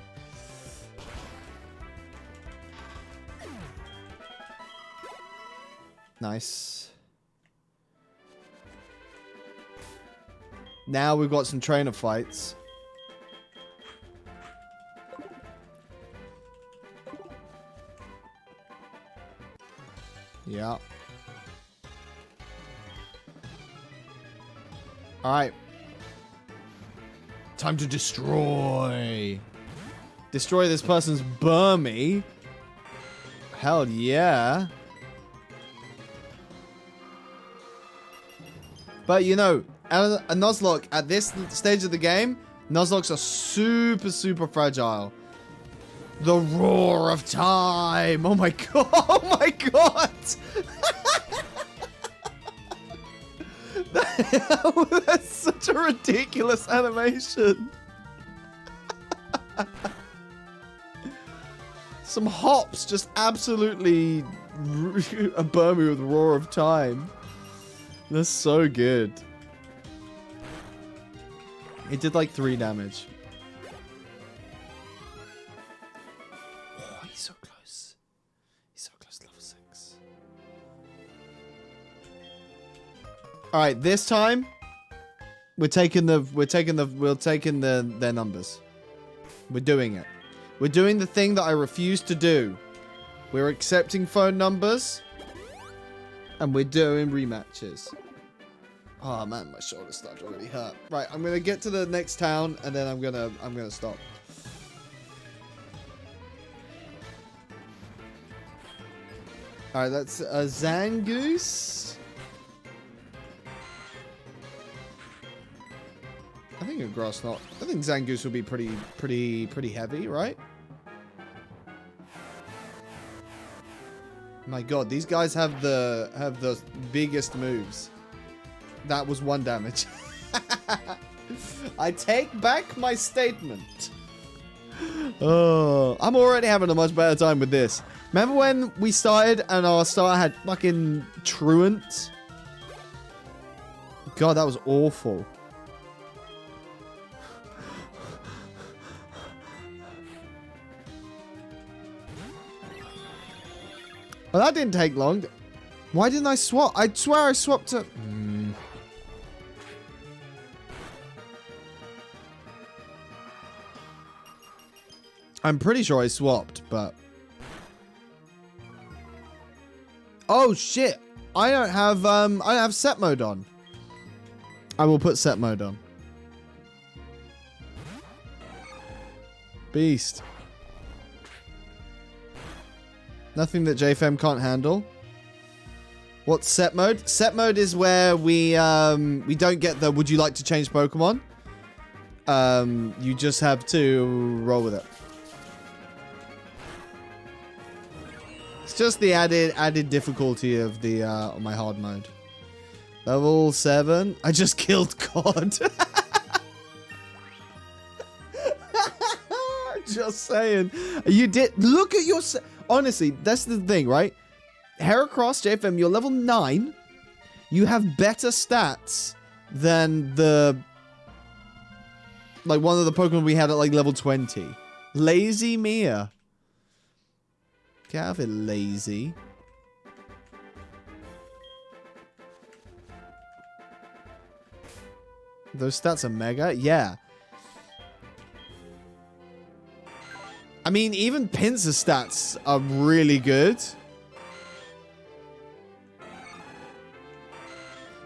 Nice. Now we've got some trainer fights. Yeah. Alright. Time to destroy. Destroy this person's Burmy. Hell yeah. But you know, a Nuzlocke at this stage of the game, Nuzlocks are super, super fragile. The roar of time. Oh my god. Oh my god. That's such a ridiculous animation. Some hops just absolutely a Burmy with roar of time. That's so good. It did like 3 damage. Oh, he's so close. He's so close to level 6. Alright, this time we're taking their numbers. We're doing it. We're doing the thing that I refused to do. We're accepting phone numbers. And we're doing rematches. Oh man, my shoulder started to really hurt. Right, I'm gonna get to the next town and then I'm gonna stop. Alright, that's a Zangoose. I think a grass knot. I think Zangoose will be pretty heavy, right? My god, these guys have the biggest moves. That was 1 damage. I take back my statement. Oh, I'm already having a much better time with this. Remember when we started and our starter had fucking truant? God, that was awful. Well, that didn't take long. Why didn't I swap? I swear I swapped to... I'm pretty sure I swapped, but... Oh, shit. I don't have set mode on. I will put set mode on. Beast. Nothing that JFM can't handle. What's set mode? Set mode is where we don't get the would you like to change Pokemon. You just have to roll with it. It's just the added difficulty of the my hard mode. Level 7. I just killed God. Just saying. You did look at your honestly, that's the thing, right? Heracross, JFM, you're level 9. You have better stats than the like one of the Pokemon we had at like level 20. Lazy Mia. Get out of it, lazy. Those stats are mega? Yeah. I mean, even Pinsir's stats are really good.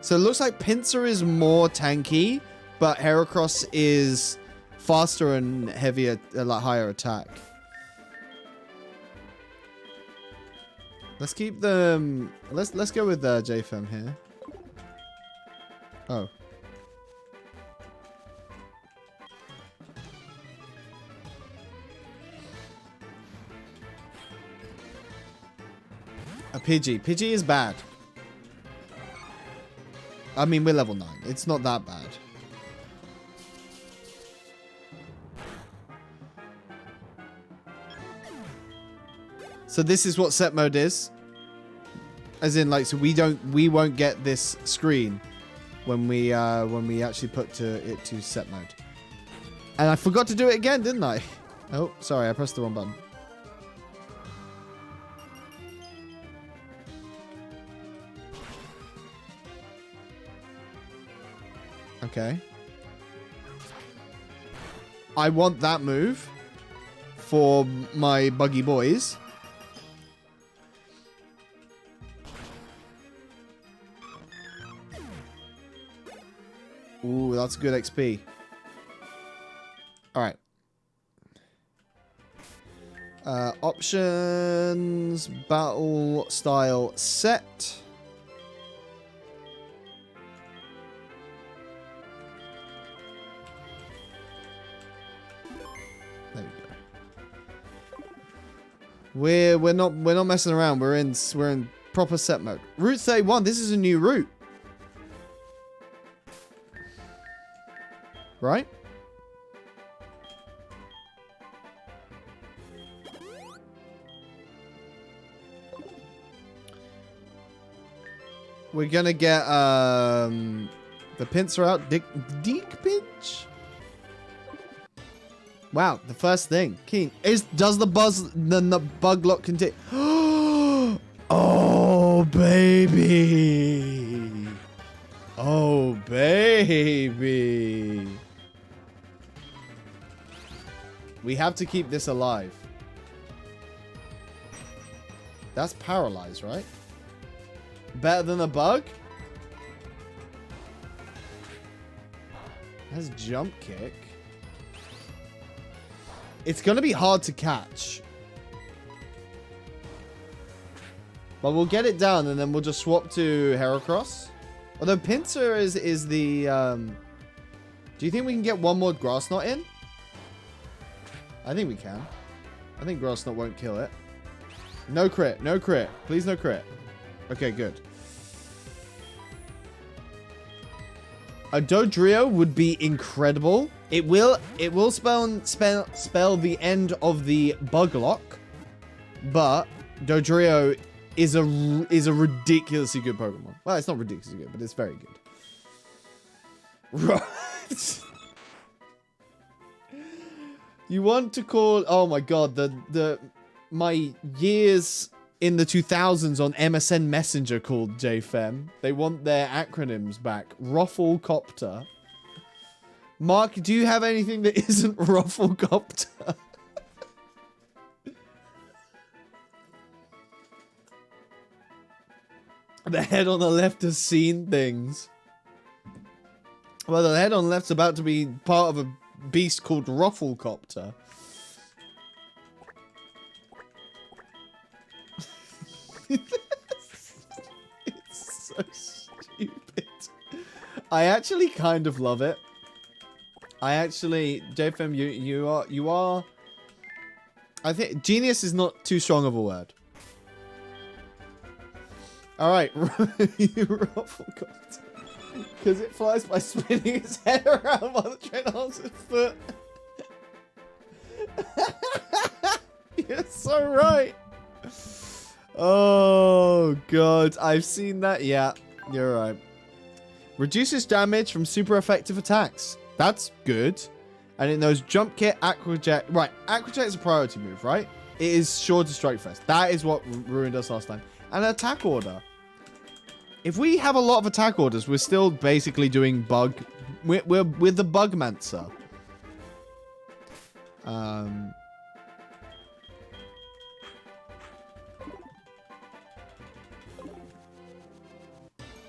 So it looks like Pinsir is more tanky, but Heracross is faster and heavier, like higher attack. Let's keep them. Let's go with JFM here. Oh. A Pidgey. Pidgey is bad. I mean, we're level 9. It's not that bad. So this is what set mode is. As in, like, so we won't get this screen when we actually put it to set mode. And I forgot to do it again, didn't I? Oh, sorry, I pressed the wrong button. Okay. I want that move for my buggy boys. Ooh, that's good XP. All right. Options, battle style set. There we go. We're not messing around. We're in proper set mode. Route 31. This is a new route. Right? We're gonna get the Pinsir out. Deek Pinch. Wow, the first thing. Keen. Does the bug lock contain? Oh baby. Oh baby. We have to keep this alive. That's paralyzed, right? Better than a bug? Has jump kick. It's going to be hard to catch. But we'll get it down and then we'll just swap to Heracross. Although Pinsir is the... Do you think we can get one more Grass Knot in? I think we can. I think Grass Knot won't kill it. No crit. No crit. Please no crit. Okay, good. A Dodrio would be incredible. It will spell the end of the bug lock. But Dodrio is a ridiculously good Pokemon. Well, it's not ridiculously good, but it's very good. Right. You want to call... Oh my god, my years in the 2000s on MSN Messenger called JFem. They want their acronyms back. Rufflecopter. Mark, do you have anything that isn't Rufflecopter? The head on the left has seen things. Well, the head on the left's about to be part of a beast called Rufflecopter. It's so stupid. I actually kind of love it. I actually, JFM, you are. I think genius is not too strong of a word. All right, Rufflecopter. Because it flies by spinning its head around while the train holds its foot. You're so right. Oh, God. I've seen that. Yeah, you're right. Reduces damage from super effective attacks. That's good. And it knows Jump Kick, Aqua Jet. Right, Aqua Jet is a priority move, right? It is sure to strike first. That is what ruined us last time. And an attack order. If we have a lot of attack orders, we're still basically doing bug. We're with the Bugmancer.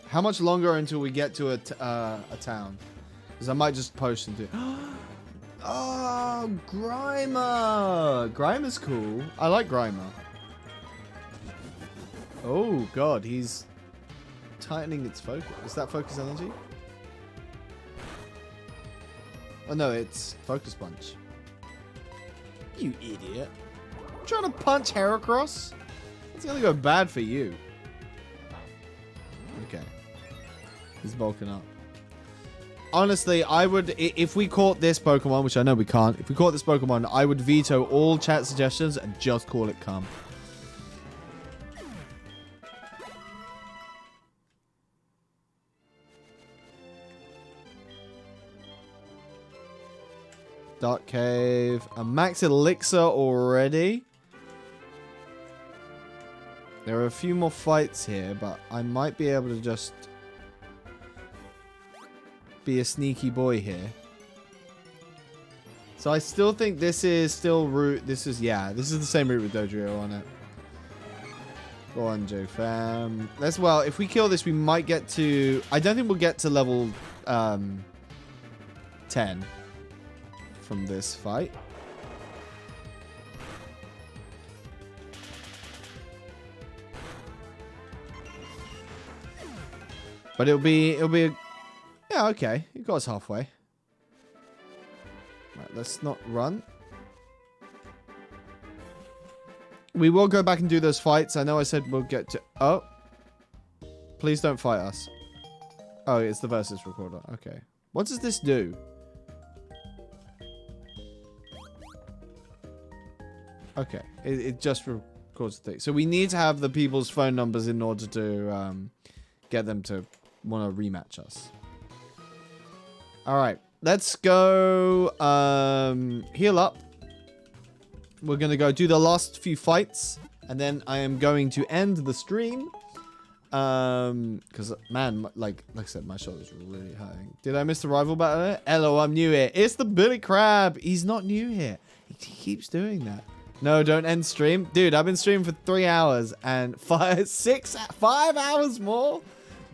How much longer until we get to a town? Because I might just post into... Oh, Grimer! Grimer's cool. I like Grimer. Oh, God. He's tightening its focus. Is that focus energy? Oh, no. It's focus punch. You idiot. I'm trying to punch Heracross? It's going to go bad for you. Okay. He's bulking up. Honestly, I would, if we caught this Pokemon, which I know we can't, if we caught this Pokemon, I would veto all chat suggestions and just call it Calm. Dark Cave. A Max Elixir already. There are a few more fights here, but I might be able to just be a sneaky boy here. So I still think this is still route. This is, yeah, this is the same route with Dodrio on it. Go on, Joe fam. Let's, well, if we kill this, we might get to, I don't think we'll get to level 10 from this fight. But it'll be yeah, okay. It got us halfway. Right, let's not run. We will go back and do those fights. I know I said we'll get to... Oh. Please don't fight us. Oh, it's the versus recorder. Okay. What does this do? Okay. It just records the thing. So we need to have the people's phone numbers in order to get them to want to rematch us. Alright. Let's go heal up. We're going to go do the last few fights. And then I am going to end the stream. Because, man, like I said, my shoulder's really hurting. Did I miss the rival battle? Hello, I'm new here. It's the Billy Crab. He's not new here. He keeps doing that. No, don't end stream. Dude, I've been streaming for 3 hours and 5 hours more?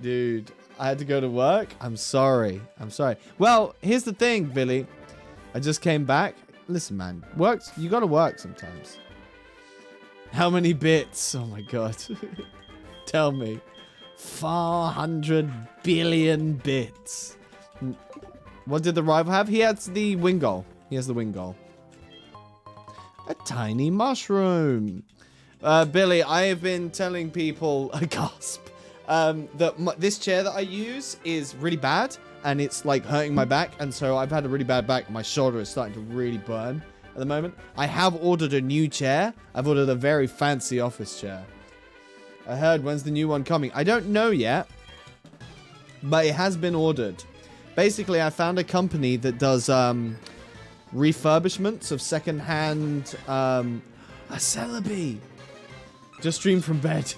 Dude, I had to go to work. I'm sorry. I'm sorry. Well, here's the thing, Billy. I just came back. Listen, man. Works. You got to work sometimes. How many bits? Oh, my God. Tell me. 400 billion bits. What did the rival have? He has the wing goal. He has the wing goal. A tiny mushroom. Billy, I have been telling people, a gasp, that this chair that I use is really bad. And it's like hurting my back. And so I've had a really bad back. My shoulder is starting to really burn at the moment. I have ordered a new chair. I've ordered a very fancy office chair. I heard, when's the new one coming? I don't know yet. But it has been ordered. Basically, I found a company that does refurbishments of secondhand a Celebi. Just stream from bed.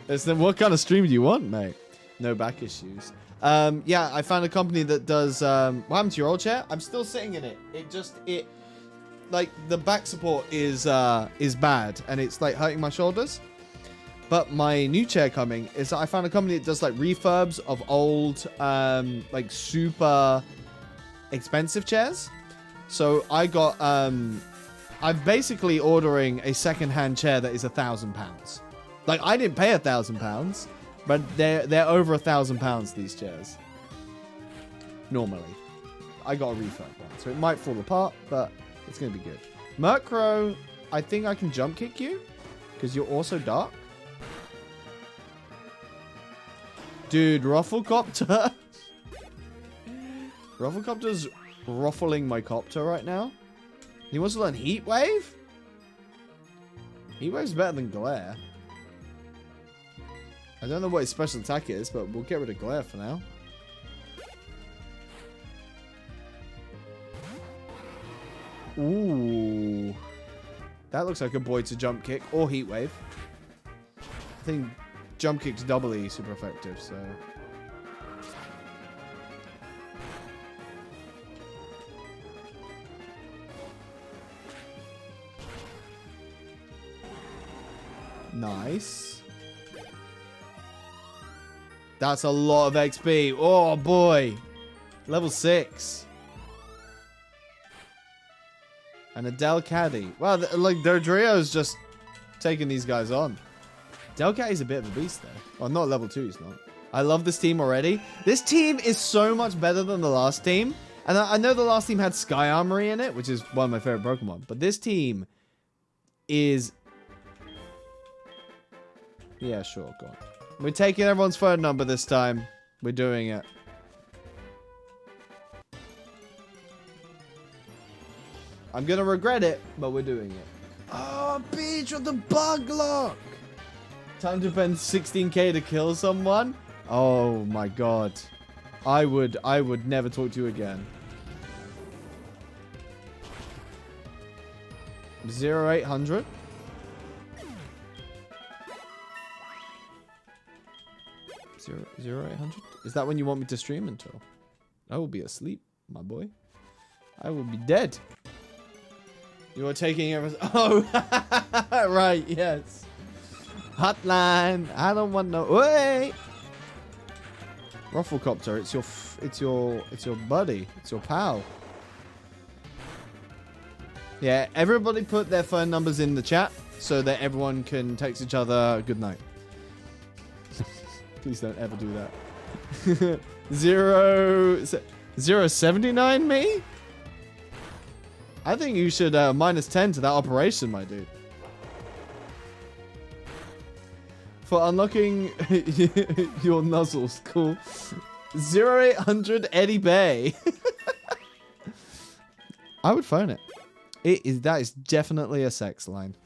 What kind of stream do you want, mate? No back issues. Yeah, I found a company that does what happened to your old chair? I'm still sitting in it. It like the back support is bad and it's like hurting my shoulders. But my new chair coming is I found a company that does like refurbs of old like super expensive chairs. So I got I'm basically ordering a second-hand chair that is £1,000. Like I didn't pay £1,000, but they're over £1,000 these chairs. Normally. I got a refurb one, so it might fall apart, but it's gonna be good. Murkrow, I think I can jump kick you because you're also dark. Dude, Rufflecopter. Rufflecopter's ruffling my copter right now. He wants to learn Heat Wave? Heat Wave's better than Glare. I don't know what his special attack is, but we'll get rid of Glare for now. Ooh. That looks like a boy to jump kick or Heat Wave. I think jump kick's doubly super effective, so. Nice. That's a lot of XP. Oh boy. Level 6. And a Delcatty. Wow, like Dodrio's just taking these guys on. Delcatty's a bit of a beast though. Well, not level 2, he's not. I love this team already. This team is so much better than the last team. And I know the last team had Sky Armory in it, which is one of my favorite Pokemon. But this team is... Yeah, sure, go on. We're taking everyone's phone number this time. We're doing it. I'm gonna regret it, but we're doing it. Oh, Beach with the bug lock! Time to spend 16k to kill someone? Oh my god. I would never talk to you again. 0800? Zero 0800? Is that when you want me to stream until? I will be asleep, my boy. I will be dead. You are taking everything. Oh, right, yes. Hotline. I don't want no. Wait. Rufflecopter. It's your buddy. It's your pal. Yeah. Everybody put their phone numbers in the chat so that everyone can text each other good night. Please don't ever do that. 079 me? I think you should minus 10 to that operation, my dude. For unlocking your nuzzles, cool. 0800 Eddy Bay. I would phone it. That is definitely a sex line.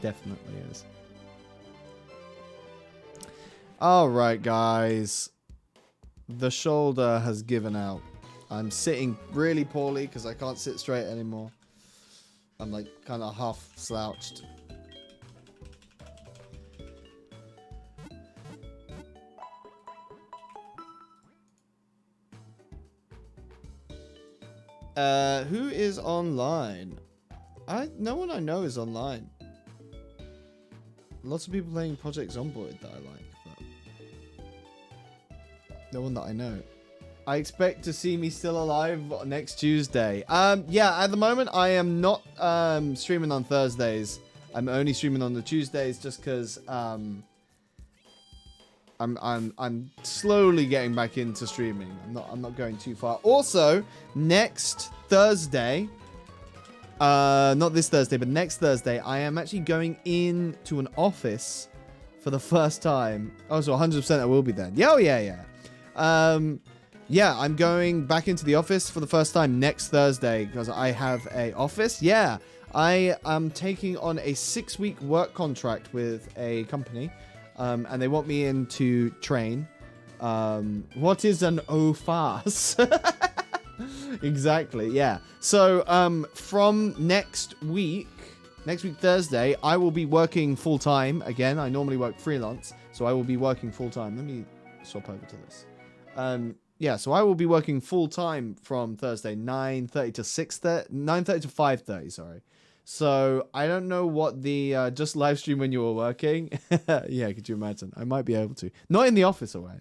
Definitely is. Alright, guys. The shoulder has given out. I'm sitting really poorly because I can't sit straight anymore. I'm like kind of half slouched. Who is online? No one I know is online. Lots of people playing Project Zomboid that I like. No one that I know. I expect to see me still alive next Tuesday. Yeah, at the moment I am not streaming on Thursdays. I'm only streaming on the Tuesdays just because I'm slowly getting back into streaming. I'm not going too far. Also, next Thursday, not this Thursday, but next Thursday, I am actually going into an office for the first time. Oh, so 100% I will be then. Yeah, oh, yeah. Yeah, I'm going back into the office for the first time next Thursday because I have a office. Yeah, I am taking on a 6-week work contract with a company, and they want me in to train. What is an OFAS? Exactly, yeah. So, from next week Thursday, I will be working full-time. Again, I normally work freelance, so I will be working full-time. Let me swap over to this. Yeah, so I will be working full-time from Thursday, 9:30 to 6:30, 9:30 to 5:30, sorry. So, I don't know what the, just live stream when you were working. Yeah, could you imagine? I might be able to. Not in the office, alright.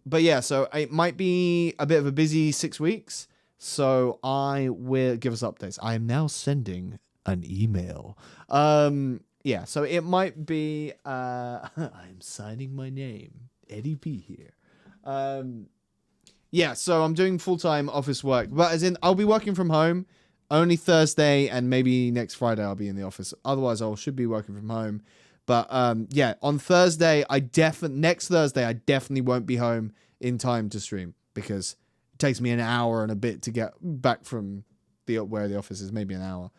But yeah, so it might be a bit of a busy 6 weeks. So, I will give us updates. I am now sending an email. Yeah, so it might be, I'm signing my name. Eddy B here. Yeah, so I'm doing full-time office work, but as in I'll be working from home only Thursday and maybe next Friday I'll be in the office. Otherwise I should be working from home. But yeah, on Thursday next Thursday I definitely won't be home in time to stream because it takes me an hour and a bit to get back from where the office is, maybe an hour.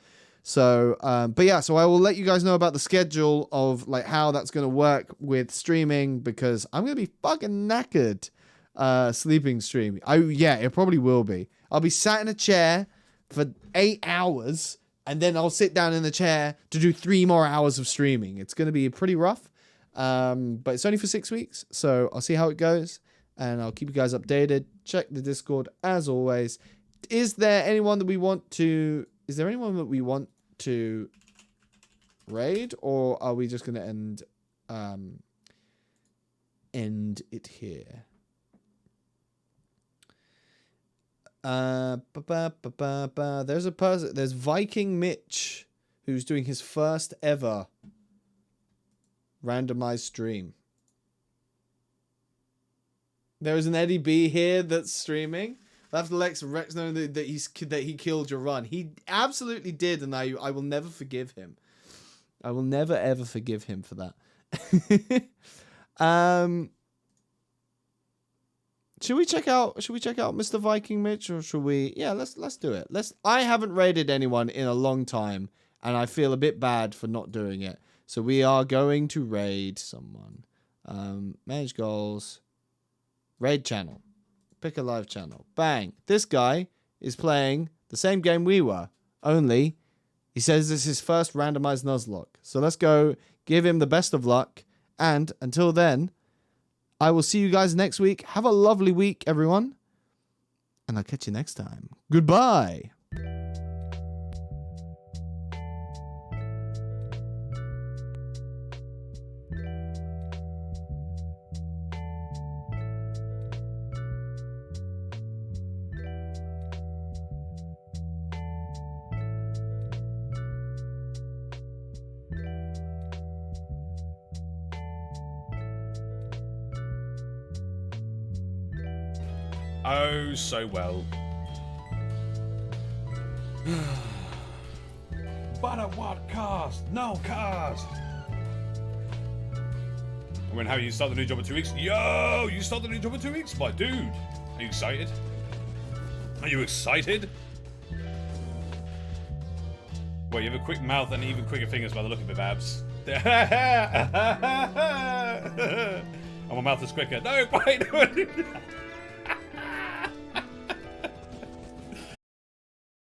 So, but yeah, so I will let you guys know about the schedule of like how that's going to work with streaming because I'm going to be fucking knackered sleeping stream. Yeah, it probably will be. I'll be sat in a chair for 8 hours and then I'll sit down in the chair to do 3 more hours of streaming. It's going to be pretty rough, but it's only for 6 weeks. So I'll see how it goes and I'll keep you guys updated. Check the Discord as always. Is there anyone that we want to raid, or are we just going to end it here? There's a person. There's Viking Mitch, who's doing his first ever randomized stream. There is an Eddy B here that's streaming. I'll have to let Rex know that he killed your run. He absolutely did, and I will never forgive him. I will never ever forgive him for that. Should we check out Mr. Viking Mitch, or should we? Yeah, let's do it. I haven't raided anyone in a long time, and I feel a bit bad for not doing it. So we are going to raid someone. Manage goals. Raid channel. Pick a live channel. Bang. This guy is playing the same game we were. Only he says this is his first randomized Nuzlocke. So let's go give him the best of luck. And until then, I will see you guys next week. Have a lovely week, everyone. And I'll catch you next time. Goodbye. Oh, so well. But at what cost? No cost. When how you start the new job in 2 weeks? Yo, you start the new job in 2 weeks? My dude. Are you excited? Are you excited? Well, you have a quick mouth and even quicker fingers by the look of it, Babs. And my mouth is quicker. No, wait.